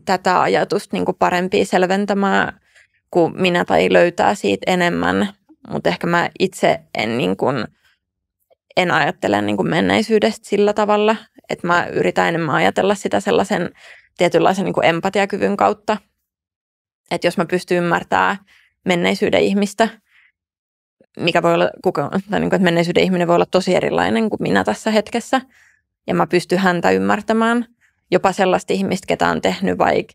tätä ajatusta niin kuin parempia selventämään kuin minä tai löytää siitä enemmän, mutta ehkä mä itse en ajattele niin kuin menneisyydestä sillä tavalla, että mä yritän enemmän ajatella sitä sellaisen tietynlaisen niin kuin empatiakyvyn kautta, että jos mä pystyn ymmärtämään menneisyyden ihmistä, mikä voi olla, tai niin kuin, että menneisyyden ihminen voi olla tosi erilainen kuin minä tässä hetkessä, ja mä pystyn häntä ymmärtämään, jopa sellaista ihmistä, ketä on tehnyt vaikka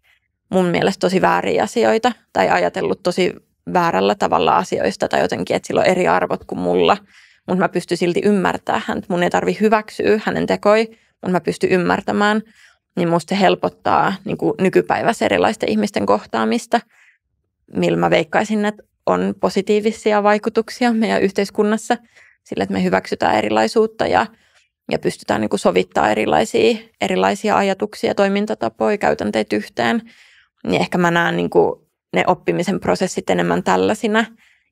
mun mielestä tosi vääriä asioita, tai ajatellut tosi väärällä tavalla asioista, tai jotenkin, että sillä on eri arvot kuin mulla, mutta mä pystyn silti ymmärtämään häntä. Mun ei tarvitse hyväksyä hänen tekoi, mutta mä pystyn ymmärtämään, niin musta se helpottaa niin kuin nykypäivässä erilaisten ihmisten kohtaamista, millä mä veikkaisin, että on positiivisia vaikutuksia meidän yhteiskunnassa sillä, että me hyväksytään erilaisuutta ja pystytään niin kuin sovittamaan erilaisia ajatuksia, toimintatapoja, käytänteitä yhteen. Niin ehkä mä näen niin kuin ne oppimisen prosessit enemmän tällaisina,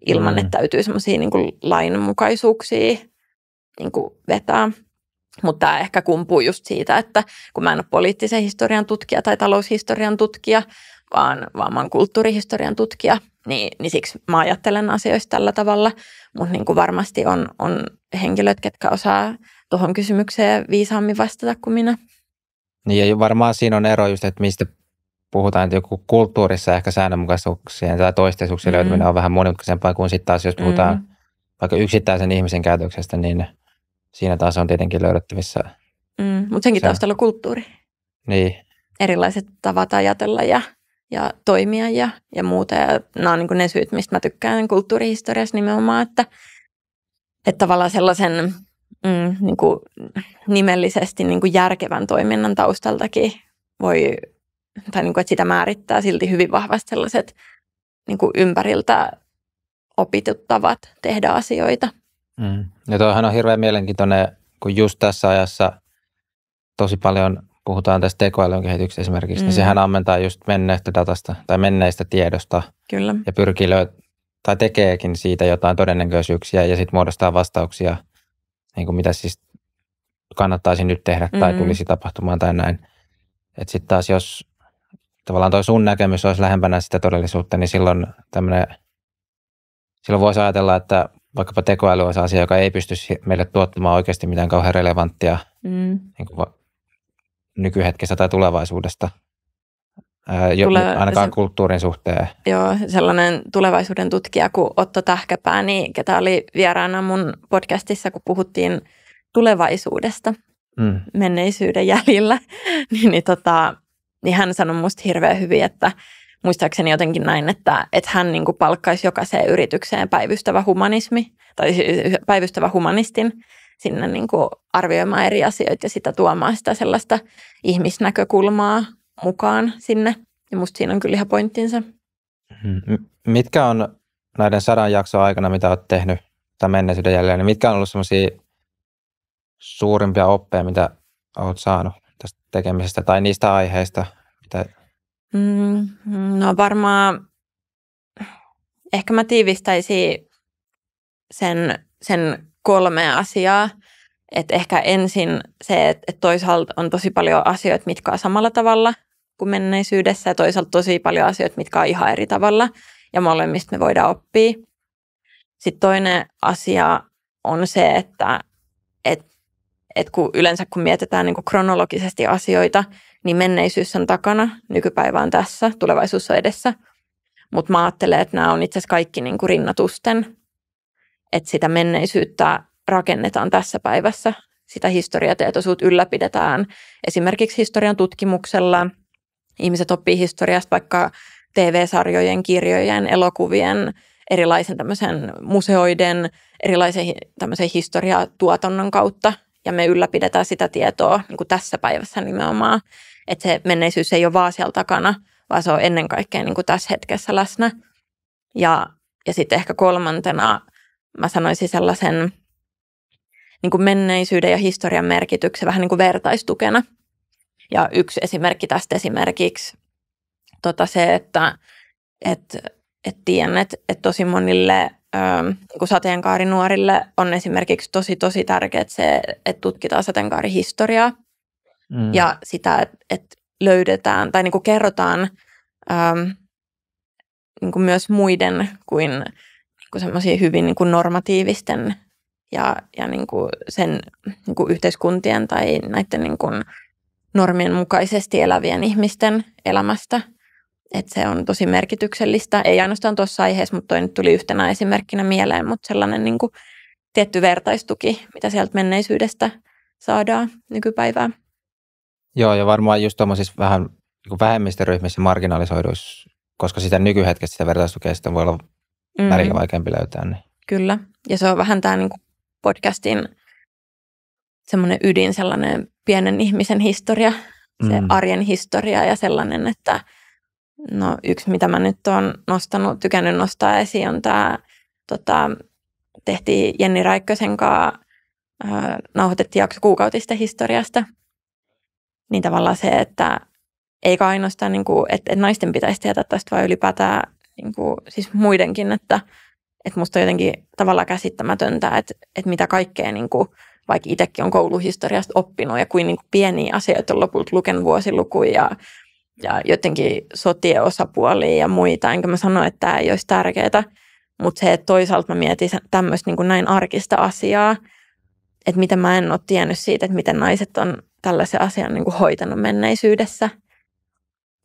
ilman että täytyy semmoisia niin kuin lainmukaisuuksia niin kuin vetää. Mutta tämä ehkä kumpuu just siitä, että kun mä en ole poliittisen historian tutkija tai taloushistorian tutkija, vaan mä oon kulttuurihistorian tutkija, niin siksi mä ajattelen asioista tällä tavalla. Mutta niin kuin varmasti on henkilöt, ketkä osaa tuohon kysymykseen viisaammin vastata kuin minä. Niin ja varmaan siinä on ero just, että mistä puhutaan, että joku kulttuurissa ehkä säännönmukaisuuksien tai toisteisuuksien löytäminen on vähän monimutkaisempaa kuin sitten taas, jos puhutaan vaikka yksittäisen ihmisen käytöksestä, niin siinä taas on tietenkin löydettävissä. Mutta senkin taustalla kulttuuri. Niin. Erilaiset tavat ajatella ja toimia ja muuta. Ja nämä on niin kuin ne syyt, mistä mä tykkään kulttuurihistoriassa nimenomaan, että tavallaan sellaisen niin kuin nimellisesti niin kuin järkevän toiminnan taustaltakin voi, tai niin kuin, että sitä määrittää silti hyvin vahvasti sellaiset niin kuin ympäriltä opitut tavat tehdä asioita. Ja toihan on hirveän mielenkiintoinen, kun just tässä ajassa tosi paljon puhutaan tästä tekoälyn kehityksestä esimerkiksi, niin sehän ammentaa just menneestä datasta tai menneistä tiedosta. Kyllä. Ja pyrkii tai tekeekin siitä jotain todennäköisyyksiä ja sitten muodostaa vastauksia, niin kuin mitä siis kannattaisi nyt tehdä tai tulisi tapahtumaan tai näin. Että sitten taas jos tavallaan toi sun näkemys olisi lähempänä sitä todellisuutta, niin silloin voisi ajatella, että vaikkapa tekoäly olisi asia, joka ei pysty meille tuottamaan oikeasti mitään kauhean relevanttia niin kuin nykyhetkessä tai tulevaisuudesta, ainakaan kulttuurin suhteen. Joo, sellainen tulevaisuuden tutkija kuin Otto Tähkäpää, ketä oli vieraana mun podcastissa, kun puhuttiin tulevaisuudesta menneisyyden jäljillä, niin hän sanoi musta hirveän hyvin, että muistaakseni jotenkin näin, että hän niin kuin palkkaisi jokaiseen yritykseen päivystävä humanismi, tai päivystävä humanistin sinne niin kuin arvioimaan eri asioita ja sitä tuomaan sitä sellaista ihmisnäkökulmaa mukaan sinne. Ja musta siinä on kyllä ihan pointtinsa. Mitkä on näiden 100 jakson aikana, mitä olet tehnyt tämän menneisyyden jälleen, niin mitkä on ollut semmoisia suurimpia oppeja, mitä olet saanut tästä tekemisestä tai niistä aiheista? Mitä... No varmaan, ehkä mä tiivistäisin sen 3 asiaa. Että ehkä ensin se, että toisaalta on tosi paljon asioita, mitkä on samalla tavalla kuin menneisyydessä ja toisaalta tosi paljon asioita, mitkä on ihan eri tavalla ja molemmista me voidaan oppia. Sitten toinen asia on se, että kun mietitään niin kuin kronologisesti asioita, niin menneisyys on takana, nykypäivä on tässä, tulevaisuus on edessä. Mutta mä ajattelen, että nämä on itse asiassa kaikki niin kuin rinnatusten, että sitä menneisyyttä rakennetaan tässä päivässä. Sitä historiatietoisuutta ylläpidetään esimerkiksi historian tutkimuksella ihmiset oppii historiasta vaikka TV-sarjojen, kirjojen, elokuvien, erilaisen tämmöisen museoiden, erilaisen tämmöisen historiatuotannon kautta. Ja me ylläpidetään sitä tietoa niin kuin tässä päivässä nimenomaan. Että se menneisyys ei ole vaan siellä takana, vaan se on ennen kaikkea niin kuin tässä hetkessä läsnä. Ja sitten ehkä kolmantena mä sanoisin sellaisen niin kuin menneisyyden ja historian merkityksen vähän niin kuin vertaistukena. Ja yksi esimerkki tästä esimerkiksi se, että tiedän, että tosi monille niin sateenkaarinuorille on esimerkiksi tosi tärkeää se, että tutkitaan sateenkaarihistoriaa ja sitä, että löydetään tai niin kuin kerrotaan niin kuin myös muiden kuin semmoisia hyvin niin kuin normatiivisten ja niin kuin sen niin kuin yhteiskuntien tai näiden niin kuin normien mukaisesti elävien ihmisten elämästä. Että se on tosi merkityksellistä. Ei ainoastaan tuossa aiheessa, mutta toi nyt tuli yhtenä esimerkkinä mieleen, mutta sellainen niin kuin tietty vertaistuki, mitä sieltä menneisyydestä saadaan nykypäivään. Joo, ja varmaan just tuommoisissa vähän niin vähemmistöryhmissä marginalisoiduissa, koska sitä nykyhetkestä sitä vertaistukea sitten voi olla välillä vaikeampi löytää. Niin. Kyllä, ja se on vähän tämä niin kuin podcastin semmoinen ydin, sellainen pienen ihmisen historia, se arjen historia ja sellainen, että no yksi, mitä mä nyt oon tykännyt nostaa esiin, on tämä, tehtiin Jenni Räikkösen kanssa, nauhoitettiin jakso kuukautisten historiasta. Niin tavallaan se, että eikä ainoastaan, niin kuin, että naisten pitäisi tietää tästä, vaan ylipäätään niin kuin, siis muidenkin, että musta on jotenkin tavallaan käsittämätöntä, että mitä kaikkea, niin kuin, vaikka itsekin on kouluhistoriasta oppinut ja kuin, niin kuin pieniä asioita on lopulta lukenut vuosilukuja ja jotenkin sotien osapuolia ja muita. Enkä mä sano, että tämä ei olisi tärkeää, mutta se, että toisaalta mä mietin tämmöistä niin kuin näin arkista asiaa, että mitä mä en ole tiennyt siitä, että miten naiset on tällaisen asian niin kuin hoitanut menneisyydessä.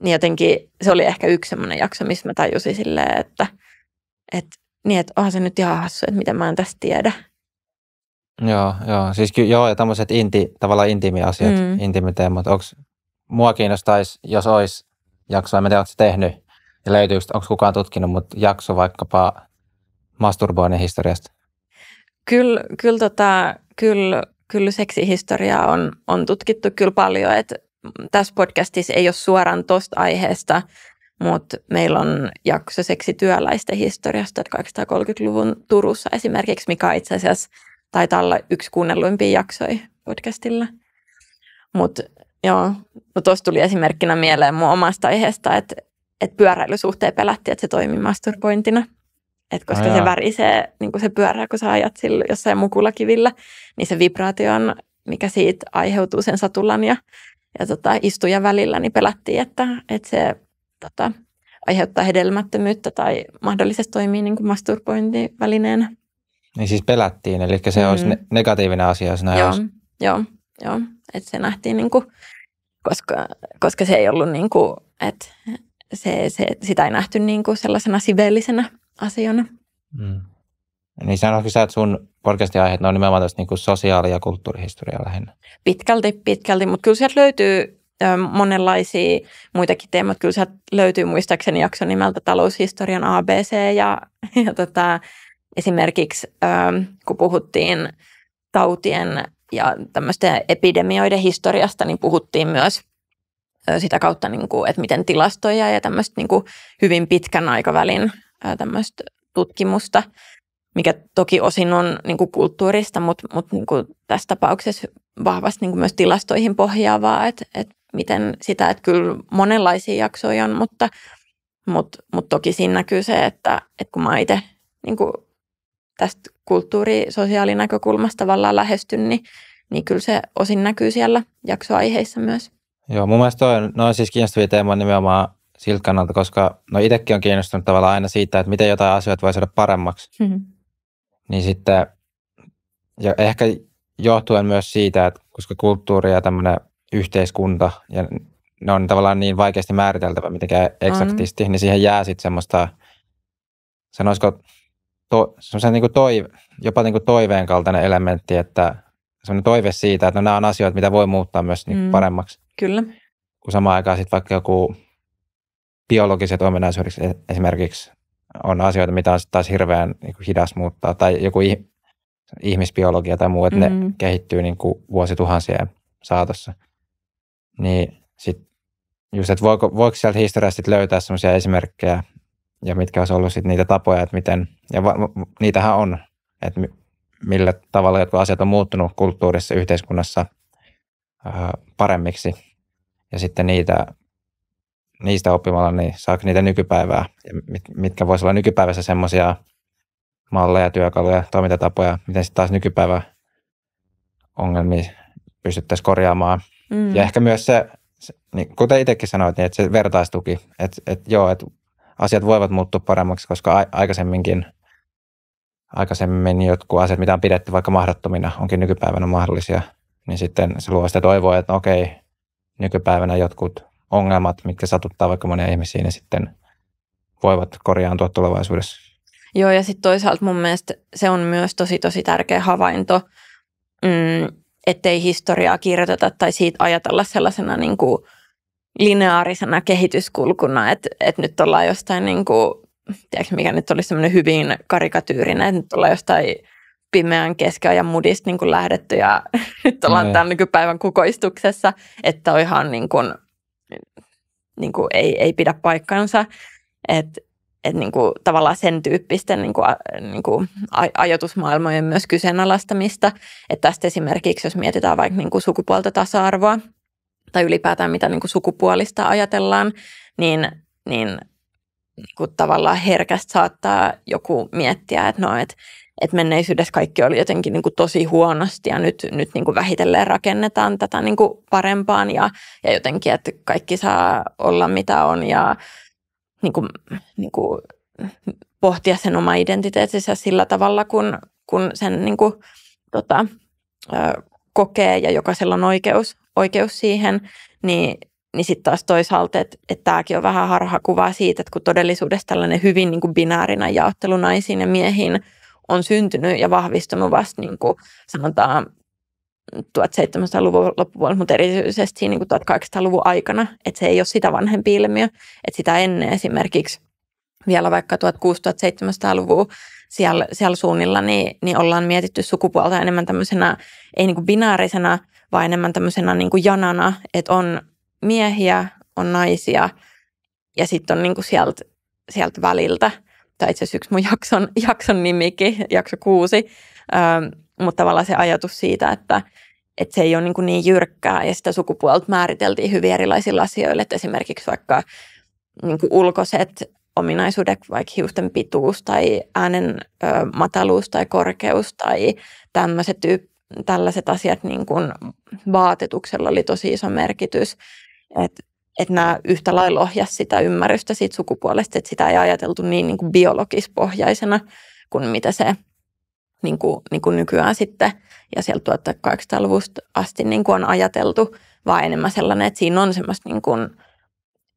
Niin jotenkin se oli ehkä yksi semmoinen jakso, missä mä tajusin silleen, että onhan se nyt ihan hassu, että miten mä en tästä tiedä. Joo, siis joo, ja tämmöiset tavallaan intiimiä asiat, intiimiteemat. Mua kiinnostaisi, jos olisi jakso, en tiedä, oletko tehnyt, ja löytyykö, onko kukaan tutkinut, mutta jakso vaikkapa masturboinnin historiasta? Kyllä seksihistoriaa on tutkittu kyllä paljon, että tässä podcastissa ei ole suoraan tuosta aiheesta, mutta meillä on jakso seksityöläisten historiasta 1830-luvun Turussa esimerkiksi, mikä itse asiassa taitaa olla yksi kuunnelluimpia jaksoja podcastilla. Mutta joo, no tuossa tuli esimerkkinä mieleen mun omasta aiheesta, että pyöräilysuhteen pelättiin, että se toimii masturbointina. Että koska se värisee, niin kuin se pyörää, kun sä ajat sillä jossain mukulakivillä, niin se vibraatio on, mikä siitä aiheutuu sen satulan ja istujan välillä, niin pelättiin, että se aiheuttaa hedelmättömyyttä tai mahdollisesti toimii niin kuin masturbointivälineenä. Niin siis pelättiin, eli se olisi negatiivinen asia, jos näin olisi. Joo, että se nähtiin, niin kuin, koska se ei ollut, niin kuin, että sitä ei nähty niin kuin sellaisena siveellisenä asiana. Niin sanoisitko sä, että sun podcastin aiheet on nimenomaan tästä niin kuin sosiaali- ja kulttuurihistoriaa lähinnä? Pitkälti, mutta kyllä sieltä löytyy monenlaisia muitakin teemoja. Kyllä sieltä löytyy muistaakseni jakso nimeltä taloushistorian ABC ja esimerkiksi kun puhuttiin tautien ja tämmöisten epidemioiden historiasta, niin puhuttiin myös sitä kautta, niin kuin, että miten tilastoja ja tämmöistä niin kuin hyvin pitkän aikavälin tämmöistä tutkimusta, mikä toki osin on niin kuin kulttuurista, mutta niin kuin tässä tapauksessa vahvasti niin kuin myös tilastoihin pohjaavaa, että miten sitä, että kyllä monenlaisia jaksoja on, mutta toki siinä näkyy se, että kun mä itse niin kuin tästä kulttuuri-sosiaalinäkökulmasta tavallaan lähestyn, niin kyllä se osin näkyy siellä jaksoaiheissa myös. Joo, mun mielestä on siis kiinnostavia teemoja nimenomaan siltä kannalta, koska itsekin on kiinnostunut tavallaan aina siitä, että miten jotain asioita voi saada paremmaksi. Niin sitten, ja ehkä johtuen myös siitä, että koska kulttuuri ja tämmöinen yhteiskunta, ja ne on tavallaan niin vaikeasti määriteltävä mitenkään eksaktisti, niin siihen jää sitten semmoista, sanoisiko, semmoisen niin kuin jopa niin kuin toiveen kaltainen elementti, että semmoinen toive siitä, että nämä on asioita, mitä voi muuttaa myös niin paremmaksi. Kyllä. kun samaan aikaan sitten vaikka joku biologiset ominaisuudet esimerkiksi on asioita, mitä on sitten taas hirveän niin kuin hidas muuttaa, tai joku ihmisbiologia tai muu, että ne kehittyy niin kuin vuosituhansien saatossa. Niin sitten just, että voiko sieltä historiasta löytää sellaisia esimerkkejä, ja mitkä olisi ollut sitten niitä tapoja, että miten, ja niitähän on, että millä tavalla jotkut asiat on muuttunut kulttuurissa, yhteiskunnassa paremmiksi, ja sitten niistä oppimalla, niin saako niitä nykypäivää, ja mitkä voisi olla nykypäivässä semmoisia malleja, työkaluja, toimintatapoja, miten sitten taas nykypäivä ongelmia pystyttäisiin korjaamaan. Ja ehkä myös se niin, kuten itsekin sanoit, niin että se vertaistuki, että asiat voivat muuttua paremmaksi, koska aikaisemmin jotkut asiat, mitä on pidetty vaikka mahdottomina, onkin nykypäivänä mahdollisia, niin sitten se luo sitä toivoa, että okei, nykypäivänä jotkut ongelmat, mitkä satuttaa vaikka monia ihmisiä, niin sitten voivat korjaantua tulevaisuudessa. Joo, ja sitten toisaalta mun mielestä se on myös tosi tärkeä havainto, ettei historiaa kirjoiteta tai siitä ajatella sellaisena niin kuin lineaarisena kehityskulkuna, että nyt ollaan jostain, niin kuin, tiedätkö mikä nyt olisi semmoinen hyvin karikatyyrinen, että nyt ollaan jostain pimeän keskiajan mudista niin kuin lähdetty ja nyt ollaan tämän nykypäivän kukoistuksessa, että on ihan niin kuin ei pidä paikkansa, että niin kuin tavallaan sen tyyppisten niin kuin ajatusmaailmojen myös kyseenalaistamista. Että tästä esimerkiksi, jos mietitään vaikka niin kuin sukupuolta tasa-arvoa tai ylipäätään mitä niin kuin sukupuolista ajatellaan, niin kuin tavallaan herkästi saattaa joku miettiä, että että menneisyydessä kaikki oli jotenkin niin kuin tosi huonosti ja nyt niin kuin vähitellen rakennetaan tätä niin kuin parempaan ja jotenkin, että kaikki saa olla mitä on ja niin kuin pohtia sen oma identiteettinsä sillä tavalla, kun sen niin kuin, kokee ja jokaisella on oikeus siihen, niin sitten taas toisaalta, että tämäkin on vähän harhakuvaa siitä, että kun todellisuudessa tällainen hyvin niin kuin binäärinen jaottelu naisiin ja miehiin on syntynyt ja vahvistunut vasta niin kuin sanotaan 1700-luvun loppupuolella, mutta erityisesti niin kuin 1800-luvun aikana, että se ei ole sitä vanhempi ilmiö, että sitä ennen esimerkiksi vielä vaikka 1600-1700-luvun siellä suunnilla, niin ollaan mietitty sukupuolta enemmän tämmöisenä, ei niin kuin binäärisenä, vaan enemmän tämmöisenä niin kuin janana, että on miehiä, on naisia ja sitten on niin kuin sieltä väliltä, tai itse asiassa yksi mun jakson nimikin, jakso 6, mutta tavallaan se ajatus siitä, että se ei ole niin jyrkkää ja sitä sukupuolta määriteltiin hyvin erilaisilla asioilla, että esimerkiksi vaikka niin kuin ulkoiset ominaisuudet, vaikka hiusten pituus tai äänen mataluus tai korkeus tai tällaiset asiat niin kuin vaatetuksella oli tosi iso merkitys, että nämä yhtä lailla ohjasi sitä ymmärrystä siitä sukupuolesta, että sitä ei ajateltu niin kuin biologispohjaisena kuin mitä se niin kuin nykyään sitten ja sieltä 1800-luvusta asti niin kuin on ajateltu, vaan enemmän sellainen, että siinä on semmoista niin kuin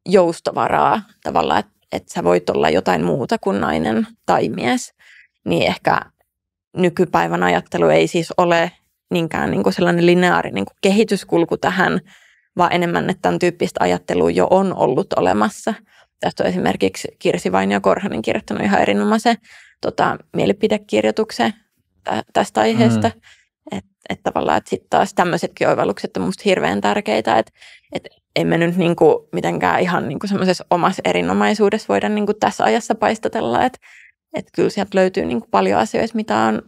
joustovaraa tavallaan, että sä voit olla jotain muuta kuin nainen tai mies, niin ehkä nykypäivän ajattelu ei siis ole niinkään niin kuin sellainen lineaarinen niin kuin kehityskulku tähän, vaan enemmän, että tämän tyyppistä ajattelua jo on ollut olemassa. Tästä on esimerkiksi Kirsi Vainio-Korhonen kirjoittanut ihan erinomaisen mielipidekirjoituksen tästä aiheesta. Että tavallaan, että sitten taas tämmöisetkin oivallukset on musta hirveän tärkeitä, että ei me nyt niinku mitenkään ihan niinku semmoisessa omassa erinomaisuudessa voida niinku tässä ajassa paistatella, että kyllä sieltä löytyy niinku paljon asioita, mitä on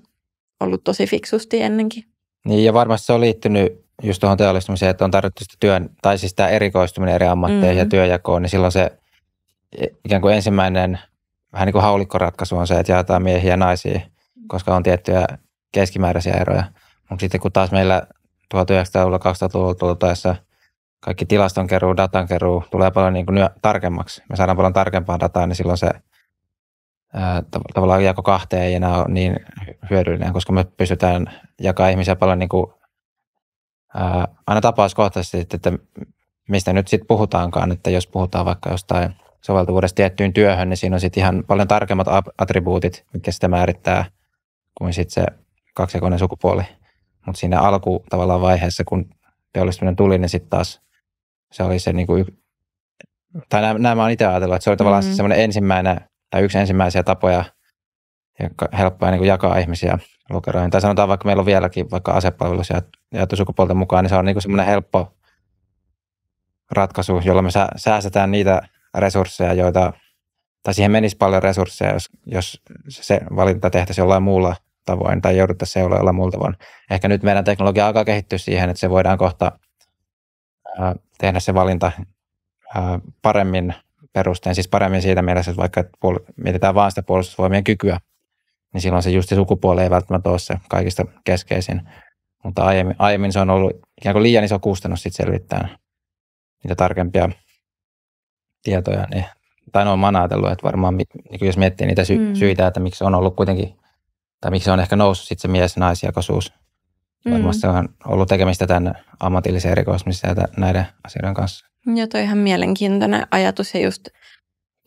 ollut tosi fiksusti ennenkin. Niin ja varmasti se on liittynyt just tuohon teollistumiseen, että on tarvittu sitä tai siis tämä erikoistuminen eri ammatteihin ja työnjakoon, niin silloin se ikään kuin ensimmäinen vähän niin kuin haulikkoratkaisu on se, että jaetaan miehiä ja naisia, koska on tiettyjä keskimääräisiä eroja. Mutta sitten kun taas meillä 1900-luvulla, 2000-luvulla tultaessa kaikki tilastonkeruu, datankeruu tulee paljon niin kuin tarkemmaksi. Me saadaan paljon tarkempaa dataa, niin silloin se tavallaan jako kahteen ei enää ole niin hyödyllinen, koska me pystytään jakaa ihmisiä paljon niin kuin, aina tapauskohtaisesti, että mistä nyt sitten puhutaankaan, että jos puhutaan vaikka jostain soveltuvuudesta tiettyyn työhön, niin siinä on sitten ihan paljon tarkemmat attribuutit, mitkä sitä määrittää, kuin sitten se kaksijakoinen sukupuoli. Mutta siinä alku tavallaan vaiheessa, kun teollistuminen tuli, niin sitten taas se oli se niin kuin, tai nämä mä oon itse ajatellut, että se oli tavallaan semmoinen ensimmäinen tai yksi ensimmäisiä tapoja helppoa niin kuin jakaa ihmisiä lokeroihin. Tai sanotaan vaikka meillä on vieläkin vaikka asepalvelus jaettu sukupuolten mukaan, niin se on niin kuin semmoinen helppo ratkaisu, jolla me säästetään niitä resursseja, tai siihen menisi paljon resursseja, jos se valinta tehtäisiin jollain muulla tavoin tai jouduttaisiin seuloa jollain muulla tavoin. Ehkä nyt meidän teknologia alkaa kehittyä siihen, että se voidaan kohta tehdä se valinta paremmin perusteen, siis paremmin siitä mielessä, että vaikka mietitään vaan sitä puolustusvoimien kykyä, niin silloin se just se sukupuoli ei välttämättä ole se kaikista keskeisin. Mutta aiemmin se on ollut ikään kuin liian iso kustannus sitten selvittää niitä tarkempia tietoja. Niin, tai no, mä oon ajatellut, että varmaan niin jos miettii niitä syitä, että miksi on ollut kuitenkin, tai miksi on ehkä noussut sitten se mies-naisjakoisuus. Varmasti se on ollut tekemistä tämän ammatillisen erikoistumisen ja näiden asioiden kanssa. Joo, toi ihan mielenkiintoinen ajatus ja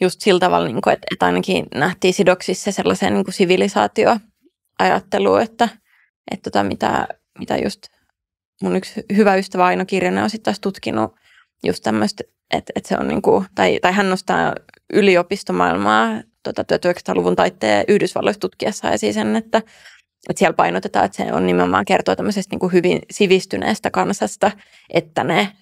just sillä tavalla, että ainakin nähtiin sidoksissa sellaiseen niin kuin sivilisaatioajatteluun, että mitä just mun yksi hyvä ystävä Aino Kirjonen on sitten taas tutkinut just tämmöistä, että se on niin kuin, tai hän nostaa yliopistomaailmaa 1900-luvun taitteen Yhdysvalloissa tutkiessa esiin sen, että siellä painotetaan, että se on nimenomaan kertoo tämmöisestä niin kuin hyvin sivistyneestä kansasta, että ne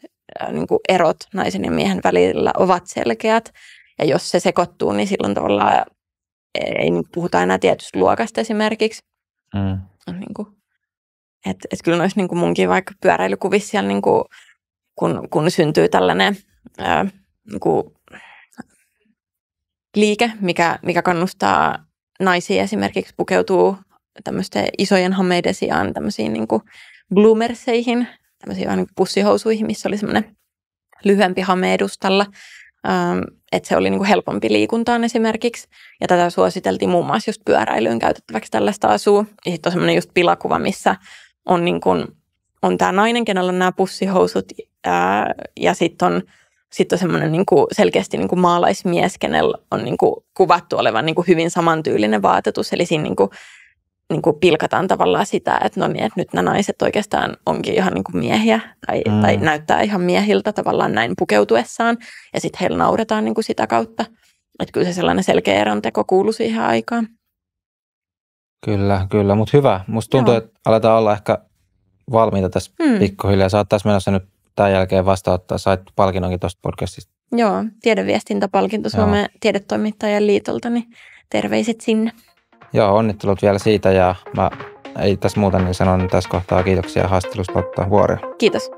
niin kuin erot naisen ja miehen välillä ovat selkeät. Ja jos se sekoittuu, niin silloin tavallaan ei puhuta enää tietystä luokasta esimerkiksi. Niin kuin, että kyllä noissa niin kuin munkin vaikka pyöräilykuvissa siellä, niin kuin, kun syntyy tällainen niin kuin liike, mikä kannustaa naisia esimerkiksi pukeutuu tämmöisten isojen hameiden sijaan tämmöisiin niin kuin bloomerseihin, tämmöisiin vähän niin kuin pussihousuihin, missä oli semmoinen lyhyempi hame edustalla, että se oli niin kuin helpompi liikuntaan esimerkiksi. Ja tätä suositeltiin muun muassa just pyöräilyyn käytettäväksi tällaista asua. Ja sitten on semmoinen just pilakuva, missä on, niin kuin, on tämä nainen, kenellä on nämä pussihousut, ja sitten on semmoinen niin kuin selkeästi niin kuin maalaismies, kenellä on niin kuin kuvattu olevan niin kuin hyvin samantyylinen vaatetus. Eli siinä niin kuin pilkataan tavallaan sitä, että no niin, että nyt nämä naiset oikeastaan onkin ihan niin kuin miehiä tai näyttää ihan miehiltä tavallaan näin pukeutuessaan. Ja sitten heillä nauretaan niin kuin sitä kautta. Että kyllä se sellainen selkeä eronteko kuului siihen aikaan. Kyllä, mutta hyvä. Musta tuntuu, että aletaan olla ehkä valmiita tässä pikkuhiljaa. Sä oot taas menossa nyt tämän jälkeen vastaanottaa. Sait palkinnonkin tuosta podcastista. Joo, tiedeviestintäpalkinto Suomen tiedetoimittajien liitolta, niin terveiset sinne. Joo, onnittelut vielä siitä ja mä ei tässä muuta niin sanon tässä kohtaa kiitoksia haastattelusta Lotta Vuorio. Kiitos.